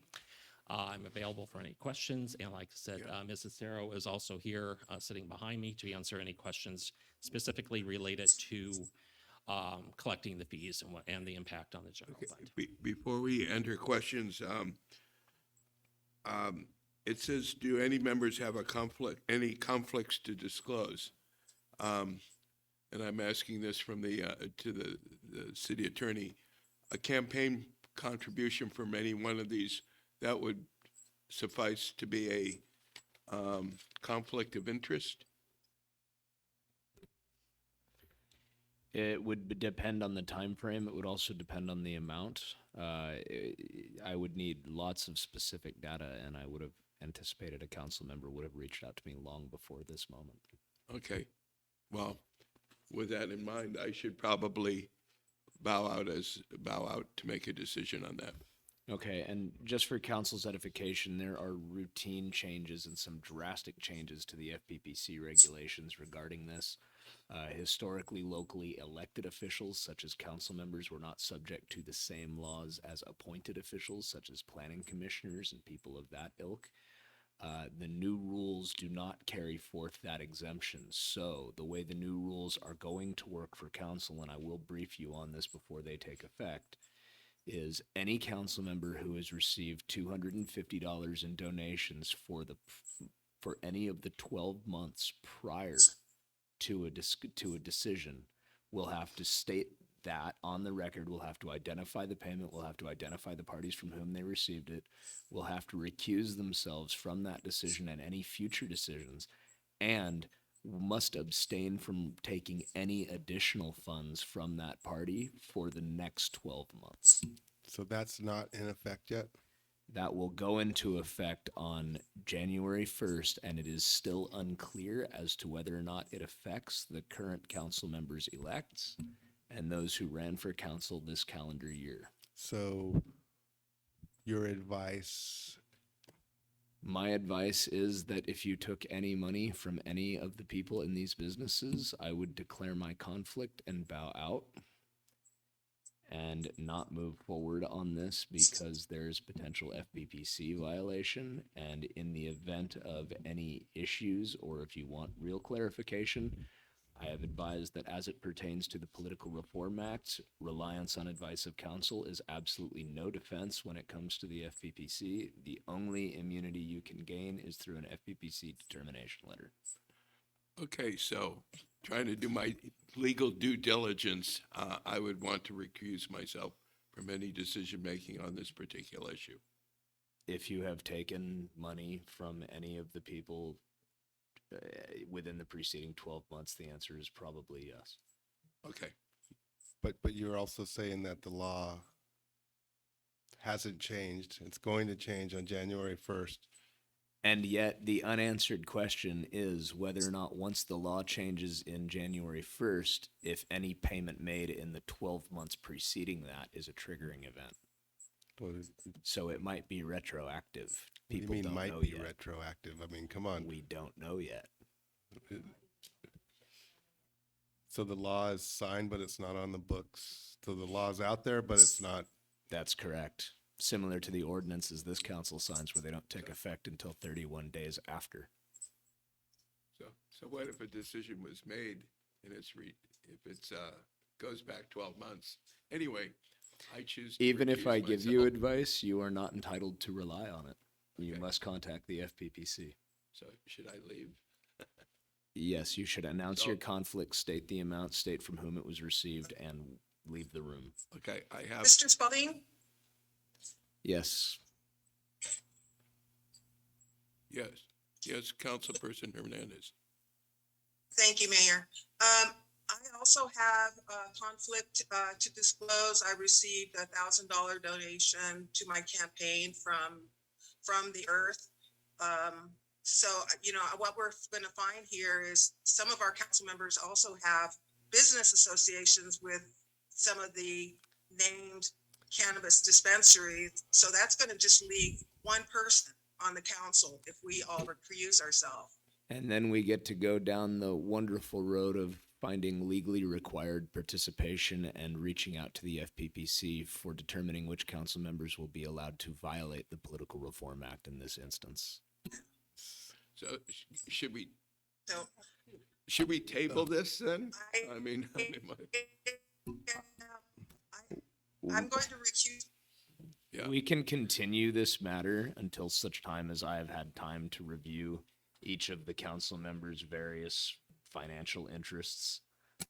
I'm available for any questions. And like I said, Mrs. Sarah is also here sitting behind me to answer any questions specifically related to collecting the fees and the impact on the general fund. Before we enter questions, it says, do any members have any conflicts to disclose? And I'm asking this from to the city attorney. A campaign contribution from any one of these, that would suffice to be a conflict of interest? It would depend on the time frame. It would also depend on the amount. I would need lots of specific data, and I would have anticipated a council member would have reached out to me long before this moment. Okay. Well, with that in mind, I should probably bow out to make a decision on that. Okay, and just for council's edification, there are routine changes and some drastic changes to the FPPC regulations regarding this. Historically, locally elected officials, such as council members, were not subject to the same laws as appointed officials, such as planning commissioners and people of that ilk. The new rules do not carry forth that exemption. So the way the new rules are going to work for council, and I will brief you on this before they take effect, is any council member who has received $250 in donations for any of the 12 months prior to a decision will have to state that on the record. Will have to identify the payment, will have to identify the parties from whom they received it, will have to recuse themselves from that decision and any future decisions, and must abstain from taking any additional funds from that party for the next 12 months. So that's not in effect yet? That will go into effect on January 1st, and it is still unclear as to whether or not it affects the current council members elects and those who ran for council this calendar year. So your advice? My advice is that if you took any money from any of the people in these businesses, I would declare my conflict and bow out and not move forward on this because there's potential FBPC violation. And in the event of any issues, or if you want real clarification, I have advised that as it pertains to the Political Reform Act, reliance on advice of counsel is absolutely no defense when it comes to the FPPC. The only immunity you can gain is through an FPPC determination letter. Okay, so trying to do my legal due diligence, I would want to recuse myself from any decision-making on this particular issue. If you have taken money from any of the people within the preceding 12 months, the answer is probably yes. Okay. But you're also saying that the law hasn't changed. It's going to change on January 1st. And yet the unanswered question is whether or not once the law changes in January 1st, if any payment made in the 12 months preceding that is a triggering event. So it might be retroactive. People What do you mean don't might know be yet. retroactive? I mean, come on. We don't know yet. So the law is signed, but it's not on the books. So the law is out there, but it's not. That's correct. Similar to the ordinances this council signs where they don't take effect until 31 days after. So what if a decision was made and goes back 12 months? Anyway, I choose to Even if recuse I give you myself. advice, you are not entitled to rely on it. You must contact the FPPC. So should I leave? Yes, you should announce your So- conflict, state the amount, state from whom it was received, and leave the room. Okay, I have. Mr. Spalding? Yes. Yes, Councilperson Hernandez. Thank you, Mayor. I also have a conflict to disclose. I received $1,000 donation to my campaign from the Earth. So, what we're going to find here is some of our council members also have business associations with some of the named cannabis dispensaries. So that's going to just leave one person on the council if we all recuse ourselves. And then we get to go down the wonderful road of finding legally required participation and reaching out to the FPPC for determining which council members will be allowed to violate the Political Reform Act in this instance. So should we, So should we table this then? I mean, I'm going to recuse. yeah. We can continue this matter until such time as I have had time to review each of the council members' various financial interests.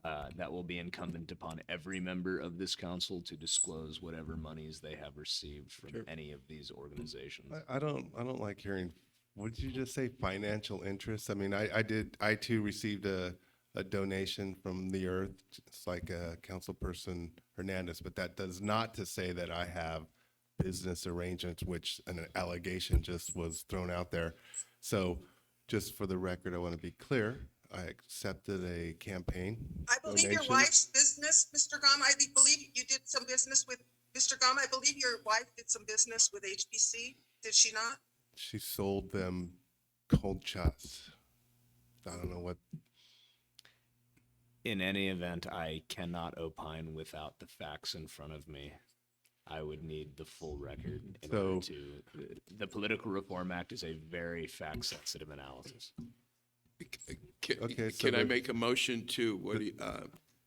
That will be incumbent upon every member of this council to disclose whatever monies they have received from any of these organizations. I don't like hearing, what did you just say, financial interests? I mean, I too received a donation from the Earth, just like Councilperson Hernandez, but that does not to say that I have business arrangements, which an allegation just was thrown out there. So just for the record, I want to be clear. I accepted a campaign I believe your donation. wife's business, Mr. Gum, I believe you did some business with, Mr. Gum, I believe your wife did some business with HPC, did she not? She sold them conchas. I don't know what. In any event, I cannot opine without the facts in front of me. I would need the full record in order to. The Political Reform Act is a very fact-sensitive analysis. Okay, so Can I there- make a motion to, what do you,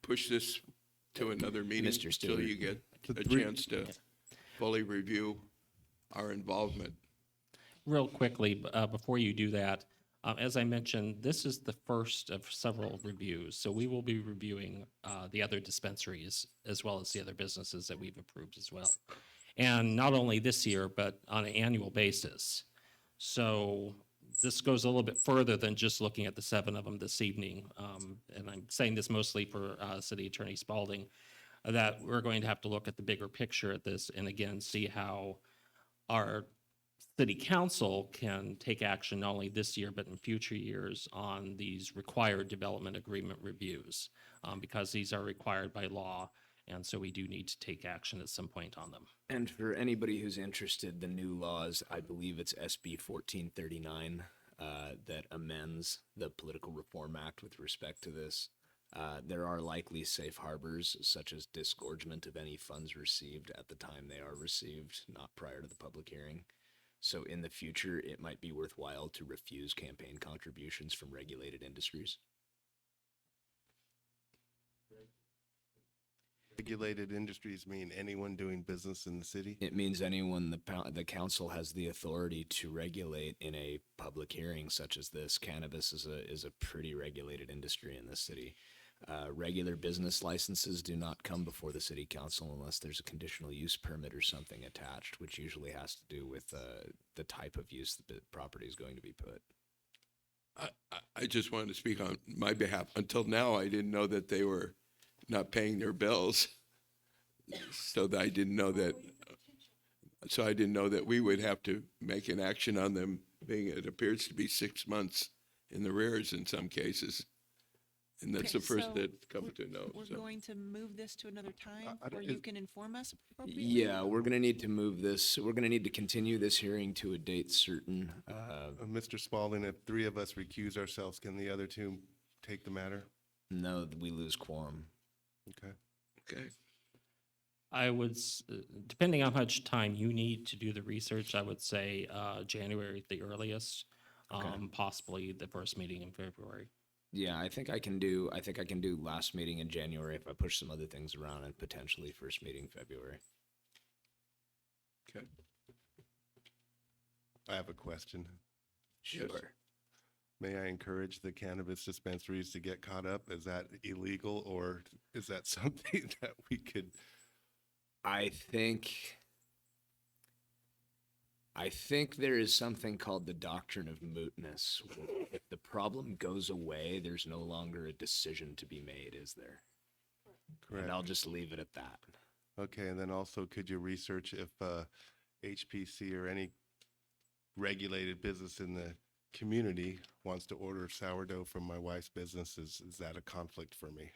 push this to another meeting? Mr. Till Stewart. you get The a three- chance to fully review our involvement. Real quickly, before you do that, as I mentioned, this is the first of several reviews. So we will be reviewing the other dispensaries as well as the other businesses that we've approved as well. And not only this year, but on an annual basis. So this goes a little bit further than just looking at the 7 of them this evening. And I'm saying this mostly for City Attorney Spalding, that we're going to have to look at the bigger picture at this and again, see how our city council can take action not only this year, but in future years on these required development agreement reviews, because these are required by law. And so we do need to take action at some point on them. And for anybody who's interested, the new laws, I believe it's SB 1439, that amends the Political Reform Act with respect to this. There are likely safe harbors, such as disgorgement of any funds received at the time they are received, not prior to the public hearing. So in the future, it might be worthwhile to refuse campaign contributions from regulated industries. Regulated industries mean anyone doing business in the city? It means anyone the council has the authority to regulate in a public hearing such as this. Cannabis is a pretty regulated industry in this city. Regular business licenses do not come before the city council unless there's a conditional use permit or something attached, which usually has to do with the type of use the property is going to be put. I just wanted to speak on my behalf. Until now, I didn't know that they were not paying their bills. So that I didn't know that. So I didn't know that we would have to make an action on them, being it appears to be 6 months in the rears in some cases. And that's the first that come to know. We're so. going to move this to another time I don't- where you can inform us appropriately? Yeah, we're gonna need to move this. We're gonna need to continue this hearing to a date certain. Mr. Spalding, if 3 of us recuse ourselves, can the other 2 take the matter? No, we lose quorum. Okay. Okay. I would, depending on how much time you need to do the research, I would say January at the earliest, possibly the first meeting in February. Yeah, I think I can do last meeting in January if I push some other things around, and potentially first meeting February. Okay. I have a question. Sure. May I encourage the cannabis dispensaries to get caught up? Is that illegal, or is that something that we could? I think there is something called the doctrine of mootness. Where if the problem goes away, there's no longer a decision to be made, is there? Correct. And I'll just leave it at that. Okay, and then also, could you research if HPC or any regulated business in the community wants to order sourdough from my wife's business? Is that a conflict for me?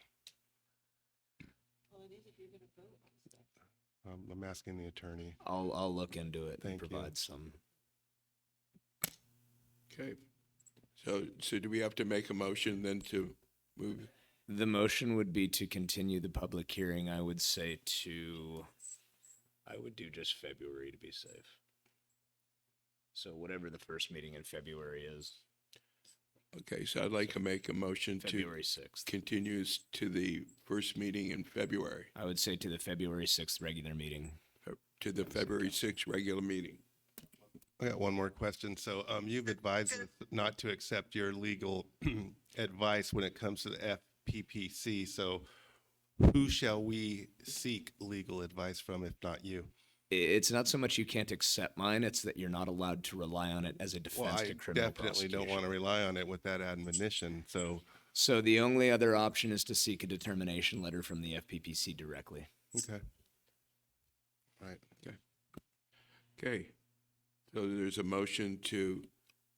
Well, it is if you're going to vote on stuff. I'm asking the attorney. I'll look into it and Thank you. provide some. Okay. So do we have to make a motion then to move? The motion would be to continue the public hearing, I would say I would do just February to be safe. So whatever the first meeting in February is, Okay, so I'd like to make a motion to February 6th. continues to the first meeting in February, I would say to the February 6th regular meeting. to the February 6th regular meeting. I got one more question. So, you've advised us not to accept your legal advice when it comes to the FPPC. So who shall we seek legal advice from if not you? It's not so much you can't accept mine, it's that you're not allowed to rely on it as a Well, defense I to criminal definitely don't want to prosecution. rely on it with that admonition. So the only other option is to seek a determination letter from the FPPC directly. Okay. Right. Okay. So there's a motion to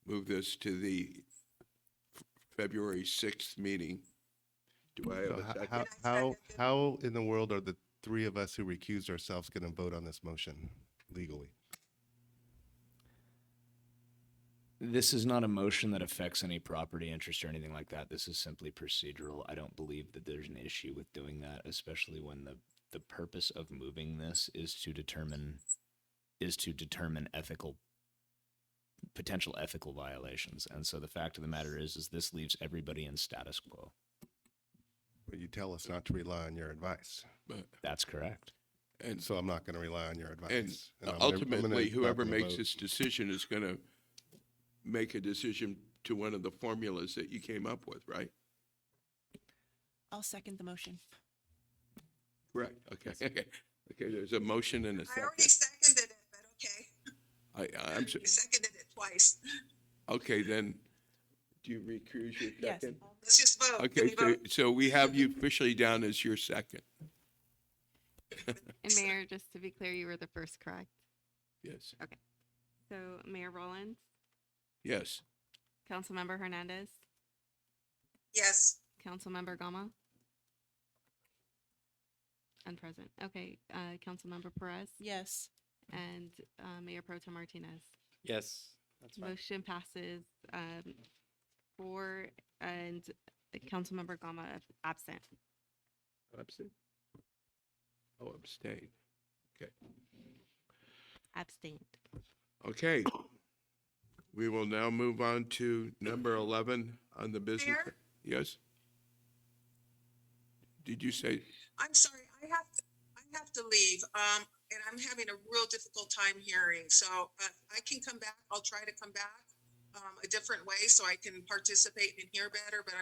move this to the February 6th meeting. Do I have So a second? how in the world are the three of us who recused ourselves going to vote on this motion legally? This is not a motion that affects any property interest or anything like that. This is simply procedural. I don't believe that there's an issue with doing that, especially when the purpose of moving this is to determine potential ethical violations. And so the fact of the matter is this leaves everybody in status quo. But you tell us not to rely on your advice. But- That's correct. And So I'm not going to rely on your advice. And I'm gonna- I'm ultimately, not whoever gonna makes vote. this decision is going to make a decision to one of the formulas that you came up with, right? I'll second the motion. Right. Okay. Okay. There's a motion and a I already second. seconded it, but okay. I'm You seconded it twice. okay. Then, do you recuse your Yes. second? Let's just vote. Can Okay. we vote? So we have you officially down as your second. And Mayor, just to be clear, you were the first, correct? Yes. So Mayor Rollins, Yes. Councilmember Hernandez, Yes. Councilmember Gama. Unpresent. Okay, Councilmember Perez Yes. and Mayor Pro Tem Martinez. Yes, that's fine. Motion passes 4 and Councilmember Gama absent. Abstain. Oh, abstain. Okay. Abstained. Okay. We will now move on to number 11 on the business. Mayor? Yes? Did you say, I'm sorry, I have to leave. And I'm having a real difficult time hearing, so I can come back. I'll try to come back a different way so I can participate and hear better, but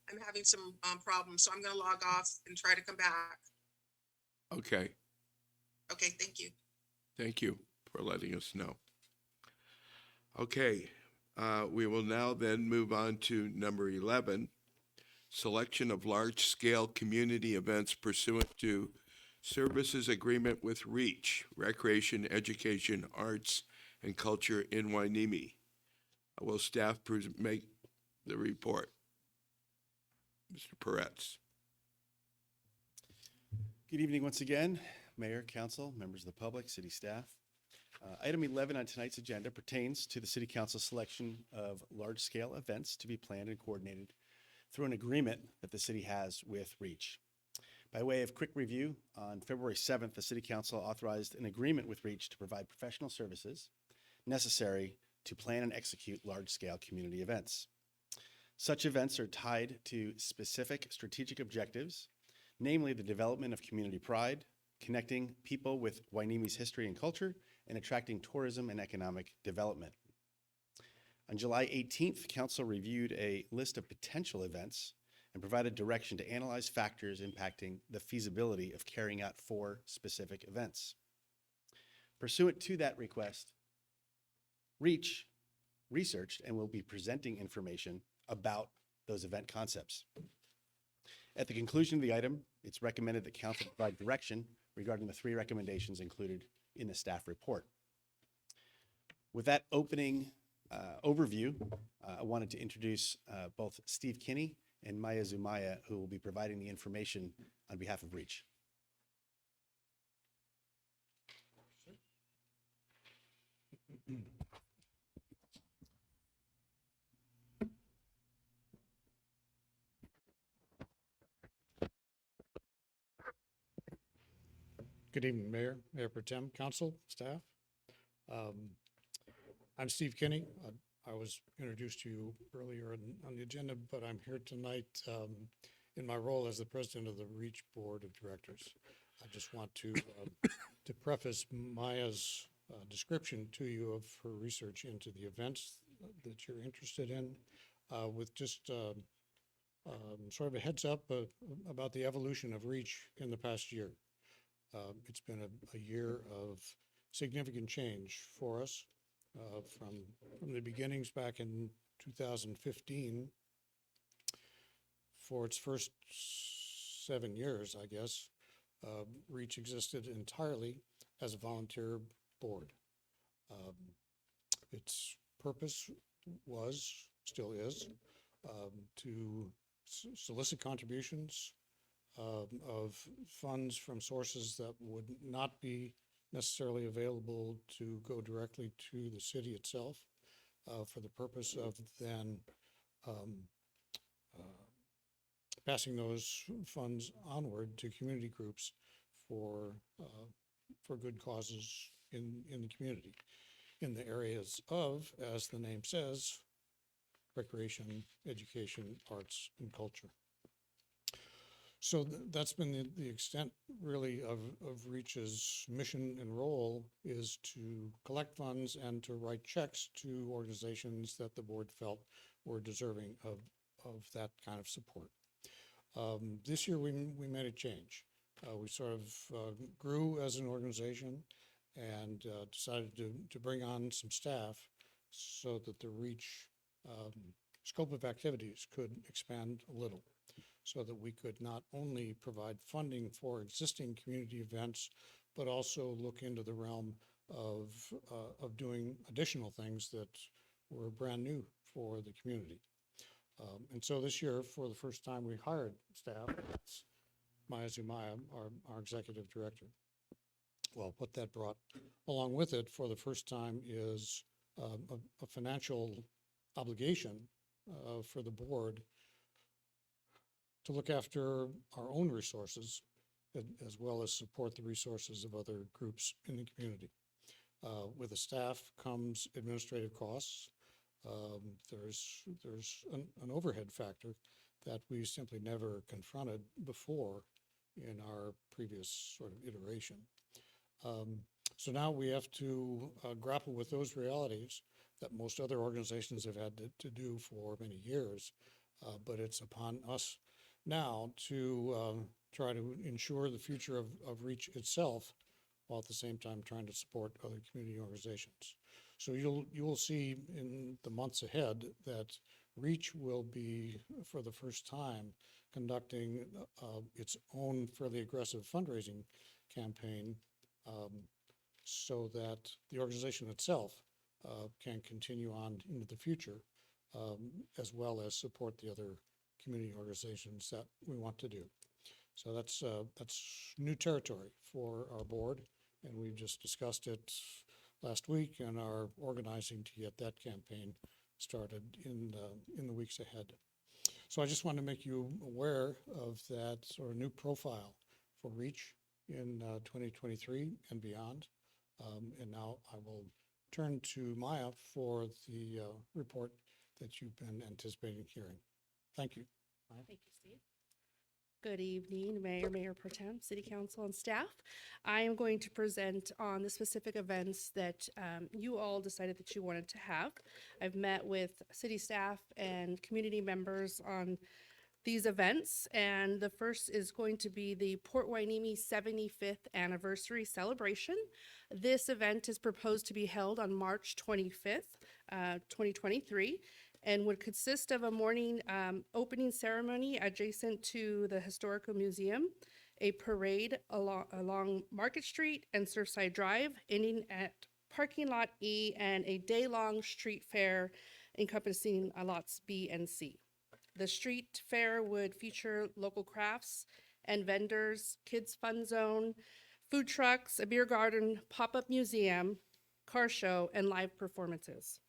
I'm having some problems, so I'm gonna log off and try to come back. okay, Okay, thank you. thank you for letting us know. Okay, we will now then move on to number 11, selection of large-scale community events pursuant to services agreement with REACH, Recreation, Education, Arts, and Culture in Wainimi. Will staff make the report? Mr. Peretz. Good evening once again, Mayor, Council, members of the public, city staff. Item 11 on tonight's agenda pertains to the City Council selection of large-scale events to be planned and coordinated through an agreement that the city has with REACH. By way of quick review, on February 7th, the City Council authorized an agreement with REACH to provide professional services necessary to plan and execute large-scale community events. Such events are tied to specific strategic objectives, namely the development of community pride, connecting people with Wainimi's history and culture, and attracting tourism and economic development. On July 18th, Council reviewed a list of potential events and provided direction to analyze factors impacting the feasibility of carrying out 4 specific events. Pursuant to that request, REACH researched and will be presenting information about those event concepts. At the conclusion of the item, it's recommended that Council provide direction regarding the 3 recommendations included in the staff report. With that opening overview, I wanted to introduce both Steve Kinney and Maya Zumaya, who will be providing the information on behalf of REACH. Good evening, Mayor, Mayor Pro Tem, Council, staff. I'm Steve Kinney. I was introduced to you earlier on the agenda, but I'm here tonight in my role as the president of the REACH Board of Directors. I just want to preface Maya's description to you of her research into the events that you're interested in with just sort of a heads up about the evolution of REACH in the past year. It's been a year of significant change for us from the beginnings back in 2015. For its first 7 years, I guess, REACH existed entirely as a volunteer board. Its purpose was, still is, to solicit contributions of funds from sources that would not be necessarily available to go directly to the city itself for the purpose of then passing those funds onward to community groups for good causes in the community, in the areas of, as the name says, recreation, education, arts, and culture. So that's been the extent really of REACH's mission and role, is to collect funds and to write checks to organizations that the board felt were deserving of that kind of support. This year we made a change. We sort of grew as an organization and decided to bring on some staff so that the REACH scope of activities could expand a little, so that we could not only provide funding for existing community events, but also look into the realm of doing additional things that were brand new for the community. And so this year, for the first time, we hired staff. That's Maya Zumaya, our executive director. Well, what that brought along with it for the first time is a financial obligation for the board to look after our own resources as well as support the resources of other groups in the community. With the staff comes administrative costs. There's an overhead factor that we simply never confronted before in our previous sort of iteration. So now we have to grapple with those realities that most other organizations have had to do for many years, but it's upon us now to try to ensure the future of REACH itself, while at the same time trying to support other community organizations. So you will see in the months ahead that REACH will be, for the first time, conducting its own fairly aggressive fundraising campaign so that the organization itself can continue on into the future, as well as support the other community organizations that we want to do. So that's new territory for our board, and we've just discussed it last week and are organizing to get that campaign started in the weeks ahead. So I just want to make you aware of that sort of new profile for REACH in 2023 and beyond. And now I will turn to Maya for the report that you've been anticipating hearing. Thank you. Maya? Thank you, Steve. Good evening, Mayor, Mayor Pro Tem, City Council, and staff. I am going to present on the specific events that you all decided that you wanted to have. I've met with city staff and community members on these events, and the first is going to be the Port Hueneme 75th anniversary celebration. This event is proposed to be held on March 25th, 2023, and would consist of a morning opening ceremony adjacent to the Historical Museum, a parade along Market Street and Surfside Drive, ending at Parking Lot E, and a day-long street fair encompassing lots B and C. The street fair would feature local crafts and vendors, kids' fun zone, food trucks, a beer garden, pop-up museum, car show, and live performances.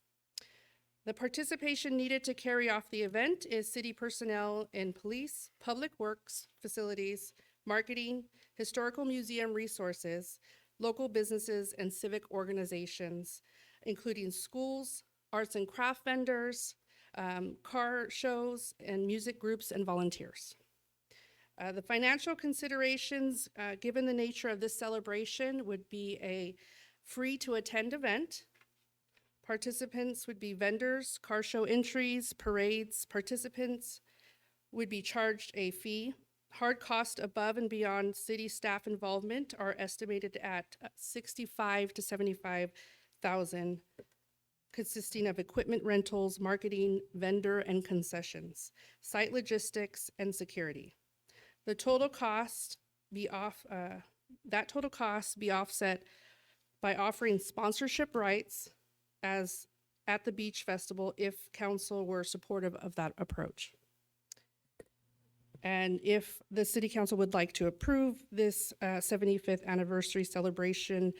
The participation needed to carry off the event is city personnel in police, public works, facilities, marketing, historical museum resources, local businesses, and civic organizations, including schools, arts and craft vendors, car shows, and music groups and volunteers. The financial considerations, given the nature of this celebration, would be a free-to-attend event. Participants would be vendors, car show entries, parades. Participants would be charged a fee. Hard costs above and beyond city staff involvement are estimated at $65,000 to $75,000, consisting of equipment rentals, marketing, vendor and concessions, site logistics, and security. The total cost be offset by offering sponsorship rights as at the beach festival if council were supportive of that approach. And if the city council would like to approve this 75th anniversary celebration,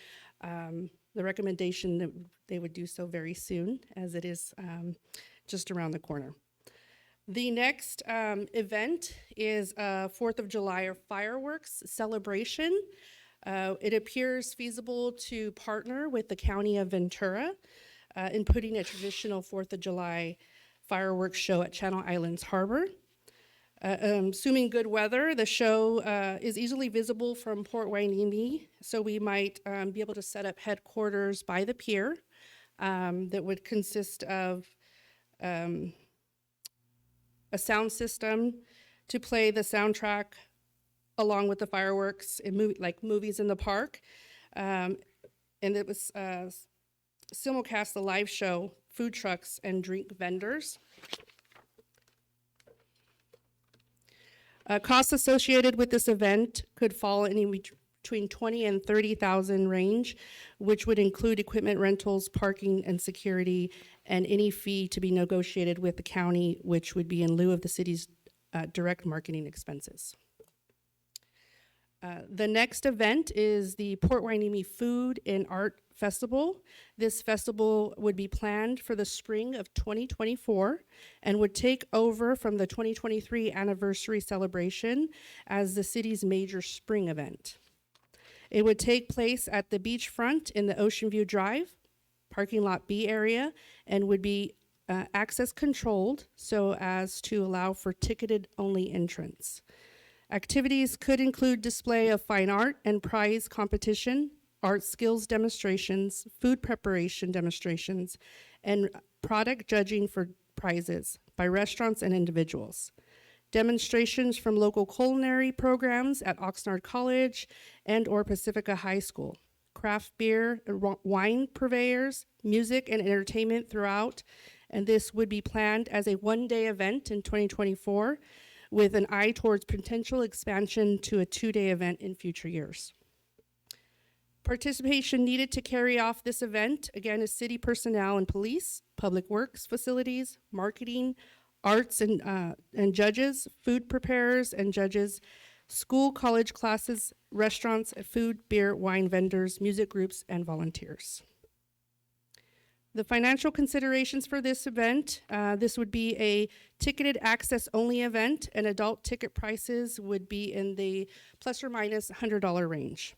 the recommendation that they would do so very soon, as it is just around the corner. The next event is 4th of July or fireworks celebration. It appears feasible to partner with the County of Ventura in putting a traditional 4th of July fireworks show at Channel Islands Harbor. Assuming good weather, the show is easily visible from Port Hueneme, so we might be able to set up headquarters by the pier that would consist of a sound system to play the soundtrack along with the fireworks in like movies in the park. And it was simulcast the live show, food trucks, and drink vendors. Costs associated with this event could fall anywhere between $20,000 and $30,000 range, which would include equipment rentals, parking, and security, and any fee to be negotiated with the county, which would be in lieu of the city's direct marketing expenses. The next event is the Port Hueneme Food and Art Festival. This festival would be planned for the spring of 2024 and would take over from the 2023 anniversary celebration as the city's major spring event. It would take place at the beachfront in the Ocean View Drive, parking lot B area, and would be access controlled so as to allow for ticketed only entrance. Activities could include display of fine art and prize competition, art skills demonstrations, food preparation demonstrations, and product judging for prizes by restaurants and individuals. Demonstrations from local culinary programs at Oxnard College and or Pacifica High School. Craft beer and wine purveyors, music and entertainment throughout, and this would be planned as a one-day event in 2024 with an eye towards potential expansion to a two-day event in future years. Participation needed to carry off this event, again, is city personnel and police, public works facilities, marketing, arts and judges, food preparers and judges, school, college classes, restaurants, food, beer, wine vendors, music groups, and volunteers. The financial considerations for this event, this would be a ticketed access only event, and adult ticket prices would be in the plus or minus $100 range.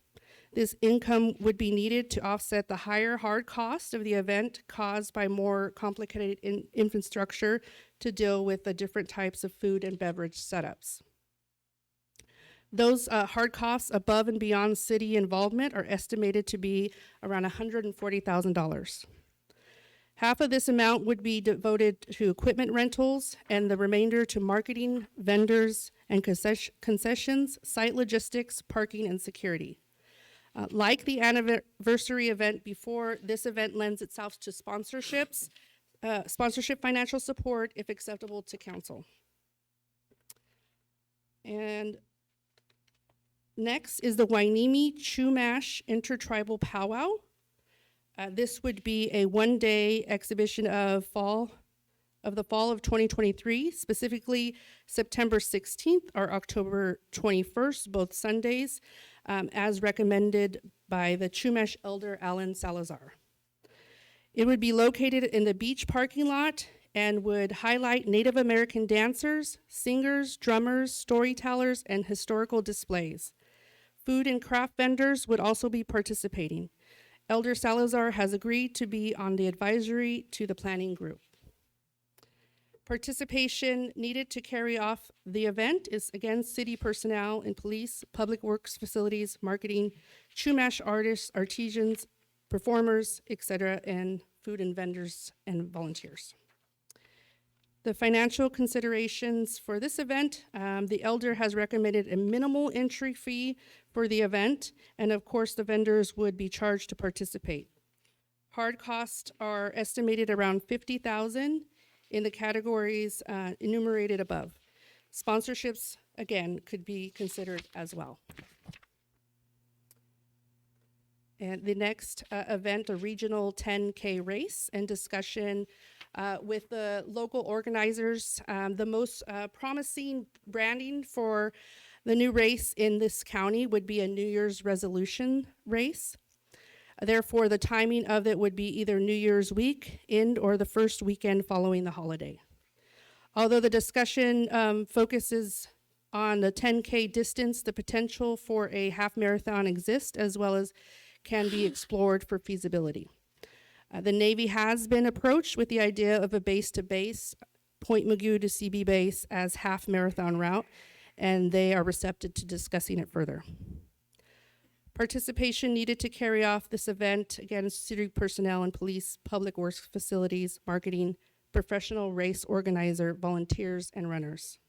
This income would be needed to offset the higher hard cost of the event caused by more complicated infrastructure to deal with the different types of food and beverage setups. Those hard costs above and beyond city involvement are estimated to be around $140,000. Half of this amount would be devoted to equipment rentals and the remainder to marketing, vendors, and concessions, site logistics, parking, and security. Like the anniversary event before, this event lends itself to sponsorship financial support if acceptable to council. And next is the Hueneme Chumash Intertribal Powwow. This would be a one-day exhibition of the fall of 2023, specifically September 16th or October 21st, both Sundays, as recommended by the Chumash elder Alan Salazar. It would be located in the beach parking lot and would highlight Native American dancers, singers, drummers, storytellers, and historical displays. Food and craft vendors would also be participating. Elder Salazar has agreed to be on the advisory to the planning group. Participation needed to carry off the event is again city personnel and police, public works facilities, marketing, Chumash artists, artisans, performers, etc., and food and vendors and volunteers. The financial considerations for this event, the elder has recommended a minimal entry fee for the event, and of course the vendors would be charged to participate. Hard costs are estimated around $50,000 in the categories enumerated above. Sponsorships, again, could be considered as well. And the next event, a regional 10K race and discussion with the local organizers. The most promising branding for the new race in this county would be a New Year's resolution race. Therefore, the timing of it would be either New Year's week end or the first weekend following the holiday. Although the discussion focuses on the 10K distance, the potential for a half marathon exists as well as can be explored for feasibility. The Navy has been approached with the idea of a base-to-base, Point Mugu to CB base as half marathon route, and they are receptive to discussing it further. Participation needed to carry off this event, again, city personnel and police, public works facilities, marketing, professional race organizer, volunteers, and runners.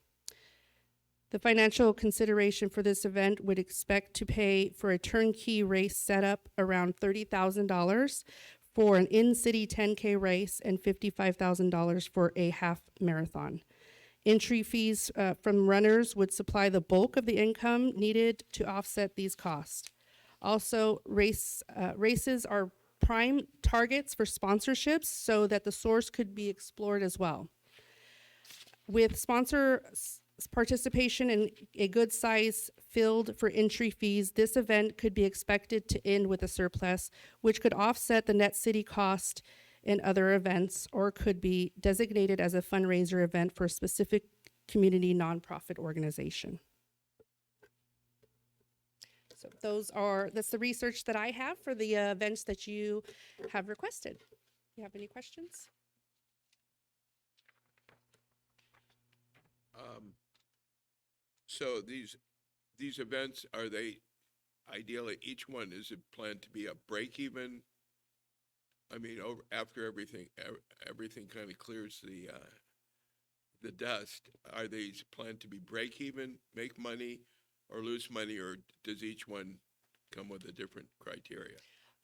The financial consideration for this event would expect to pay for a turnkey race setup around $30,000 for an in-city 10K race and $55,000 for a half marathon. Entry fees from runners would supply the bulk of the income needed to offset these costs. Also, races are prime targets for sponsorships so that the source could be explored as well. With sponsor participation in a good size field for entry fees, this event could be expected to end with a surplus, which could offset the net city cost in other events or could be designated as a fundraiser event for a specific community nonprofit organization. So that's the research that I have for the events that you have requested. You have any questions? So these events, are they ideally, each one, is it planned to be a break even? I mean, after everything kind of clears the dust, are these planned to be break even, make money, or lose money, or does each one come with a different criteria?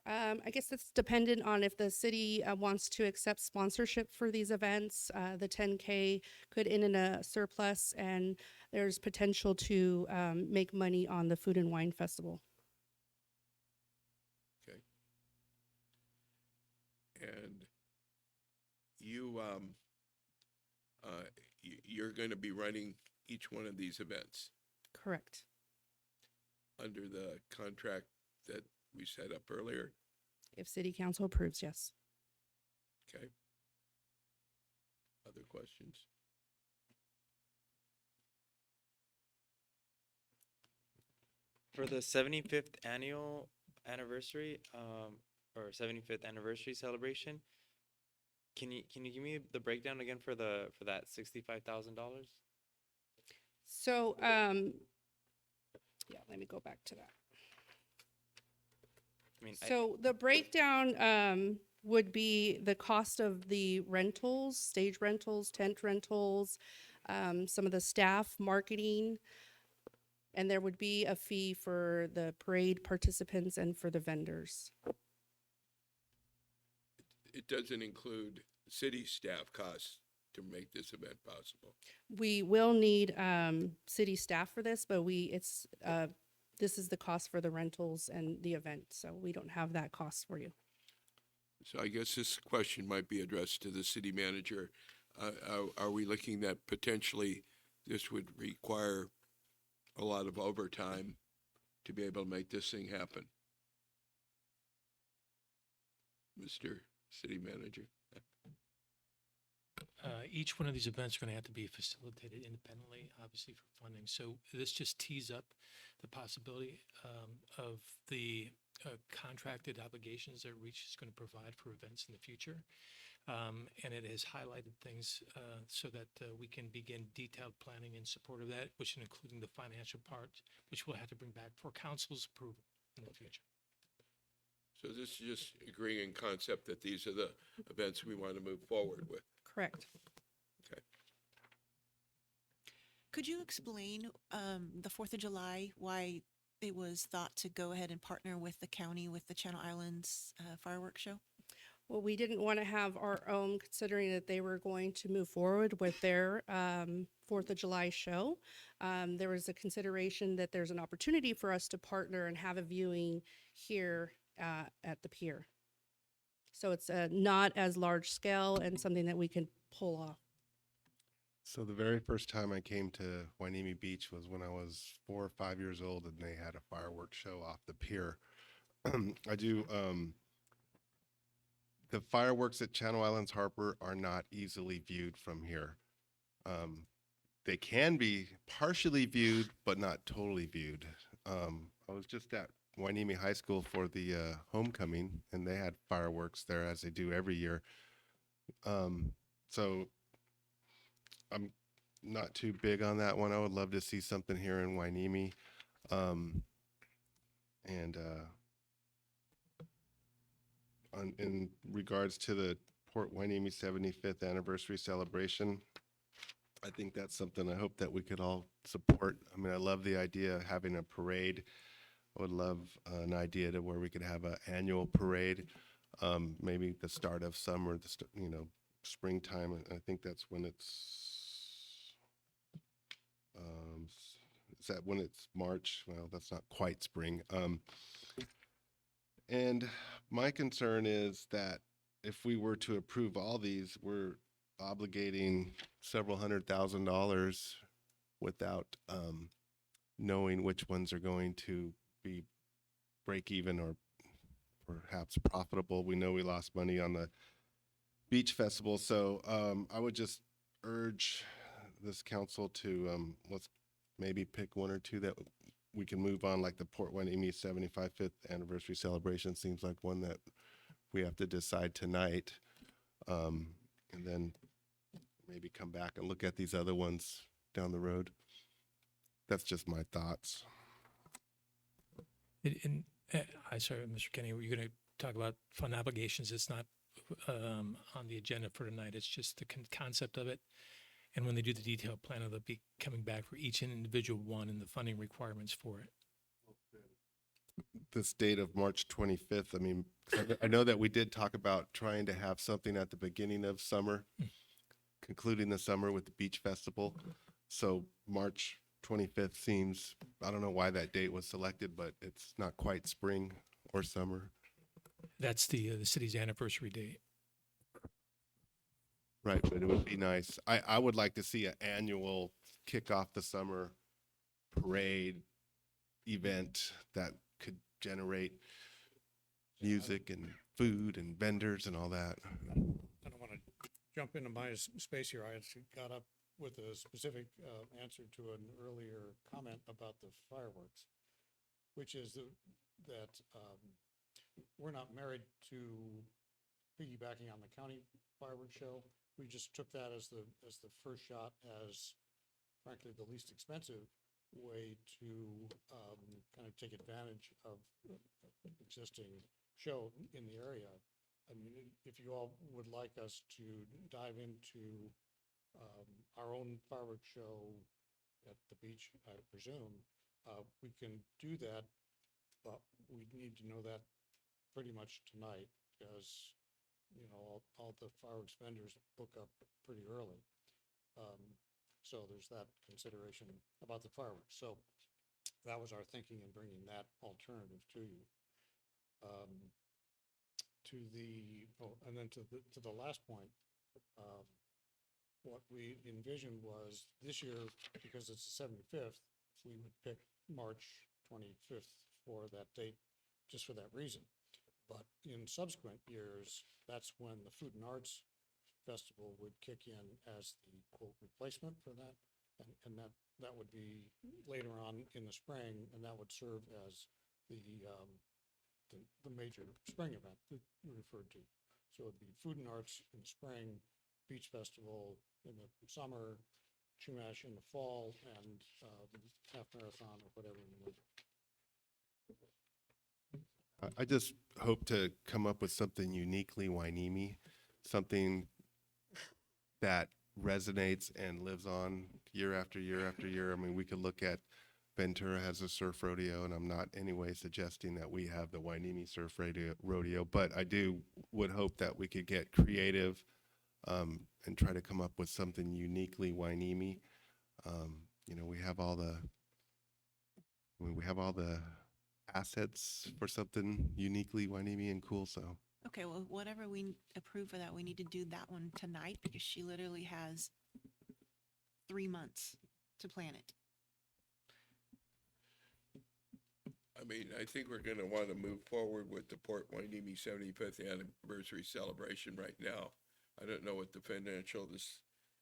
I guess it's dependent on if the city wants to accept sponsorship for these events. The 10K could end in a surplus, and there's potential to make money on the Food and Wine Festival. Okay. And you're going to be running each one of these events Correct. under the contract that we set up earlier? If city council approves, yes. Okay. Other questions? For the 75th annual anniversary, or 75th anniversary celebration, can you give me the breakdown again for that $65,000? So, yeah, let me go back to that. I mean, So the breakdown would be the cost of the rentals, stage rentals, tent rentals, some of the staff, marketing, and there would be a fee for the parade participants and for the vendors. It doesn't include city staff costs to make this event possible. We will need city staff for this, but this is the cost for the rentals and the event, so we don't have that cost for you. So I guess this question might be addressed to the city manager. Are we looking that potentially this would require a lot of overtime to be able to make this thing happen? Mr. City Manager. each one of these events are going to have to be facilitated independently, obviously for funding. So this just tees up the possibility of the contracted obligations that Reach is going to provide for events in the future. And it has highlighted things so that we can begin detailed planning in support of that, which including the financial part, which we'll have to bring back for council's approval in the future. So this is just agreeing in concept that these are the events we want to move forward with. Correct. Okay. Could you explain the 4th of July, why it was thought to go ahead and partner with the county with the Channel Islands fireworks show? Well, we didn't want to have our own, considering that they were going to move forward with their 4th of July show. There was a consideration that there's an opportunity for us to partner and have a viewing here at the pier. So it's not as large scale and something that we can pull off. So the very first time I came to Hueneme Beach was when I was 4 or 5 years old, and they had a fireworks show off the pier. The fireworks at Channel Islands Harbor are not easily viewed from here. They can be partially viewed, but not totally viewed. I was just at Hueneme High School for the homecoming, and they had fireworks there, as they do every year. So I'm not too big on that one. I would love to see something here in Hueneme. In regards to the Port Hueneme 75th anniversary celebration, I think that's something I hope that we could all support. I mean, I love the idea of having a parade. I would love an idea to where we could have an annual parade, maybe the start of summer, springtime. And I think that's when is that when it's March? Well, that's not quite spring. And my concern is that if we were to approve all these, we're obligating several $100,000 without knowing which ones are going to be break even or perhaps profitable. We know we lost money on the beach festival. So I would just urge this council to let's maybe pick one or two that we can move on, like the Port Hueneme 75th anniversary celebration seems like one that we have to decide tonight. And then maybe come back and look at these other ones down the road. That's just my thoughts. I'm sorry, Mr. Kenny, were you going to talk about fund obligations? It's not on the agenda for tonight. It's just the concept of it. And when they do the detailed plan, they'll be coming back for each individual one and the funding requirements for it. This date of March 25th, I mean, I know that we did talk about trying to have something at the beginning of summer, concluding the summer with the beach festival. So March 25th seems, I don't know why that date was selected, but it's not quite spring or summer. That's the city's anniversary date. Right, but it would be nice. I would like to see an annual kick off the summer parade event that could generate music and food and vendors and all that. I don't want to jump into my space here. I actually got up with a specific answer to an earlier comment about the fireworks, which is that we're not married to piggybacking on the county fireworks show. We just took that as the first shot, as frankly the least expensive way to kind of take advantage of existing show in the area. I mean, if you all would like us to dive into our own fireworks show at the beach, I presume, we can do that, but we need to know that pretty much tonight, because all the fireworks vendors book up pretty early. So there's that consideration about the fireworks. So that was our thinking in bringing that alternative to you. And then to the last point, what we envisioned was this year, because it's the 75th, we would pick March 25th for that date, just for that reason. But in subsequent years, that's when the Food and Arts festival would kick in as the quote replacement for that. And that would be later on in the spring, and that would serve as the major spring event that you referred to. So it'd be Food and Arts in the spring, Beach Festival in the summer, Chumash in the fall, and half marathon or whatever in the winter. I just hope to come up with something uniquely Wainimi, something that resonates and lives on year after year after year. I mean, we could look at Ventura has a surf rodeo, and I'm not anyway suggesting that we have the Wainimi surf rodeo, but I would hope that we could get creative and try to come up with something uniquely Wainimi. We have all the assets for something uniquely Wainimi and cool. So Okay, well, whatever we approve for that, we need to do that one tonight because she literally has 3 months to plan it. I mean, I think we're gonna want to move forward with the Port Hueneme 75th anniversary celebration right now. I don't know what the financial,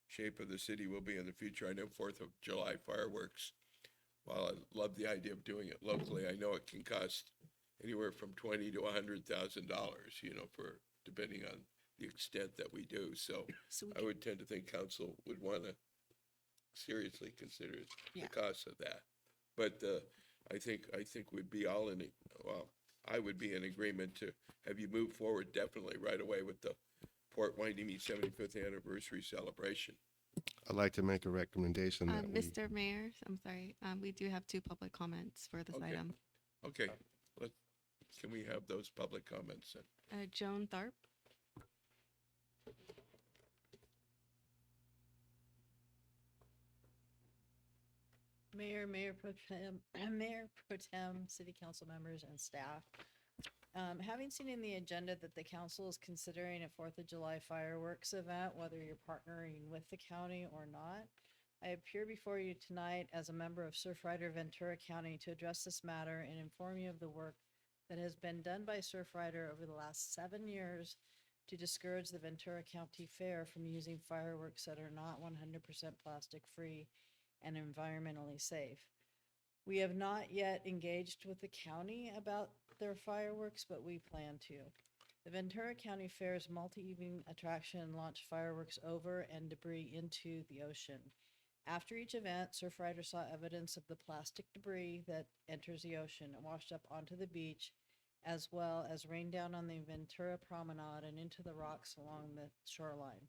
shape of the city will be in the future. I know 4th of July fireworks, while I love the idea of doing it locally, I know it can cost anywhere from $20,000 to $100,000, for, depending on the extent that we do. So I would tend to think council would want to seriously consider the cost of that. But I think we'd be all in it. Well, I would be in agreement to have you move forward definitely right away with the Port Hueneme 75th anniversary celebration. I'd like to make a recommendation that Mr. Mayor, I'm sorry, we do have 2 public comments for this Okay. item. Okay, can we have those public comments then? Joan Tharp. Mayor Pro Tem, City Council members and staff. Having seen in the agenda that the council is considering a 4th of July fireworks event, whether you're partnering with the county or not, I appear before you tonight as a member of Surfrider Ventura County to address this matter and inform you of the work that has been done by Surfrider over the last 7 years to discourage the Ventura County Fair from using fireworks that are not 100% plastic-free and environmentally safe. We have not yet engaged with the county about their fireworks, but we plan to. The Ventura County Fair's multi-evening attraction launched fireworks over and debris into the ocean. After each event, Surfrider saw evidence of the plastic debris that enters the ocean and washed up onto the beach, as well as rained down on the Ventura Promenade and into the rocks along the shoreline.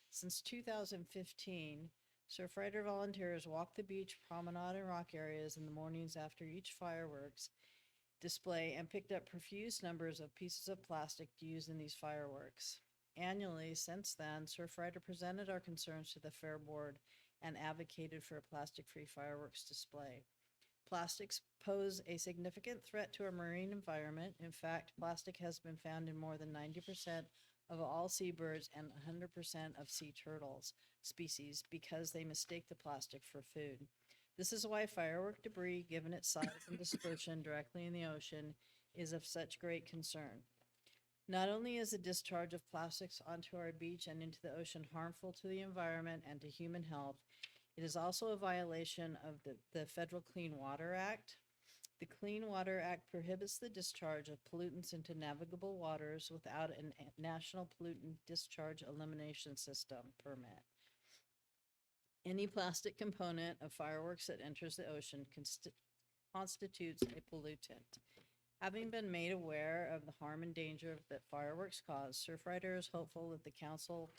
Since 2015, Surfrider volunteers walk the beach, promenade, and rock areas in the mornings after each fireworks display and picked up profuse numbers of pieces of plastic used in these fireworks. Annually, since then, Surfrider presented our concerns to the Fair Board and advocated for a plastic-free fireworks display. Plastics pose a significant threat to our marine environment. In fact, plastic has been found in more than 90% of all seabirds and 100% of sea turtles species because they mistake the plastic for food. This is why firework debris, given its size and dispersion directly in the ocean, is of such great concern. Not only is the discharge of plastics onto our beach and into the ocean harmful to the environment and to human health, it is also a violation of the Federal Clean Water Act. The Clean Water Act prohibits the discharge of pollutants into navigable waters without a national pollutant discharge elimination system permit. Any plastic component of fireworks that enters the ocean constitutes a pollutant. Having been made aware of the harm and danger that fireworks cause, Surfrider is hopeful that the council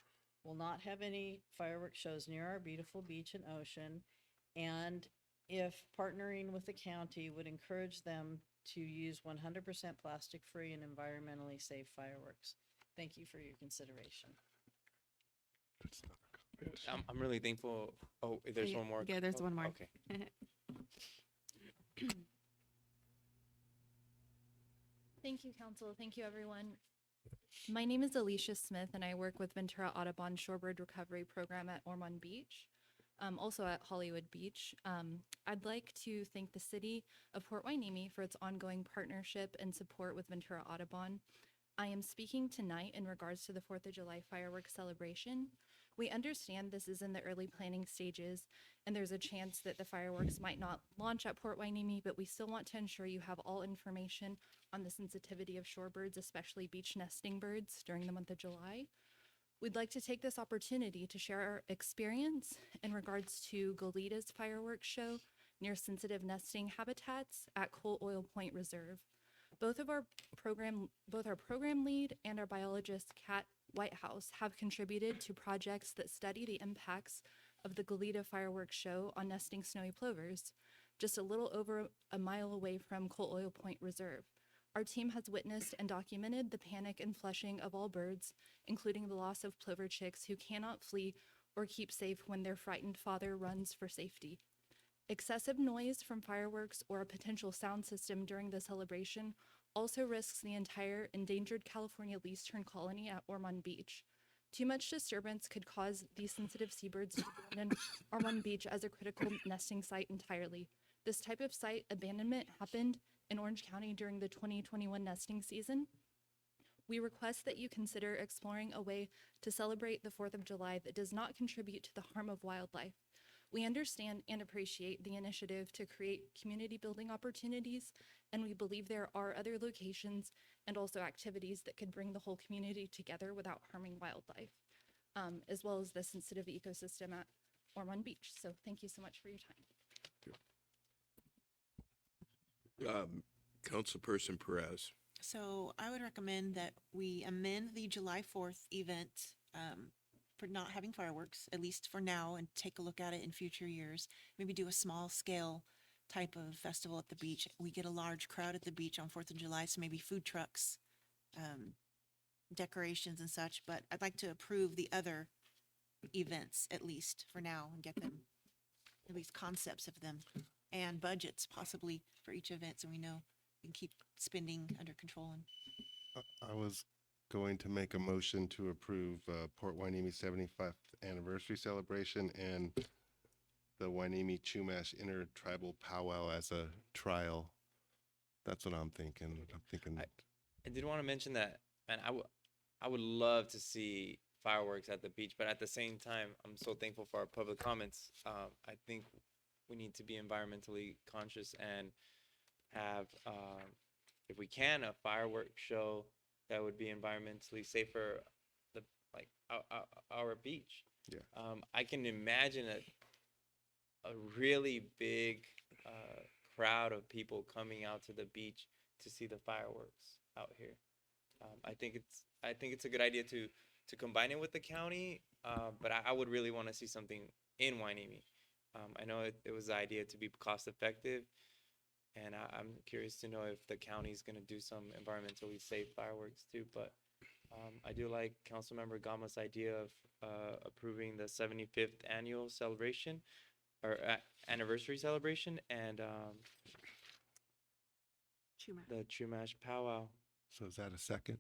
will not have any fireworks shows near our beautiful beach and ocean, and if partnering with the county would encourage them to use 100% plastic-free and environmentally safe fireworks. Thank you for your consideration. I'm really thankful. Oh, there's Yeah, one more. yeah, there's Oh, one more. Okay. Thank you, Council. Thank you, everyone. My name is Alicia Smith, and I work with Ventura Audubon Shorebird Recovery Program at Ormond Beach, also at Hollywood Beach. I'd like to thank the City of Port Hueneme for its ongoing partnership and support with Ventura Audubon. I am speaking tonight in regards to the 4th of July fireworks celebration. We understand this is in the early planning stages, and there's a chance that the fireworks might not launch at Port Hueneme, but we still want to ensure you have all information on the sensitivity of shorebirds, especially beach nesting birds, during the month of July. We'd like to take this opportunity to share our experience in regards to Goleta's fireworks show near sensitive nesting habitats at Coal Oil Point Reserve. Both our program lead and our biologist, Kat Whitehouse, have contributed to projects that study the impacts of the Goleta fireworks show on nesting snowy plovers, just a little over a mile away from Coal Oil Point Reserve. Our team has witnessed and documented the panic and flushing of all birds, including the loss of plover chicks who cannot flee or keep safe when their frightened father runs for safety. Excessive noise from fireworks or a potential sound system during the celebration also risks the entire endangered California least-tern colony at Ormond Beach. Too much disturbance could cause these sensitive seabirds to abandon Ormond Beach as a critical nesting site entirely. This type of site abandonment happened in Orange County during the 2021 nesting season. We request that you consider exploring a way to celebrate the 4th of July that does not contribute to the harm of wildlife. We understand and appreciate the initiative to create community building opportunities, and we believe there are other locations and also activities that could bring the whole community together without harming wildlife, as well as the sensitive ecosystem at Ormond Beach. So thank you so much for your time. Councilperson Perez. So I would recommend that we amend the July 4th event for not having fireworks, at least for now, and take a look at it in future years. Maybe do a small scale type of festival at the beach. We get a large crowd at the beach on 4th of July, so maybe food trucks, decorations and such. But I'd like to approve the other events at least for now and get them, at least concepts of them and budgets possibly for each event, so we know we can keep spending under control. And I was going to make a motion to approve Port Hueneme 75th anniversary celebration and the Hueneme Chumash Intertribal Powwow as a trial. That's what I'm thinking. I did want to mention that, and I would love to see fireworks at the beach, but at the same time, I'm so thankful for our public comments. I think we need to be environmentally conscious and have, if we can, a fireworks show that would be environmentally safe for our beach. Yeah. I can imagine a really big crowd of people coming out to the beach to see the fireworks out here. I think it's a good idea to combine it with the county, but I would really want to see something in Hueneme. I know it was the idea to be cost effective, and I'm curious to know if the county is going to do some environmentally safe fireworks too. But I do like Councilmember Gama's idea of approving the 75th annual celebration or anniversary celebration and the Chumash powwow. So is that a second?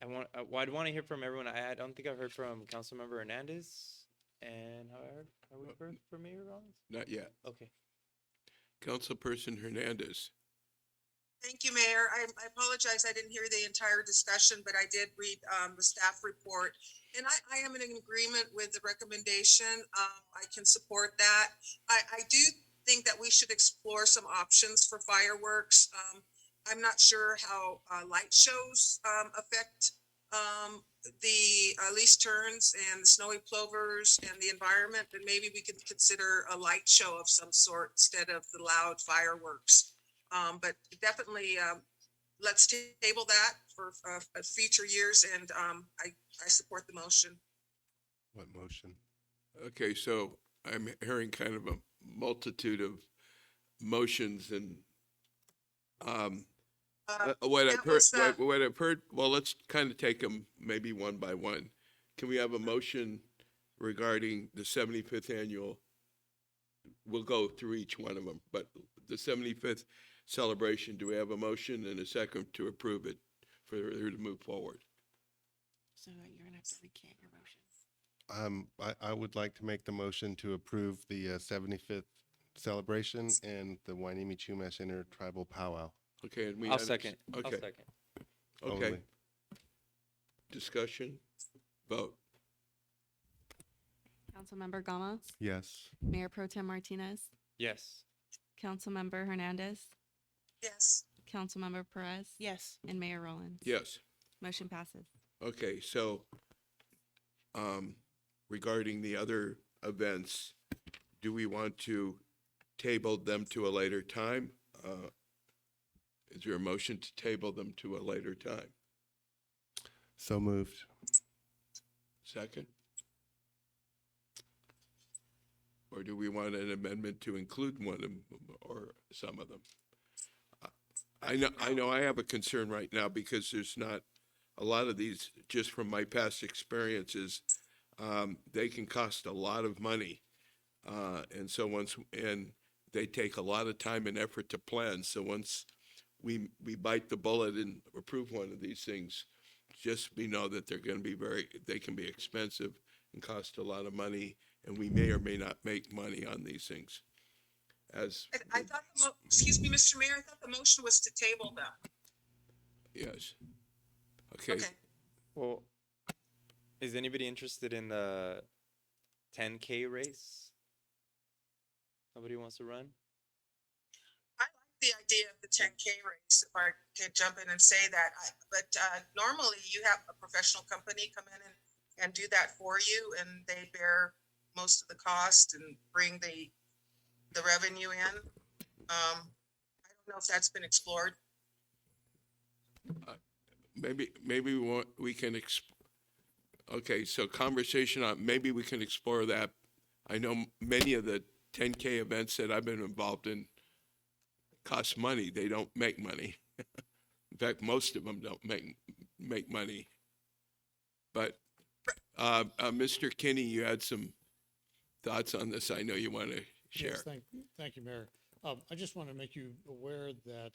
I'd want to hear from everyone. I don't think I've heard from Councilmember Hernandez. And have we heard from Mayor Rollins? Not yet. Okay. Councilperson Hernandez. Thank you, Mayor. I apologize, I didn't hear the entire discussion, but I did read the staff report. And I am in agreement with the recommendation. I can support that. I do think that we should explore some options for fireworks. I'm not sure how light shows affect the least turns and the snowy plovers and the environment, then maybe we could consider a light show of some sort instead of the loud fireworks. But definitely, let's table that for future years, and I support the motion. What motion? Okay, so I'm hearing kind of a multitude of motions and what I've heard, well, let's kind of take them maybe one by one. Can we have a motion regarding the 75th annual? We'll go through each one of them, but the 75th celebration, do we have a motion and a second to approve it for her to move forward? so you're gonna have to recant your motion. I would like to make the motion to approve the 75th celebration and the Hueneme Chumash Intertribal Powwow. Okay, and I'll second. Okay. I'll second. Okay. Only. Discussion, vote. Councilmember Gama, Yes. Mayor Pro Tem Martinez, Yes. Councilmember Hernandez, Yes. Councilmember Perez, Yes. and Mayor Rowland. Yes. Motion passes. Okay, so, regarding the other events, do we want to table them to a later time? Is there a motion to table them to a later time? So moved. Second? Or do we want an amendment to include one of them or some of them? I know I have a concern right now because there's not a lot of these, just from my past experiences, they can cost a lot of money. And so and they take a lot of time and effort to plan. So once we bite the bullet and approve one of these things, just we know that they're going to be they can be expensive and cost a lot of money, and we may or may not make money on these things. I thought, excuse me, Mr. Mayor, I thought the motion was to table them. Yes. Okay. Okay. Well, is anybody interested in the 10K race? Nobody wants to run? I like the idea of the 10K race, if I could jump in and say that. But normally you have a professional company come in and do that for you, and they bear most of the cost and bring the revenue in. I don't know if that's been explored. Maybe we can okay, so conversation on, maybe we can explore that. I know many of the 10K events that I've been involved in cost money. They don't make money. In fact, most of them don't make money. But Mr. Kinney, you had some thoughts on this. I know you want to share. Yes, thank you, Mayor. I just want to make you aware that,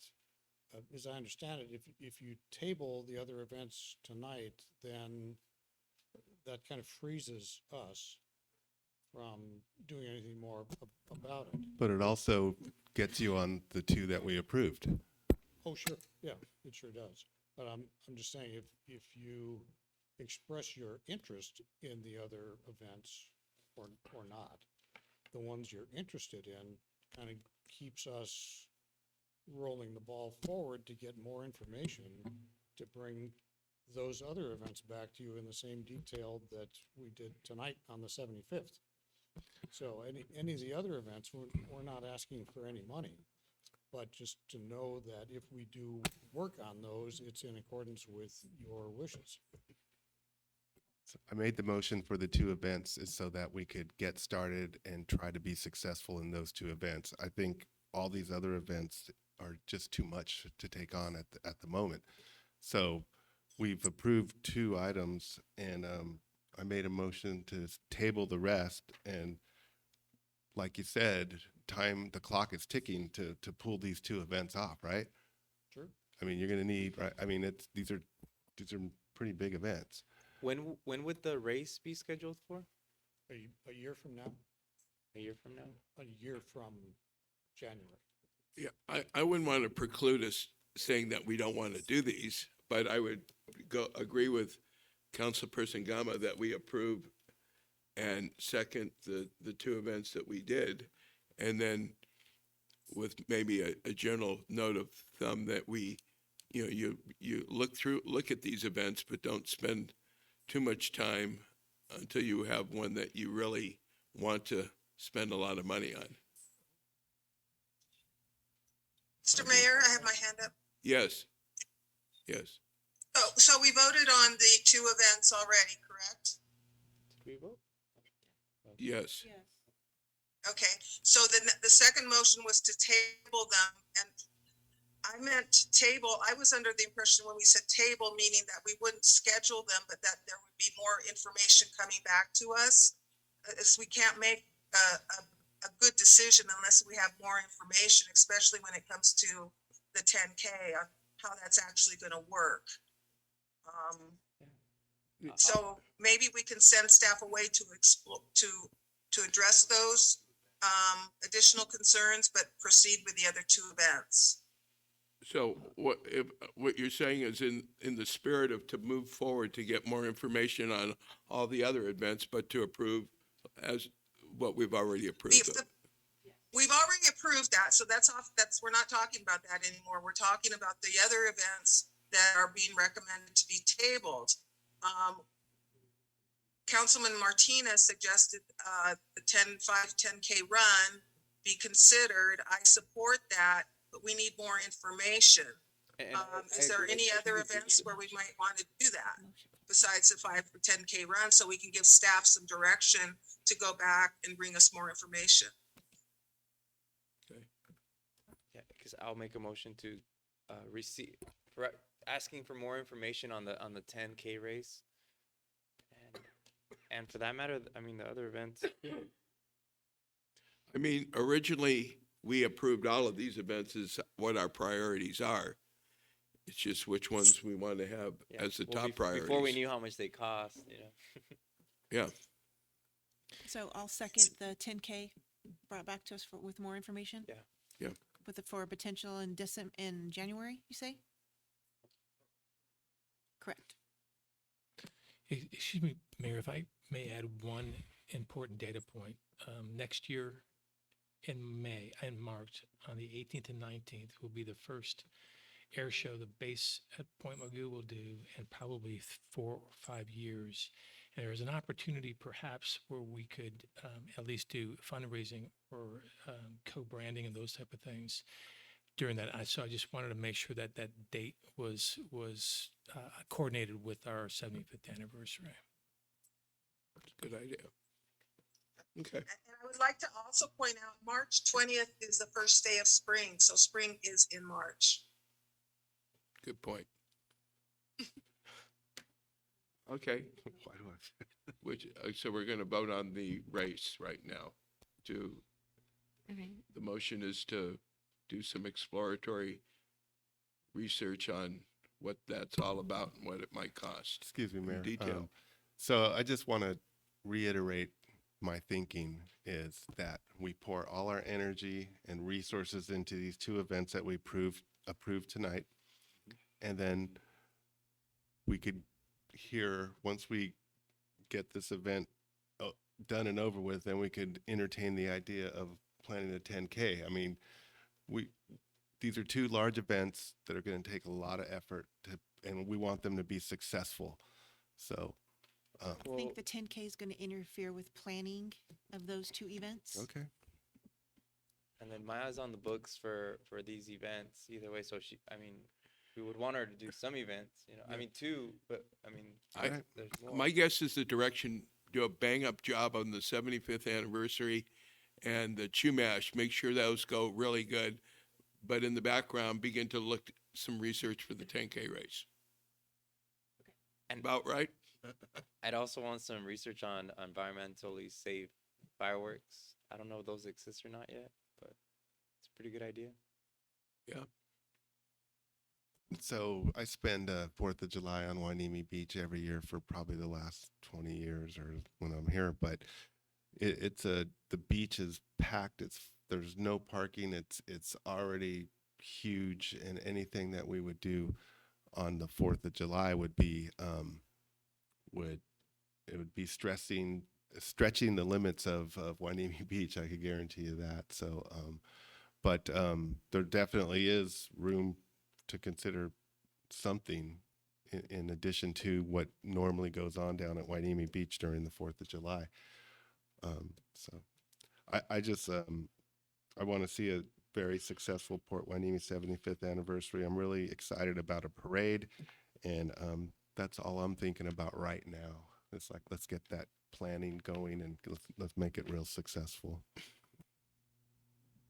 as I understand it, if you table the other events tonight, then that kind of freezes us from doing anything more about it. But it also gets you on the two that we approved. Oh, sure, yeah, it sure does. But I'm just saying, if you express your interest in the other events or not, the ones you're interested in kind of keeps us rolling the ball forward to get more information to bring those other events back to you in the same detail that we did tonight on the 75th. So any of the other events, we're not asking for any money, but just to know that if we do work on those, it's in accordance with your wishes. I made the motion for the two events is so that we could get started and try to be successful in those two events. I think all these other events are just too much to take on at the moment. So we've approved two items, and I made a motion to table the rest. And like you said, the clock is ticking to pull these two events off, right? Sure. I mean, you're going to need, right? I mean, these are pretty big events. When would the race be scheduled for? A year from now? A year from now? A year from January. Yeah, I wouldn't want to preclude us saying that we don't want to do these, but I would agree with Councilperson Gama that we approve and second the two events that we did, and then with maybe a general note of thumb that you look at these events, but don't spend too much time until you have one that you really want to spend a lot of money on. Mr. Mayor, I have my hand up. Yes. Yes. Oh, so we voted on the two events already, correct? Did we vote? Yes. Okay, so the second motion was to table them, and I meant table. I was under the impression when we said table, meaning that we wouldn't schedule them, but that there would be more information coming back to us. As we can't make a good decision unless we have more information, especially when it comes to the 10K on how that's actually going to work. So maybe we can send staff away to explore, to address those additional concerns, but proceed with the other two events. So what you're saying is in the spirit of to move forward to get more information on all the other events, but to approve as what we've already approved of. We've already approved that, so we're not talking about that anymore. We're talking about the other events that are being recommended to be tabled. Councilman Martinez suggested the 10K run be considered. I support that, but we need more information. And Is there any other events where we might want to do that besides the 5 or 10K run, so we can give staff some direction to go back and bring us more information? Yeah, because I'll make a motion to receive, asking for more information on the 10K race. And for that matter, I mean, the other events. I mean, originally, we approved all of these events as what our priorities are. It's just which ones we want to have Yeah, as the well, top priorities. Before we knew how much they cost, Yeah. So I'll second the 10K brought back to us with more information? Yeah. Yeah. For potential in January, you say? Correct. Excuse me, Mayor, if I may add one important data point. Next year in March, on the 18th and 19th, will be the first air show the base at Point Mugu will do in probably 4 or 5 years. And there is an opportunity perhaps where we could at least do fundraising or co-branding and those type of things during that. So I just wanted to make sure that that date was coordinated with our 75th anniversary. Good idea. Okay. And I would like to also point out, March 20th is the first day of spring, so spring is in March. Good point. Okay. Why do I? So we're going to vote on the race right now. Okay. The motion is to do some exploratory research on what that's all about and what it might cost. Excuse me, in Mayor. Detail. So I just want to reiterate my thinking is that we pour all our energy and resources into these two events that we approved tonight. And then we could hear, once we get this event done and over with, then we could entertain the idea of planning a 10K. I mean, these are two large events that are going to take a lot of effort and we want them to be successful. So, I think the 10K is going to interfere with planning of those two events. okay. And then Maya's on the books for these events either way. So we would want her to do some events, I mean, two, but I mean, there's more. My guess is the direction, do a bang up job on the 75th anniversary and the Chumash, make sure those go really good. But in the background, begin to look some research for the 10K race. And about right? I'd also want some research on environmentally safe fireworks. I don't know if those exist or not yet, but it's a pretty good idea. Yeah. So I spend 4th of July on Wainimi Beach every year for probably the last 20 years or when I'm here, but the beach is packed. There's no parking. It's already huge, and anything that we would do on the 4th of July would be stretching the limits of Wainimi Beach. I could guarantee you that. So, but there definitely is room to consider something in addition to what normally goes on down at Wainimi Beach during the 4th of July. So I want to see a very successful Port Wainimi 75th anniversary. I'm really excited about a parade, and that's all I'm thinking about right now. It's like, let's get that planning going and let's make it real successful.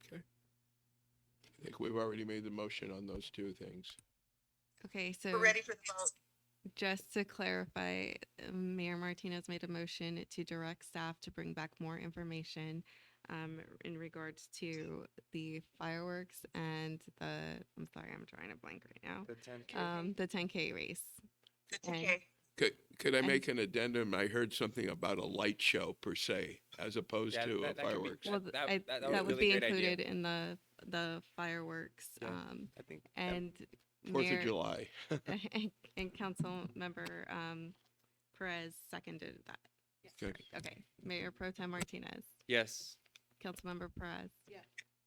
Okay. I think we've already made the motion on those two things. Okay, so We're ready for the vote. just to clarify, Mayor Martinez made a motion to direct staff to bring back more information in regards to the fireworks and I'm sorry, I'm drawing a blank right now. The 10K. The 10K race. The And- 10K. Could I make an addendum? I heard something about a light show per se, as opposed Yeah, to that could be- fireworks. Well, That would be that a would really be great idea. included in the the fireworks. Yeah, I think And Fourth of Mayor July. and Council Member Perez seconded that. Good. Okay, Mayor Pro Tem Martinez, yes. Councilmember Perez. Yes.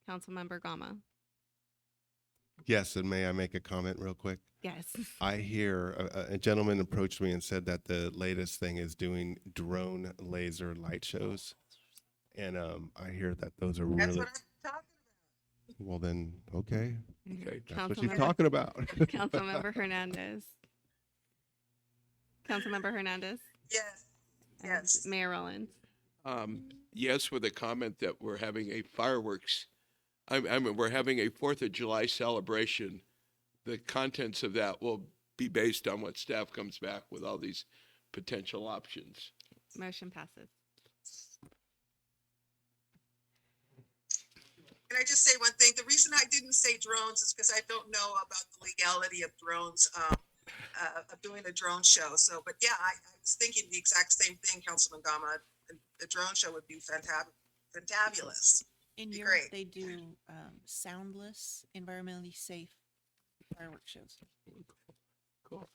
Councilmember Gama. Yes, and may I make a comment real quick? Yes. I hear a gentleman approached me and said that the latest thing is doing drone laser light shows. And I hear that those are That's really, what I'm talking well then, okay. Okay. That's what she's Councilmember- talking about. Councilmember Hernandez. Councilmember Hernandez. Yes, and yes. Mayor Rollins. Yes, with a comment that we're having a fireworks, I mean, we're having a 4th of July celebration. The contents of that will be based on what staff comes back with all these potential options. Motion passes. Can I just say one thing? The reason I didn't say drones is because I don't know about the legality of drones, of doing a drone show. So, but yeah, I was thinking the exact same thing, Councilman Gama. The drone show would be fantabulous. In Be Europe, great. they do soundless, environmentally safe fireworks shows. Cool.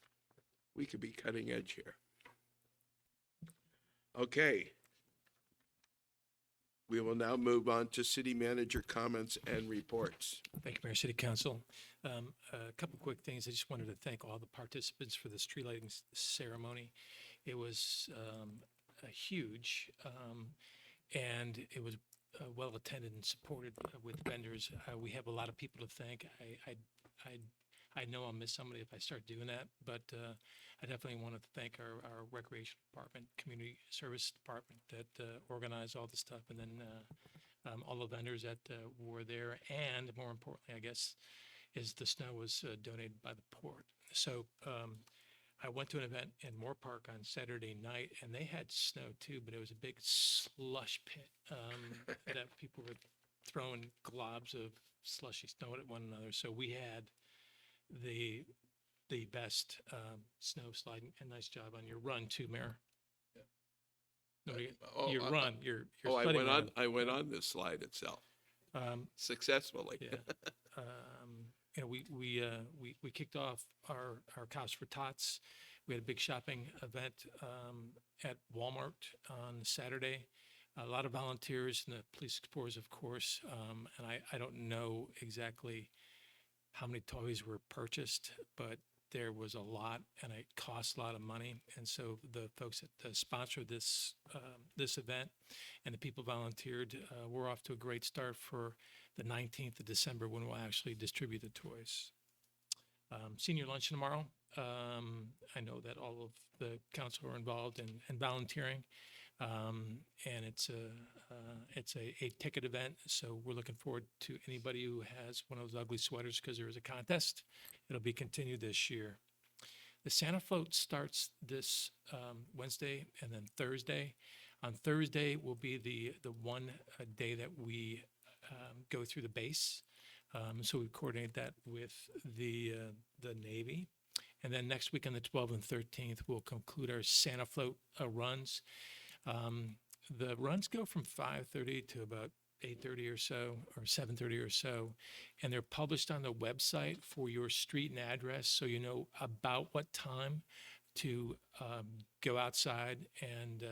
We could be cutting edge here. Okay. We will now move on to city manager comments and reports. Thank you, Mayor, City Council. A couple quick things. I just wanted to thank all the participants for this tree lighting ceremony. It was huge, and it was well attended and supported with vendors. We have a lot of people to thank. I know I'll miss somebody if I start doing that, but I definitely want to thank our recreation department, community service department that organized all the stuff, and then all the vendors that were there. And more importantly, I guess, is the snow was donated by the port. So I went to an event in Moore Park on Saturday night, and they had snow too, but it was a big slush pit that people were throwing globs of slushy snow at one another. So we had the best snow sliding, and nice job on your run too, Mayor. No, your run, your I sledding went on. run. I went on the slide itself successfully. Yeah. You know, we kicked off our Cops for Tots. We had a big shopping event at Walmart on Saturday. A lot of volunteers and the police explorers, of course. And I don't know exactly how many toys were purchased, but there was a lot, and it cost a lot of money. And so the folks that sponsored this this event and the people volunteered, we're off to a great start for the 19th of December when we'll actually distribute the toys. Senior luncheon tomorrow. I know that all of the council are involved in volunteering, and it's a ticket event. So we're looking forward to anybody who has one of those ugly sweaters, because there is a contest. It'll be continued this year. The Santa Float starts this Wednesday and then Thursday. On Thursday will be the one day that we go through the base. So we coordinate that with the Navy. And then next week on the 12th and 13th, we'll conclude our Santa Float runs. The runs go from 5:30 to about 8:30 or so, or 7:30 or so, and they're published on the website for your street and address, so you know about what time to go outside and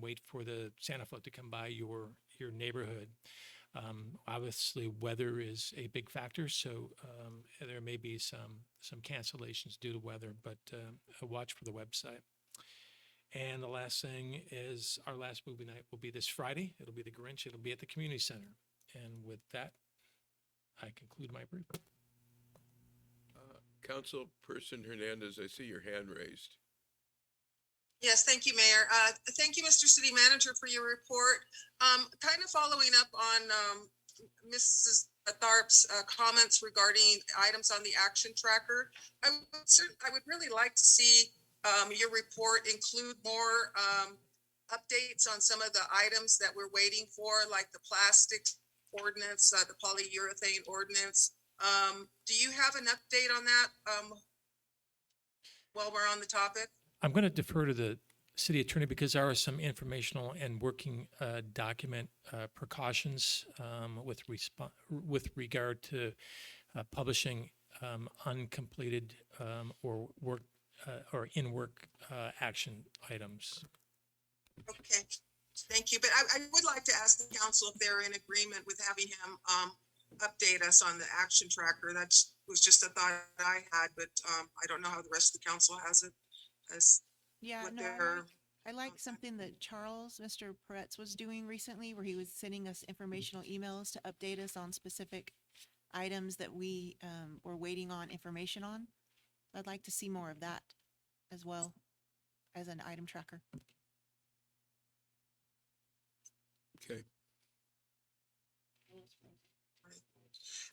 wait for the Santa Float to come by your neighborhood. Obviously, weather is a big factor, so there may be some cancellations due to weather, but watch for the website. And the last thing is our last movie night will be this Friday. It'll be The Grinch. It'll be at the community center. And with that, I conclude my brief. Councilperson Hernandez, I see your hand raised. Yes, thank you, Mayor. Thank you, Mr. City Manager, for your report. Kind of following up on Mrs. Tharp's comments regarding items on the action tracker. I would really like to see your report include more updates on some of the items that we're waiting for, like the plastics ordinance, the polyurethane ordinance. Do you have an update on that while we're on the topic? I'm going to defer to the city attorney, because there are some informational and working document precautions with regard to publishing uncompleted or work or in work action items. Okay, thank you. But I would like to ask the council if they're in agreement with having him update us on the action tracker. Was just a thought I had, but I don't know how the rest of the council has it. As Yeah, what no, their I like something that Charles, Mr. Peretz was doing recently, where he was sending us informational emails to update us on specific items that we were waiting on information on. I'd like to see more of that as well as an item tracker. Okay.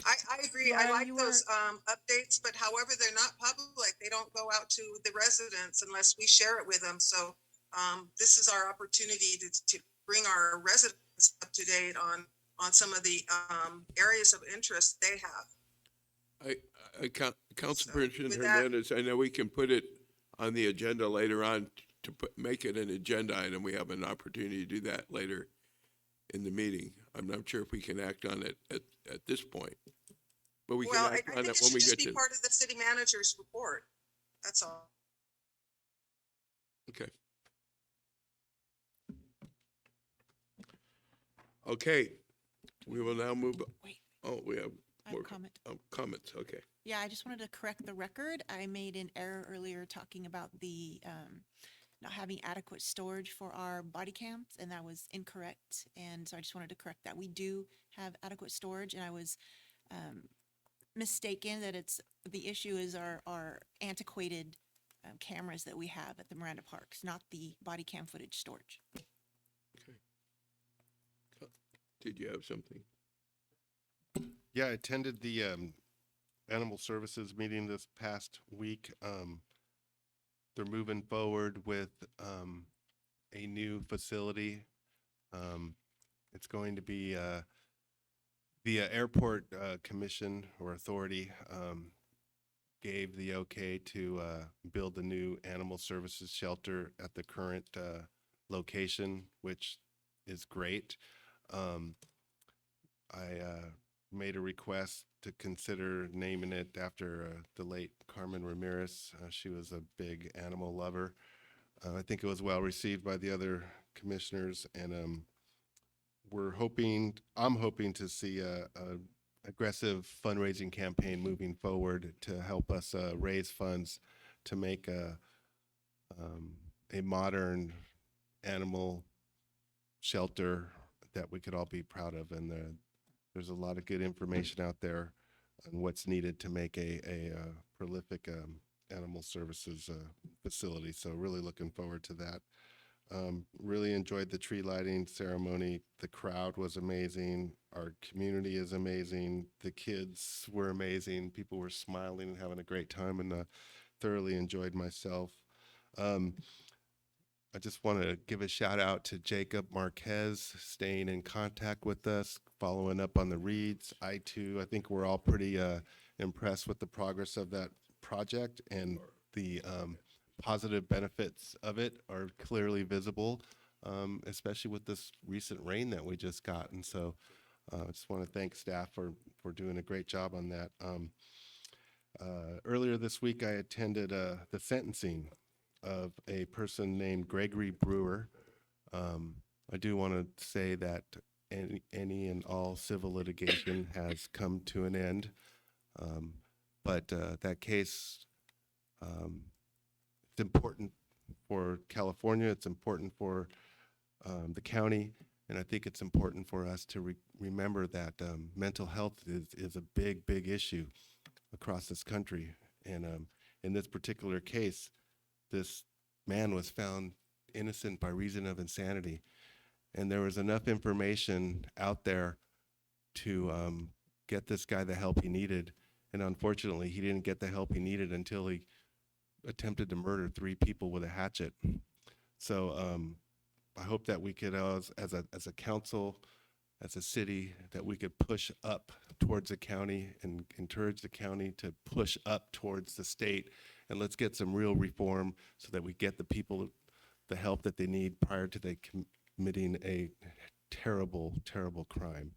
I agree. Laura, I like you those updates, but however, they're not public. They don't go out to the residents unless we share it with them. So this is our opportunity to bring our residents up to date on some of the areas of interest they have. Council President with that- Hernandez, I know we can put it on the agenda later on to make it an agenda item. We have an opportunity to do that later in the meeting. I'm not sure if we can act on it at this point, but we Well, can I act on think it it when should we just get be to. part of the city manager's report. That's all. Okay. Okay, we will now move. Oh, we have I have a more comment. comments. Okay. Yeah, I just wanted to correct the record. I made an error earlier talking about the not having adequate storage for our body cams, and that was incorrect. And so I just wanted to correct that. We do have adequate storage, and I was mistaken that the issue is our antiquated cameras that we have at the Miranda Parks, not the body cam footage storage. Did you have something? Yeah, I attended the Animal Services meeting this past week. They're moving forward with a new facility. It's going to be the Airport Commission or Authority gave the okay to build a new animal services shelter at the current location, which is great. I made a request to consider naming it after the late Carmen Ramirez. She was a big animal lover. I think it was well received by the other commissioners, and I'm hoping to see a aggressive fundraising campaign moving forward to help us raise funds to make a modern animal shelter that we could all be proud of. And there's a lot of good information out there on what's needed to make a prolific animal services facility. So really looking forward to that. Really enjoyed the tree lighting ceremony. The crowd was amazing. Our community is amazing. The kids were amazing. People were smiling and having a great time, and thoroughly enjoyed myself. I just want to give a shout out to Jacob Marquez, staying in contact with us, following up on the reads. I think we're all pretty impressed with the progress of that project, and the positive benefits of it are clearly visible, especially with this recent rain that we just got. And so I just want to thank staff for doing a great job on that. Earlier this week, I attended the sentencing of a person named Gregory Brewer. I do want to say that any and all civil litigation has come to an end, but that case, it's important for California, it's important for the county, and I think it's important for us to remember that mental health is a big issue across this country. And in this particular case, this man was found innocent by reason of insanity. And there was enough information out there to get this guy the help he needed. And unfortunately, he didn't get the help he needed until he attempted to murder 3 people with a hatchet. So I hope that we could, as a council, as a city, that we could push up towards the county and encourage the county to push up towards the state. And let's get some real reform so that we get the people the help that they need prior to they committing a terrible, terrible crime.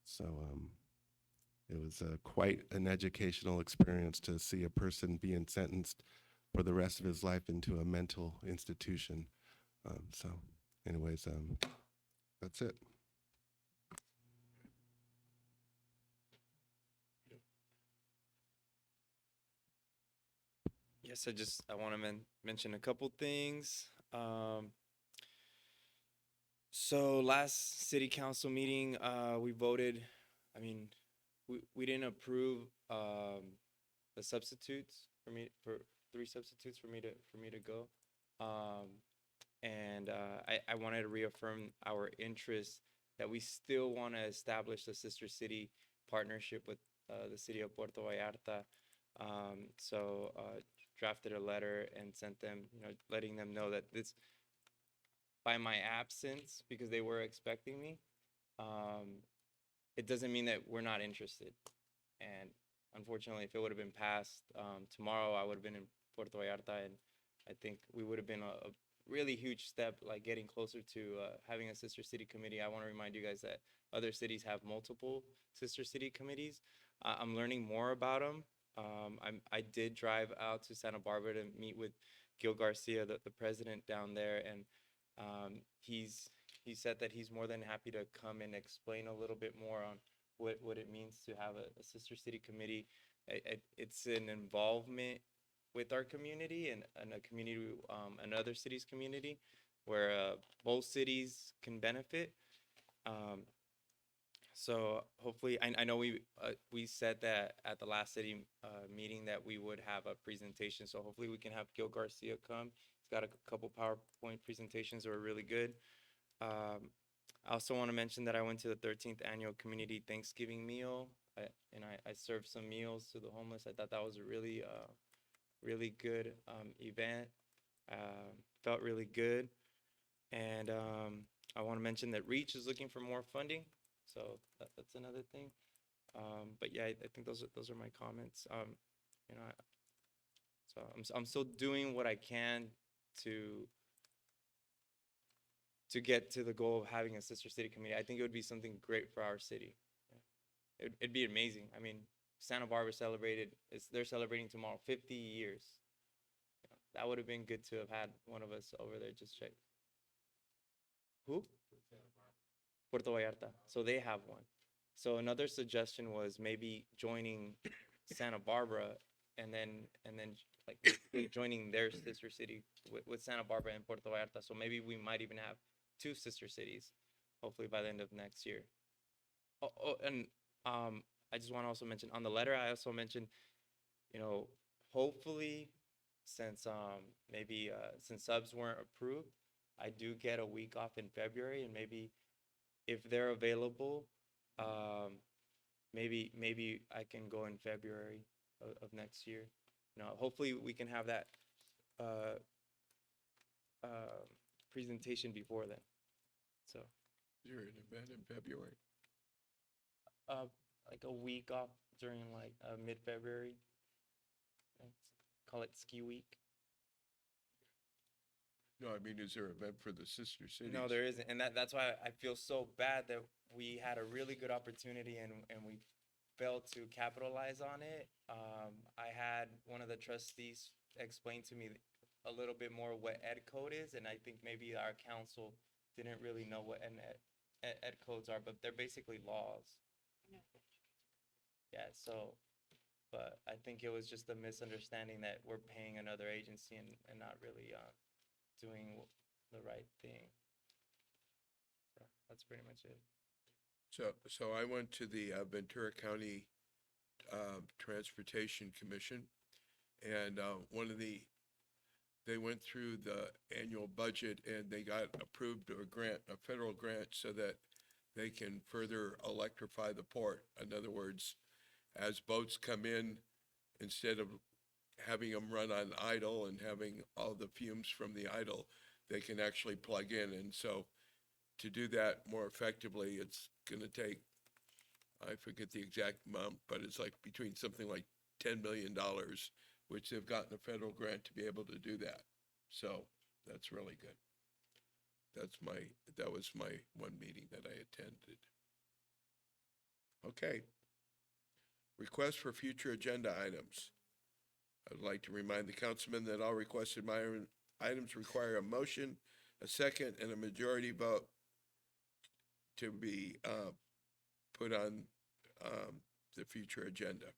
So it was quite an educational experience to see a person being sentenced for the rest of his life into a mental institution. So anyways, that's it. Yes, I want to mention a couple things. So last city council meeting, we voted, I mean, we didn't approve the substitutes for 3 substitutes for me to go. And I wanted to reaffirm our interest that we still want to establish a sister city partnership with the city of Puerto Vallarta. So drafted a letter and sent them, letting them know that this, by my absence, because they were expecting me, it doesn't mean that we're not interested. And unfortunately, if it would have been passed tomorrow, I would have been in Puerto Vallarta, and I think we would have been a really huge step, like getting closer to having a sister city committee. I want to remind you guys that other cities have multiple sister city committees. I'm learning more about them. I did drive out to Santa Barbara to meet with Gil Garcia, the president down there, and he said that he's more than happy to come and explain a little bit more on what it means to have a sister city committee. It's an involvement with our community and a community, another city's community, where both cities can benefit. So hopefully, I know we said that at the last city meeting that we would have a presentation. So hopefully we can have Gil Garcia come. He's got a couple PowerPoint presentations that were really good. I also want to mention that I went to the 13th annual community Thanksgiving meal, and I served some meals to the homeless. I thought that was a really, really good event. Felt really good. And I want to mention that Reach is looking for more funding. So that's another thing. But yeah, I think those are my comments. So I'm still doing what I can to get to the goal of having a sister city committee. I think it would be something great for our city. Yeah. It'd be amazing. I mean, Santa Barbara they're celebrating tomorrow 50 years. That would have been good to have had one of us over there just check. Who? Puerto Vallarta. So they have one. So another suggestion was maybe joining Santa Barbara and then like joining their sister city with Santa Barbara and Puerto Vallarta. So maybe we might even have 2 sister cities, hopefully by the end of next year. And I just want to also mention on the letter, I also mentioned, hopefully since since subs weren't approved, I do get a week off in February, and maybe if they're available, maybe I can go in February of next year. Hopefully we can have that presentation before then. So Is there an event in February? like a week off during like mid-February. Call it ski week. No, I mean, is there an event for the sister cities? No, there isn't, and that's why I feel so bad that we had a really good opportunity and we failed to capitalize on it. I had one of the trustees explain to me a little bit more what ed code is, and I think maybe our council didn't really know what ed codes are, but they're basically laws. Yeah, so, but I think it was just a misunderstanding that we're paying another agency and not really doing the right thing. So that's pretty much it. So I went to the Ventura County Transportation Commission, and they went through the annual budget and they got approved a federal grant, so that they can further electrify the port. In other words, as boats come in, instead of having them run on idle and having all the fumes from the idle, they can actually plug in. And so to do that more effectively, it's going to take, I forget the exact amount, but it's like between something like $10 million, which they've gotten a federal grant to be able to do that. So That's really good. That was my one meeting that I attended. Okay. Request for future agenda items. I'd like to remind the councilman that all requested items require a motion, a second, and a majority vote to be put on the future agenda.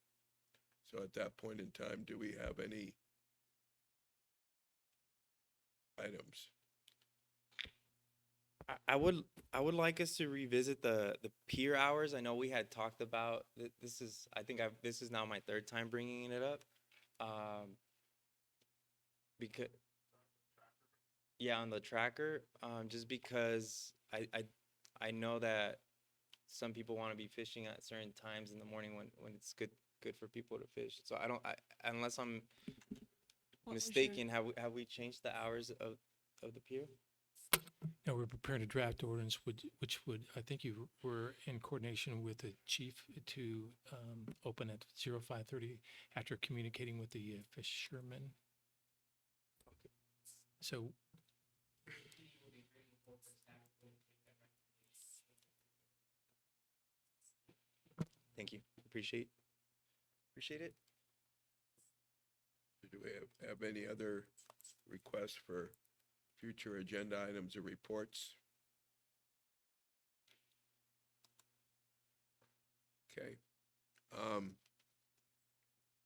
So at that point in time, do we have any items? I would like us to revisit the peer hours. I know we had talked about this is this is now my third time bringing it up. Because on the tracker, just because I know that some people want to be fishing at certain times in the morning when it's good for people to fish. So unless I'm mistaken, have we changed the hours of the pier? No, we're preparing a draft ordinance which would, I think you were in coordination with the chief to open at 05:30 after communicating with the fishermen. So Thank you. Appreciate it. Do we have any other requests for future agenda items or reports? Okay.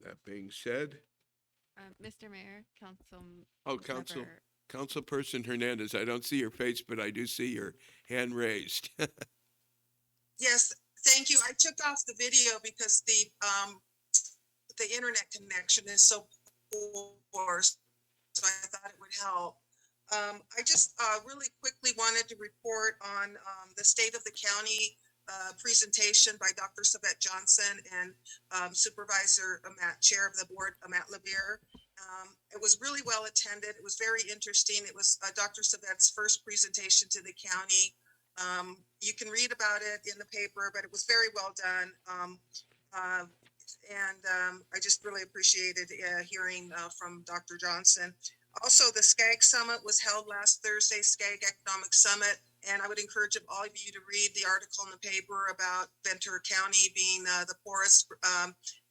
That being said, Mr. Mayor, Councilperson Hernandez, I don't see your face, but I do see your hand raised. Yes, thank you. I took off the video because the internet connection is so poor, so I thought it would help. I just really quickly wanted to report on the state of the county presentation by Dr. Savette Johnson and Supervisor Chair of the board, Matt Levere. It was really well attended. It was very interesting. It was Dr. Savette's first presentation to the county. You can read about it in the paper, but it was very well done. I just really appreciated hearing from Dr. Johnson. Also, the SCAG Summit was held last Thursday, SCAG Economic Summit, and I would encourage all of you to read the article in the paper about Ventura County being the poorest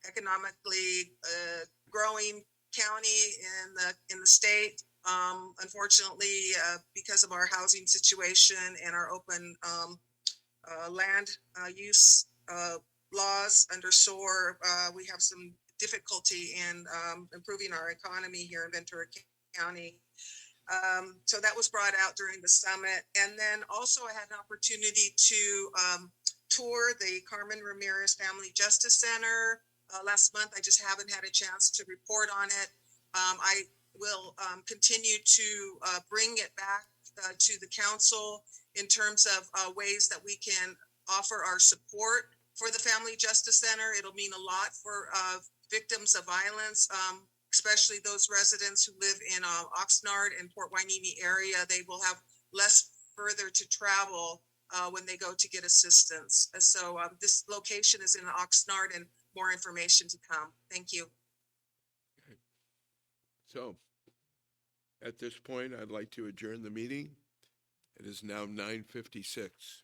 economically growing county in the state. Unfortunately, because of our housing situation and our open land use laws under SOAR, we have some difficulty in improving our economy here in Ventura County. So that was brought out during the summit. And then also I had an opportunity to tour the Carmen Ramirez Family Justice Center last month. I just haven't had a chance to report on it. I will continue to bring it back to the council in terms of ways that we can offer our support for the Family Justice Center. It'll mean a lot for victims of violence, especially those residents who live in Oxnard and Port Hueneme area. They will have less further to travel when they go to get assistance. So this location is in Oxnard, and more information to come. Thank you. So at this point, I'd like to adjourn the meeting. It is now 9:56.